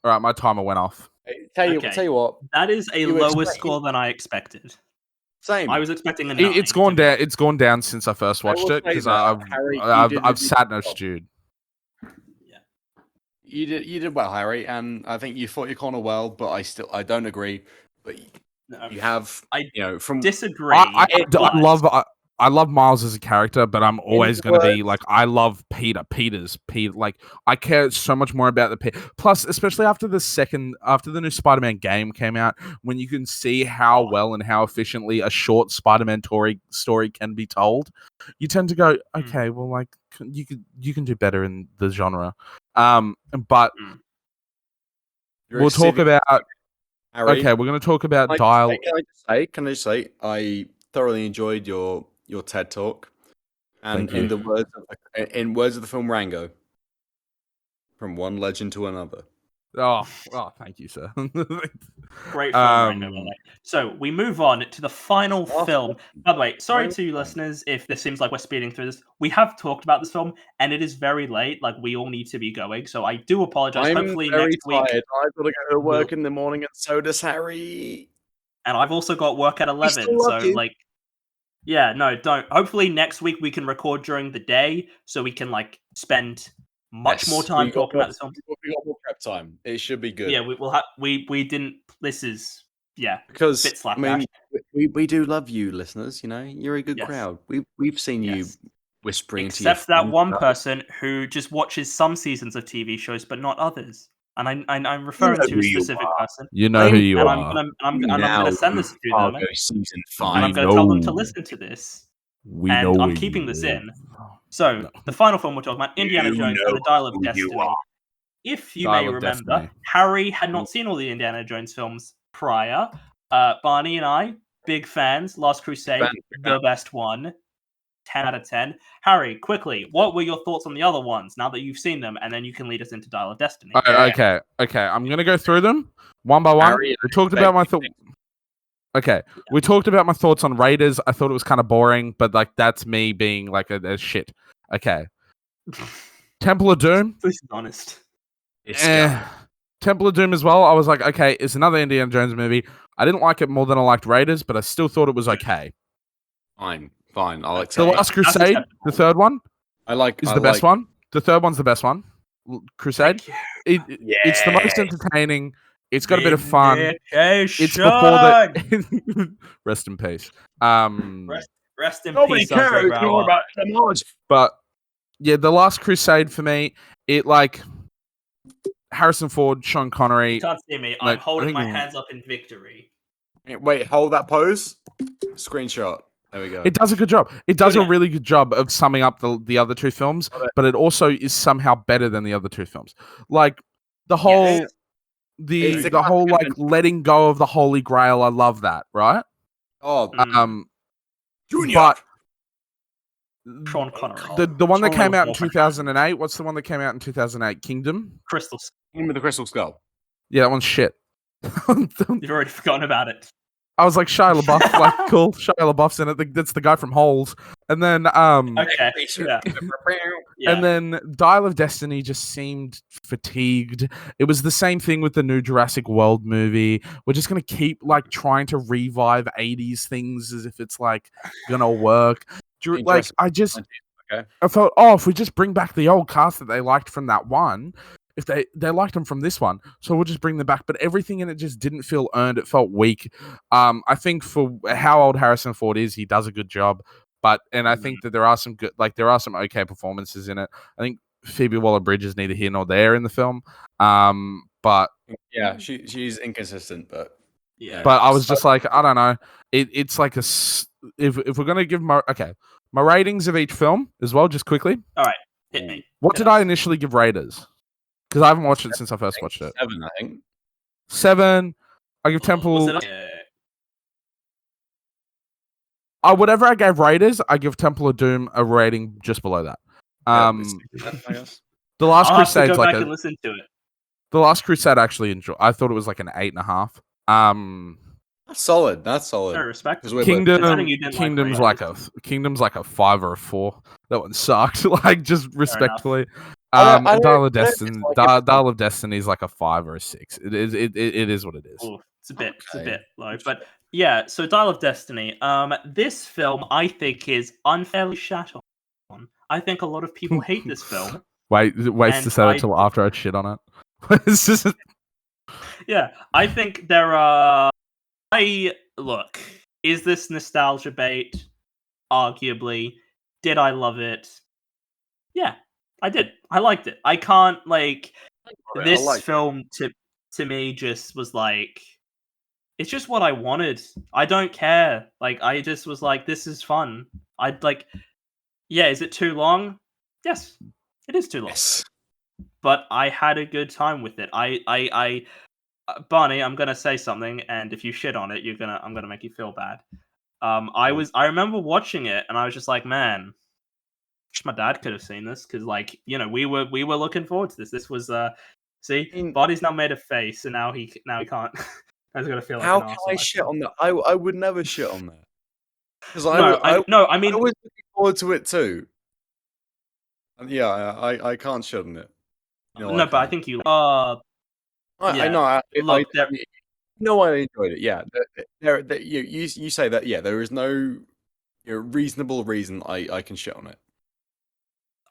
All right, my timer went off. Tell Okay. you what. That is a You lower expect- score than I expected. Same. I was expecting a 9. It's gone down. It's gone down since I first I will watched it say because that, Harry, you I've did sat and I've well. stewed. You did well, Harry, and I think you fought your corner well. But I don't agree. But No, you have, I from disagree. I love Miles as a character, but I'm always going to be words- like, I love Peter. Peter. Like, I care so much more about the Plus, especially after the new Spider-Man game came out, when you can see how well and how efficiently a short Spider-Man story can be told, you tend to go, okay, well, like, you can do better in the genre. But we'll talk about. Harry, Okay, we're going to talk about Can Dial. I just say I thoroughly enjoyed your TED talk, and Thank you. in words of the film Rango, from one legend to another. Oh, thank you, sir. Great film, by the way. So we move on to the final film. By the way, sorry to listeners if this seems like we're speeding through this. We have talked about this film, and it is very late. Like, we all need to be going, so I do apologize. I'm Hopefully very next week. tired. I've got to go to work in the morning, and so does Harry. And I've also got work at 11. still So love you. like, yeah, no, don't. Hopefully next week we can record during the day, so we can like spend much more time talking about this film. We got more prep time. It should be good. Yeah, we will have. We didn't. This is because bit I mean we do love you, listeners. You know, you're a good Yes. crowd. We've seen you Yes. whispering to Except your that friends one about- person who just watches some seasons of TV shows but not others. And I'm referring know to who a you specific are. person. You know who you And are. I'm gonna send this to them. Fargo season And 5. I'm gonna tell them to listen to this. We and know I'm where keeping you this live. in. So No. the final film we're talking about, Indiana You Jones know and the Dial of who you Destiny. are. If you Dial may of remember, Destiny. Harry had not seen all the Indiana Jones films prior. Barney and I, big fans. Last Crusade, Big the best one. 10 out of 10. Harry, quickly, what were your thoughts on the other ones now that you've seen them? And then you can lead us into Dial of Destiny. Okay. I'm gonna go through them one by one. Harry, We talked about my thoughts. Okay, we talked about my thoughts on Raiders. I thought it was kind of boring, but like that's me being like a shit. Okay, Temple of Doom. This is honest. Temple of Doom as well. I was like, okay, it's another Indiana Jones movie. I didn't like it more than I liked Raiders, but I still thought it was okay. Fine. I'll The accept. Last Crusade, the third one, is the best one. The third one's the best one. Crusade. It's the most entertaining. It's got a bit of fun. It's before the rest in peace. Rest in peace. Andre Braugher. But yeah, The Last Crusade for me, it like Harrison Ford, Sean Connery. You can't see me. I'm like, holding my I think- hands up in victory. Wait, hold that pose. Screenshot. There we go. It does a good job. It does a Okay. really good job of summing up the other two films, but it also is somehow better than the other two films. Like the whole Yes. It's a the whole like classic letting go of the Holy Grail. I love that. Right? Oh, Junior. But Sean Connery. the one that Sean came out in Wolfman. 2008. What's the one that came out in 2008? Kingdom. Crystal. With the Crystal Skull. Yeah, that one's shit. You've already forgotten about it. I was like Shia LaBeouf, like cool. Shia LaBeouf's in it. That's the guy from Holes. And then Okay. Yeah. and then Dial of Destiny just seemed fatigued. It was the same thing with the new Jurassic World movie. We're just gonna keep like trying to revive 80s things as if it's like gonna work. Like I felt, if we just bring back the old cast that they liked from that one, if they liked them from this one, so we'll just bring them back. But everything in it just didn't feel earned. It felt weak. I think for how old Harrison Ford is, he does a good job. And I think that there are some good, like there are some okay performances in it. I think Phoebe Waller-Bridge is neither here nor there in the film. But yeah, she's inconsistent, but yeah. But I was just like, I don't know. It's like if we're gonna give my ratings of each film as well, just quickly. All right, hit me. What did I initially give Raiders? Because I haven't watched it since I first watched it. 7, I think. 7. I give Temple. Was it Whatever I gave Raiders, I give Temple of Doom a rating just below that. I guess. The Last I'll have to Crusade's go like back and listen to it. The Last Crusade actually I thought it was like an 8.5. That's solid. That's solid. Very respect. 'Cause we're Kingdom, Considering you didn't like Kingdom's like a 5 or a 4. That one sucked. Like just respectfully. Dial of I don't Destiny. dislike Dial of Destiny is like a 5 or a 6. It is. It is what it is. Ooh, it's a bit Okay. low, but yeah. So Dial of Destiny. This film I think is unfairly shat on. I think a lot of people hate this film, Waits to and say that till after I shit on it. It's just yeah, I think there are. Look. Is this nostalgia bait? Arguably. Did I love it? Yeah, I did. I liked it. I can't this film to me just was like it's just what I wanted. I don't care. Like I just was like this is fun. I'd like yeah, is it too long? Yes. It is too long. Yes. But I had a good time with it. I Barney, I'm going to say something and if you shit on it, I'm going to make you feel bad. I remember watching it and I was just like, man, wish my dad could have seen this because we were looking forward to this. This was see, Body's now made a face and now he can't. I was gonna feel like how an can arsehole, I shit on that? I would never shit on that because I mean I was looking forward to it too. And yeah, I can't shit on it. You know, no, but I think you I know. I enjoyed it. Yeah, you say that. Yeah, there is no reasonable reason I can shit on it.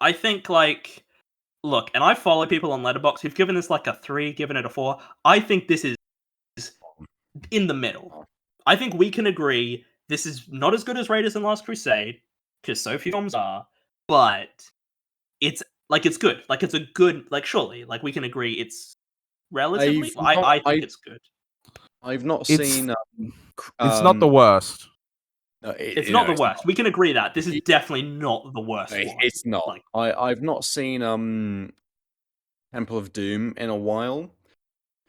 I think look, and I follow people on Letterboxd who've given this like a 3, given it a 4. I think this is in the middle. I think we can agree this is not as good as Raiders and Last Crusade because so few films are, but it's good. Like it's a good surely we can agree it's relatively. I think it's good. I've not It's- seen. it's not the worst. No, it's not the worst. We can agree that this is definitely not the worst. It's not. I've not seen Temple of Doom in a while.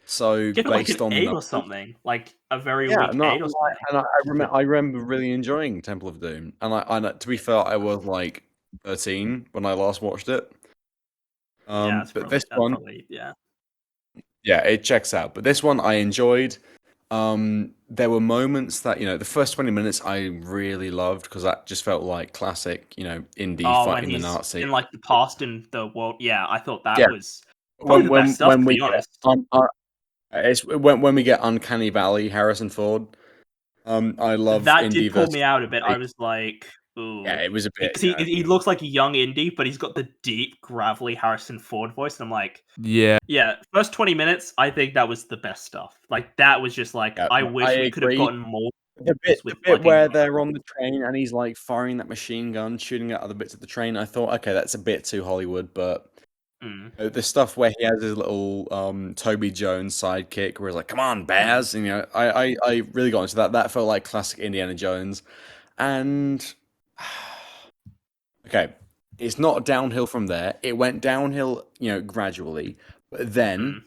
So give it based an on 8 or something, like a very weak 8 or something. And I remember really enjoying Temple of Doom, and to be fair, I was like 13 when I last watched it. Yeah, but this one, yeah, it checks out. But this one I enjoyed. There were moments that the first 20 minutes I really loved because that just felt like classic, indie fighting the Nazi in like the past in the world. Yeah, I thought that was probably the when best stuff. To be honest, it's when we get Uncanny Valley Harrison Ford. I love that Indy did pull me out a bit. I was like, ooh. Yeah, it was a bit. He looks like a young Indy, but he's got the deep, gravelly Harrison Ford voice, and I'm like, yeah. First 20 minutes, I think that was the best stuff. Like that was just like, I wish we could have gotten more. The bit where they're on the train and he's like firing that machine gun, shooting at other bits of the train. I thought, okay, that's a bit too Hollywood, but the stuff where he has his little Toby Jones sidekick, where he's like, "Come on, Baz," and I really got into that. That felt like classic Indiana Jones, and okay, it's not downhill from there. It went downhill, gradually, but then,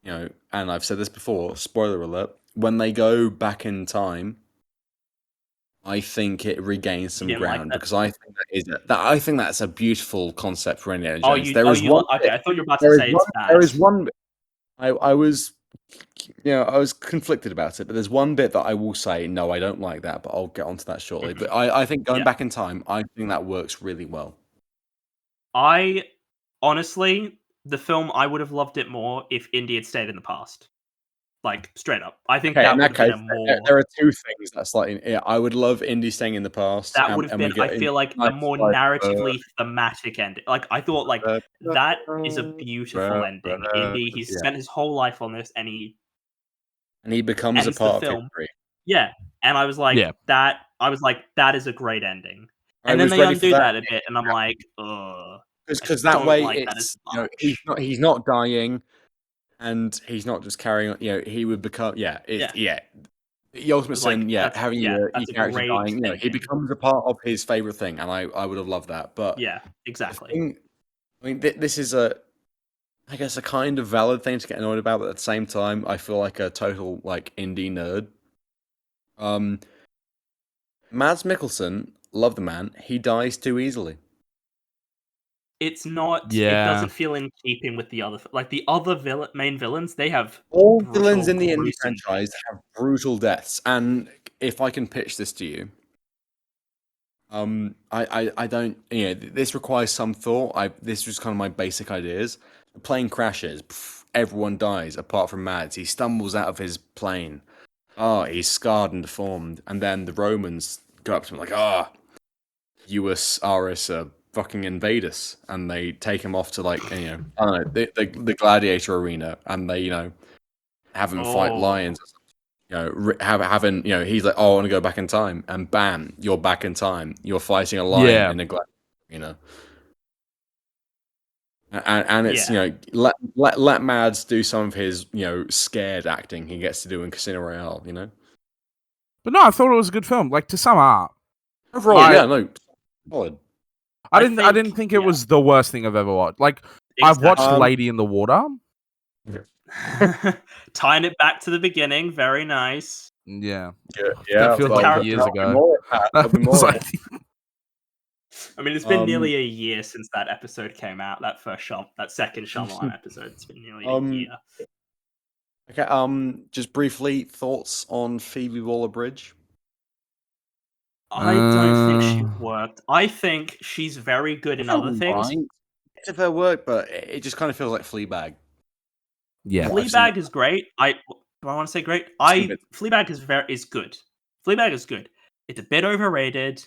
and I've said this before. Spoiler alert: when they go back in time, I think it regains some ground because I think that's a beautiful concept for Indiana Jones. Okay, I thought you were about to say it's bad. There is one bit. I was conflicted about it, but there's one bit that I will say no, I don't like that, but I'll get onto that shortly. But I think going back in time, I think that works really well. I honestly, the film, I would have loved it more if Indy had stayed in the past. Like straight up, I think that would have been a more. There are two things that's slightly. Yeah, I would love Indy staying in the past. That would have been, I feel like, a more narratively thematic ending. Like I thought, that is a beautiful ending. Indy, he's spent his whole life on this, and he becomes a part of history. Yeah, and I was like, that. I was like, that is a great ending. And then they undo that a bit, and I'm like, ugh. Because that way, it's he's not dying. And he's not just carrying on. He would become. The ultimate sin. Having your character dying. He becomes a part of his favorite thing, and I would have loved that. But yeah, exactly. This is a kind of valid thing to get annoyed about, but at the same time, I feel like a total indie nerd. Mads Mikkelsen, love the man. He dies too easily. It's not. It doesn't feel in keeping with the other. The other main villains, they have all villains in the indie franchise have brutal deaths. And if I can pitch this to you, I don't. This requires some thought. This was kind of my basic ideas. The plane crashes. Everyone dies apart from Mads. He stumbles out of his plane. Oh, he's scarred and deformed. And then the Romans go up to him like, Ius Aris fucking invade us, and they take him off to like I don't know the gladiator arena, and they have him fight lions. Having he's like, I want to go back in time, and bam, you're back in time. You're fighting a lion in a gladiator, and it's let Mads do some of his scared acting he gets to do in Casino Royale, But no, I thought it was a good film. Like, to sum up, overall, solid. I didn't think it was the worst thing I've ever watched. Like, I've watched Lady in the Water. Tying it back to the beginning, very nice. Yeah. That feels like years ago. I mean, it's been nearly a year since that episode came out. That second Shyamalan episode. It's been nearly a year. Okay. Just briefly, thoughts on Phoebe Waller-Bridge? I don't think she worked. I think she's very good in other things. It's of her work, but it just kind of feels like Fleabag. Yeah, Fleabag is great. Do I want to say great? Fleabag is good. Fleabag is good. It's a bit overrated.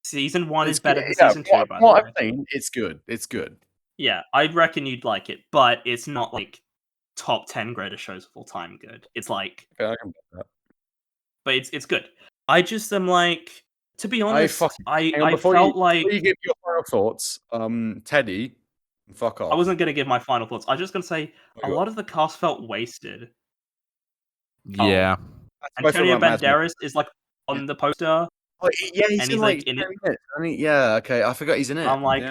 Season 1 is better than season 2. By the way, I've seen, it's good. It's good. Yeah, I reckon you'd like it, but it's not like top 10 greatest shows of all time good. It's like, I can bet that. But it's good. I just am like, to be honest, I felt like before you give your final thoughts, Teddy, fuck off. I wasn't going to give my final thoughts. I was just going to say a lot of the cast felt wasted. Yeah. Antonio Banderas is like on the poster. Oh, yeah, he's in it. Yeah, okay. I forgot he's in it. I'm like,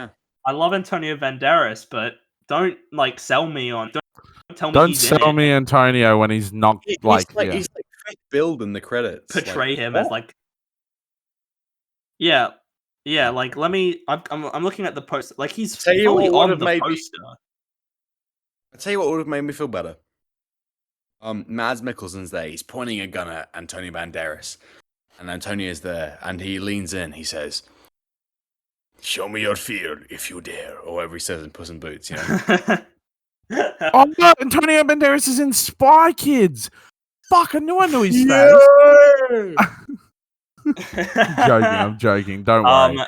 I love Antonio Banderas, but don't like sell me on. Don't tell me. Don't sell me Antonio when he's not he's like fake build in the credits. Portray him as like. Yeah. Like let me. I'm looking at the poster. Like he's fully on the poster. I'll tell you what would have made me feel better. Mads Mikkelsen's there. He's pointing a gun at Antonio Banderas. And Antonio's there, and he leans in. He says, "Show me your fear if you dare," or whatever he says in Puss in Boots. Oh no, Antonio Banderas is in Spy Kids. Fuck, I knew his face. I'm joking. Don't worry.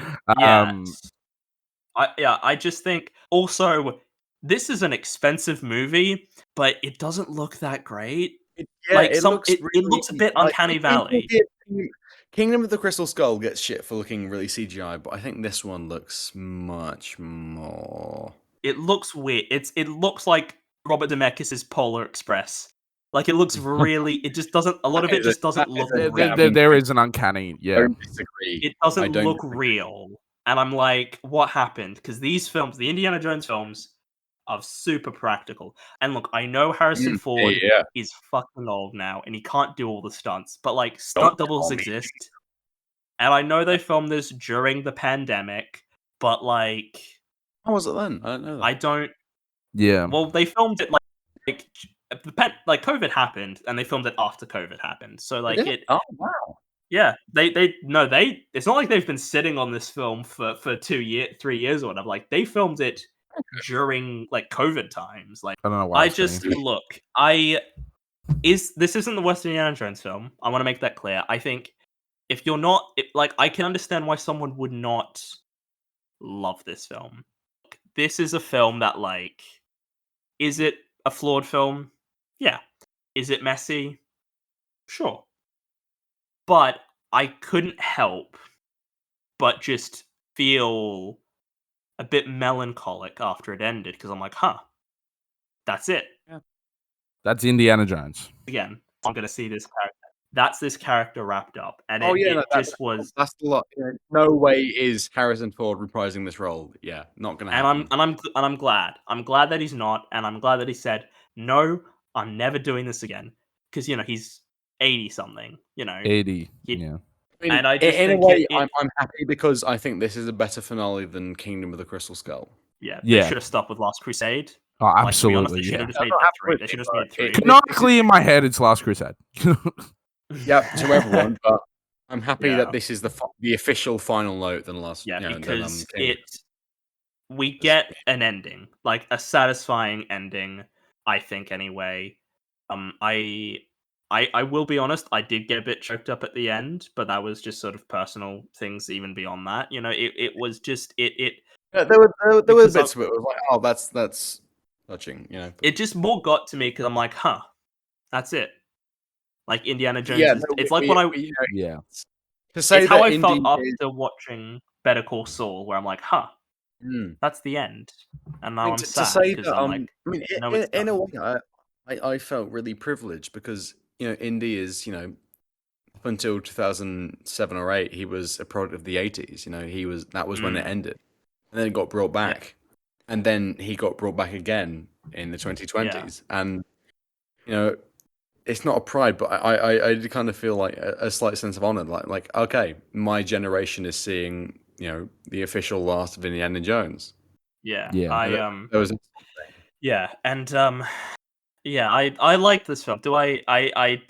I just think also this is an expensive movie, but it doesn't look that great. It looks a bit Uncanny Valley. Kingdom of the Crystal Skull gets shit for looking really CGI, but I think this one looks much more. It looks weird. It looks like Robert Zemeckis' Polar Express. Like it looks really. It just doesn't. A lot of it just doesn't look. There is an uncanny. Yeah, it doesn't look real, and I'm like, what happened? Because these films, the Indiana Jones films, are super practical. And look, I know Harrison Ford is fucking old now, and he can't do all the stunts, but like stunt doubles exist. And I know they filmed this during the pandemic, but like, how was it then? I don't know. I don't. Yeah. Well, they filmed it like COVID happened, and they filmed it after COVID happened. So like it. Oh wow. Yeah, they. It's not like they've been sitting on this film for 3 years or whatever. Like they filmed it during like COVID times. Like I don't know why. This isn't the worst Indiana Jones film. I want to make that clear. I think if you're not I can understand why someone would not love this film. This is a film that like, is it a flawed film? Yeah. Is it messy? Sure. But I couldn't help but just feel a bit melancholic after it ended, because I'm like, that's it. Yeah. That's Indiana Jones. Again, I'm going to see this character. That's this character wrapped up. And that's a lot. No way is Harrison Ford reprising this role. Yeah, not going to happen. And I'm glad. I'm glad that he's not, and I'm glad that he said, no, I'm never doing this again. Because, he's 80-something, 80, yeah. I mean, and I just in a way, I'm happy because I think this is a better finale than Kingdom of the Crystal Skull. Yeah, they should have stopped with Last Crusade. Oh, absolutely. They should have just made 3. They should have made 3. Canonically, in my head, it's Last Crusade. Yeah, to everyone, but I'm happy that this is the official final note than last. Yeah, You know, because King. we get an ending, like a satisfying ending, I think anyway. I will be honest, I did get a bit choked up at the end, but that was just sort of personal things even beyond that. You know, it was just it Yeah, there were because bits of it. Was like, oh, that's touching. You know, it just more got to me because I'm like, huh, that's it. Like Indiana Jones yeah, is no, it's like what I you know, Yeah. to say it's how that I felt Indy is. after watching Better Call Saul, where I'm like, huh, Hmm. that's the end. And I now mean, I'm to sad say because that, I'm like, I mean, no, it's in a done. way, I felt really privileged because you know, Indy is up until 2007 or 8, he was a product of the 80s. You know, that was when it ended, and then it got brought back, and then he got brought back again in the 2020s, and you know, it's not a pride, but I do kind of feel like a slight sense of honor, like okay, my generation is seeing the official last of Indiana Jones. Yeah. Yeah. There was Yeah, and yeah, I like this film. Do I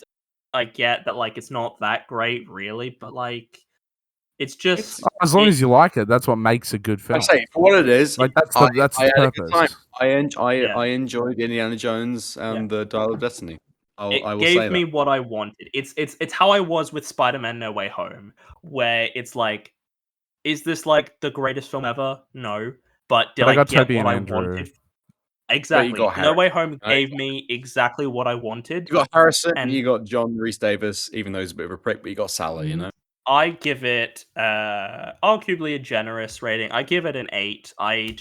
get that like it's not that great really, but like it's just As long as you like it, that's what makes a good I film. say for what it is. Like that's I the had a good purpose. time. Yeah. I enjoyed Indiana Jones and the Dial of Destiny. I It will say gave me what I wanted. It's how I was with Spider-Man No Way Home, where it's like, is this like the greatest film ever? No. But did But I I got get Toby what and I Andrew. wanted? But you Exactly. got No Harry. Way Home Right? gave me exactly what I wanted. You got Harrison. And You got John Rhys Davis, even though he's a bit of a prick. But you got Sally. You know. I give it arguably a generous rating. I give it an 8. I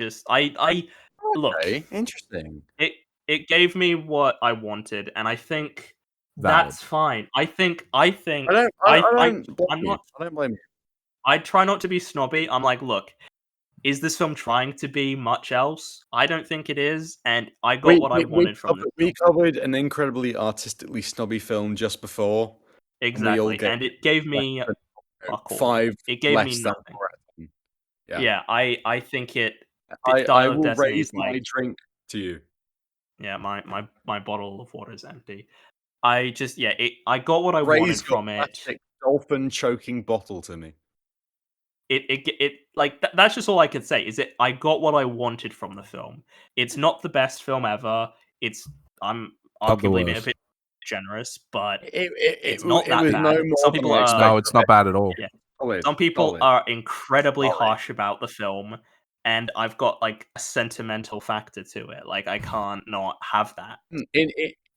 look, Okay, interesting. it gave me what I wanted, and I think Valid. that's fine. I think I don't blame I'm you. not I don't blame you. I try not to be snobby. I'm like, look, is this film trying to be much else? I don't think it is, and I got what I wanted from this. We covered an incredibly artistically snobby film just before. Exactly, and it gave me fuck all. 5 It gave less me than nothing. 4 out of 10. Yeah. Yeah, I think it. I Dial of will Destiny raise is like, my drink to you. yeah, my bottle of water is empty. I just I got what I wanted Raise your from it. plastic dolphin choking bottle to me. It like that's just all I could say is I got what I wanted from the film. It's not the best film ever. I'm Not the arguably being a worst. bit generous, but It it's not that was bad. no more Some than people I are expected. No, it's not bad at all. yeah. Solid, Some people solid. are incredibly Solid. harsh about the film, and I've got like a sentimental factor to it. Like I can't not have that.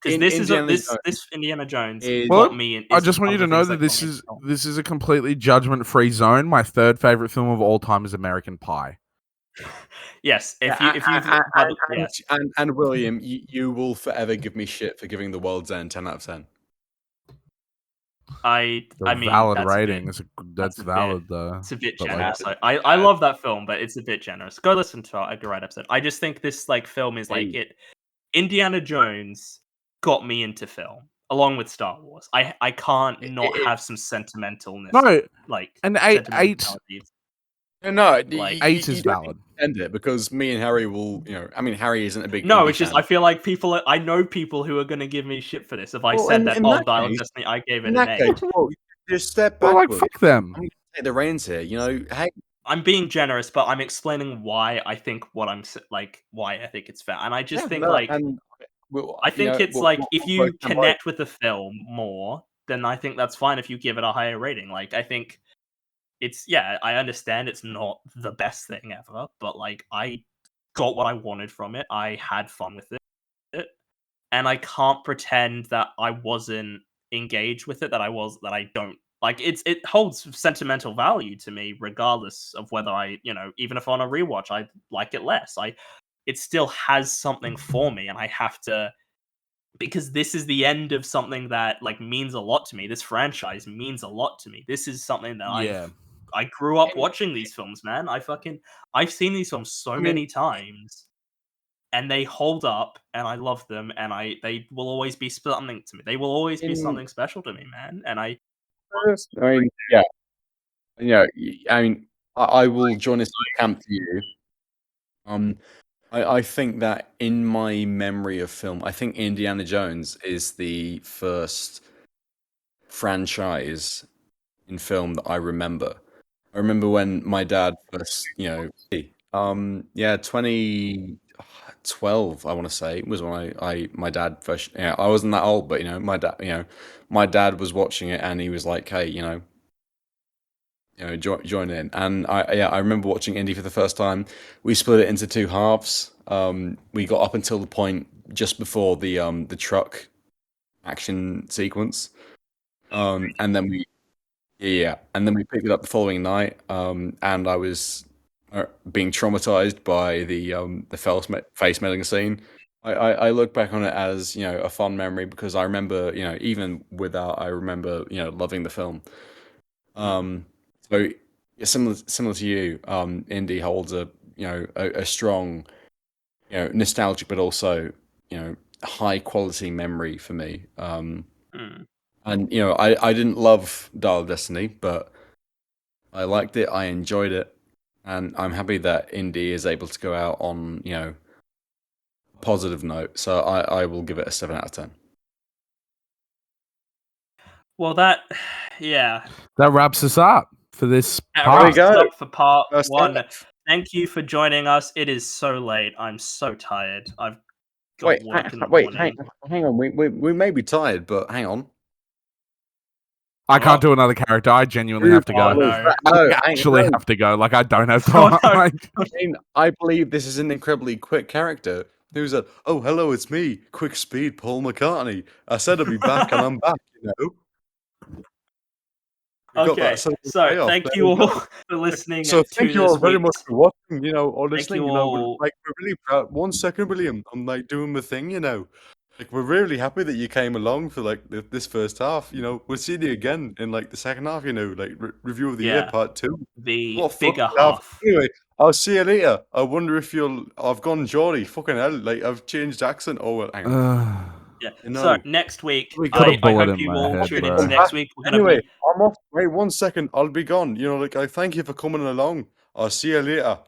Because this Indiana Jones got me. I just want you to know that this is a completely judgment-free zone. My third favorite film of all time is American Pie. Yes, and William, you will forever give me shit for giving The World's End 10 out of 10. I mean, valid that's rating. that's valid though. It's a bit but generous. I love that film, but it's a bit generous. Go listen to our Edgar Wright episode. I just think this like film is like it. Indiana Jones got me into film along with Star Wars. I can't not have some sentimentalness. No, like an eight. No, like 8 is valid. End it because me and Harry will, I mean, Harry isn't a big. No, indie it's just fan. I feel like I know people who are going to give me shit for this if I said that. Oh, Dial of Destiny, I gave it an 8. Well, just step Well, backwards. like fuck them. I'm gonna take the reins here. Hey, I'm being generous, but I'm explaining why I think why I think it's fair, and I just think I think it's like if you connect with the film more, then I think that's fine if you give it a higher rating. Like I think it's I understand it's not the best thing ever, but like I got what I wanted from it. I had fun with it, and I can't pretend that I wasn't engaged with it. That I don't like. It holds sentimental value to me, regardless of whether even if on a rewatch I like it less. It still has something for me, and I have to. Because this is the end of something that like means a lot to me. This franchise means a lot to me. This is something that I grew up watching these films, man. I've seen these films so many times, and they hold up, and I love them, and they will always be something to me. They will always be something special to me, man. And I mean, I mean, I will join us camp to you. I think that in my memory of film, I think Indiana Jones is the first franchise, in film that I remember. I remember when my dad first, 2012, I want to say, was when my dad first. Yeah, I wasn't that old, but my dad was watching it and he was like, "Hey, join in." And I remember watching Indy for the first time. We split it into two halves. We got up until the point just before the truck action sequence, and then we picked it up the following night. And I was being traumatized by the face melting scene. I look back on it as a fun memory because I remember even without I remember loving the film. So yeah, similar to you, Indy holds a strong nostalgic but also high quality memory for me. And I didn't love Dial of Destiny, but I liked it. I enjoyed it, and I'm happy that Indy is able to go out on a positive note. So I will give it a 7 out of 10. Well, that wraps us up for this part. There we go. Up for part First 1. half. Thank you for joining us. It is so late. I'm so tired. I've got Wait, work in the morning. hang on. We may be tired, but hang on. I can't do another character. I genuinely have to go. No. I actually have to go. Like, I don't have time. I believe this is an incredibly quick character. Who's a, oh, hello, it's me, Quick Speed Paul McCartney. I said I'd be back, and I'm back, Okay, so thank you all for listening. So thank you all very much for watching, or Thank listening. you all. We're really proud. 1 second, William. I'm doing the thing, Like, we're really happy that you came along for this first half. We'll see you again in the second half. Review of the year part 2. The bigger half. Anyway, I'll see you later. I wonder if I've gone Geordie. Fucking hell! I've changed accent. Oh well, hang on. So next week, I hope you all tune into next week. We're I'm off. Wait 1 second. I'll be gone. I thank you for coming along. I'll see you later.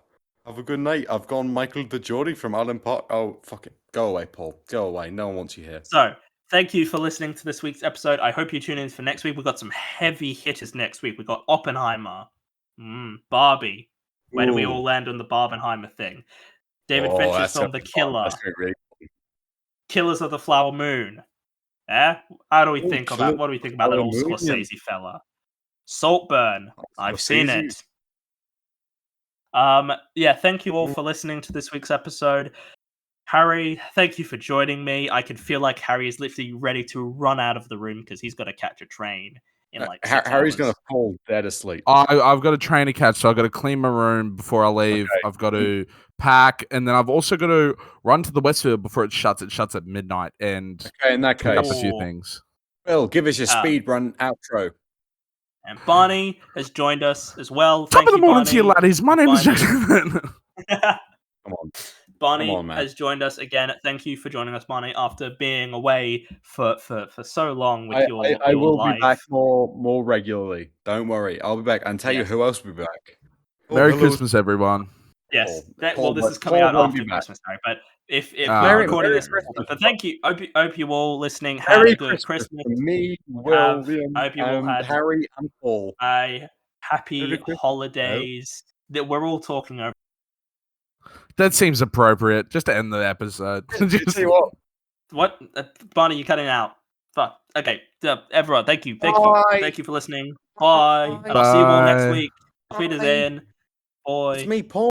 Have a good night. I've gone Michael the Geordie from Alan Park. Oh, fuck it. Go away, Paul. Go away. No one wants you here. So, thank you for listening to this week's episode. I hope you tune in for next week. We've got some heavy hitters next week. We've got Oppenheimer, Barbie. Where do we all land on the Barbenheimer thing? David Fincher's film The Killer. Killers of the Flower Moon. How do we think about what do we think about that old Scorsese fella? Saltburn. I've seen it. Thank you all for listening to this week's episode. Harry, thank you for joining me. I can feel like Harry is literally ready to run out of the room because he's got to catch a train in Harry's going to fall dead asleep. I've got a train to catch, so I've got to clean my room before I leave. Okay. I've got to pack, and then I've also got to run to the Westfield before it shuts. It shuts at midnight, and in that case, pick up a few things. Well, give us your speed run outro. And Barney has joined us as well. Top of the morning to you, laddies. My name is Jackson. Come on. Barney has joined us again. Thank you for joining us, Barney, after being away for so long with your I will life. Be back more regularly. Don't worry. I'll be back. And tell you who else will be back. Merry Christmas, everyone. Yes. This is coming out after Christmas, Harry. But if we're recording this, but thank you. Hope you all listening had a good Christmas. Me, William, I hope you all had Harry and Paul. A happy holidays that we're all talking over. That seems appropriate. Just to end the episode. Tell you what, Barney, you're cutting out. Fuck. Okay, everyone, thank you for listening. Bye. And I'll see you all next week. Tweet us in. Bye. It's me, Paul.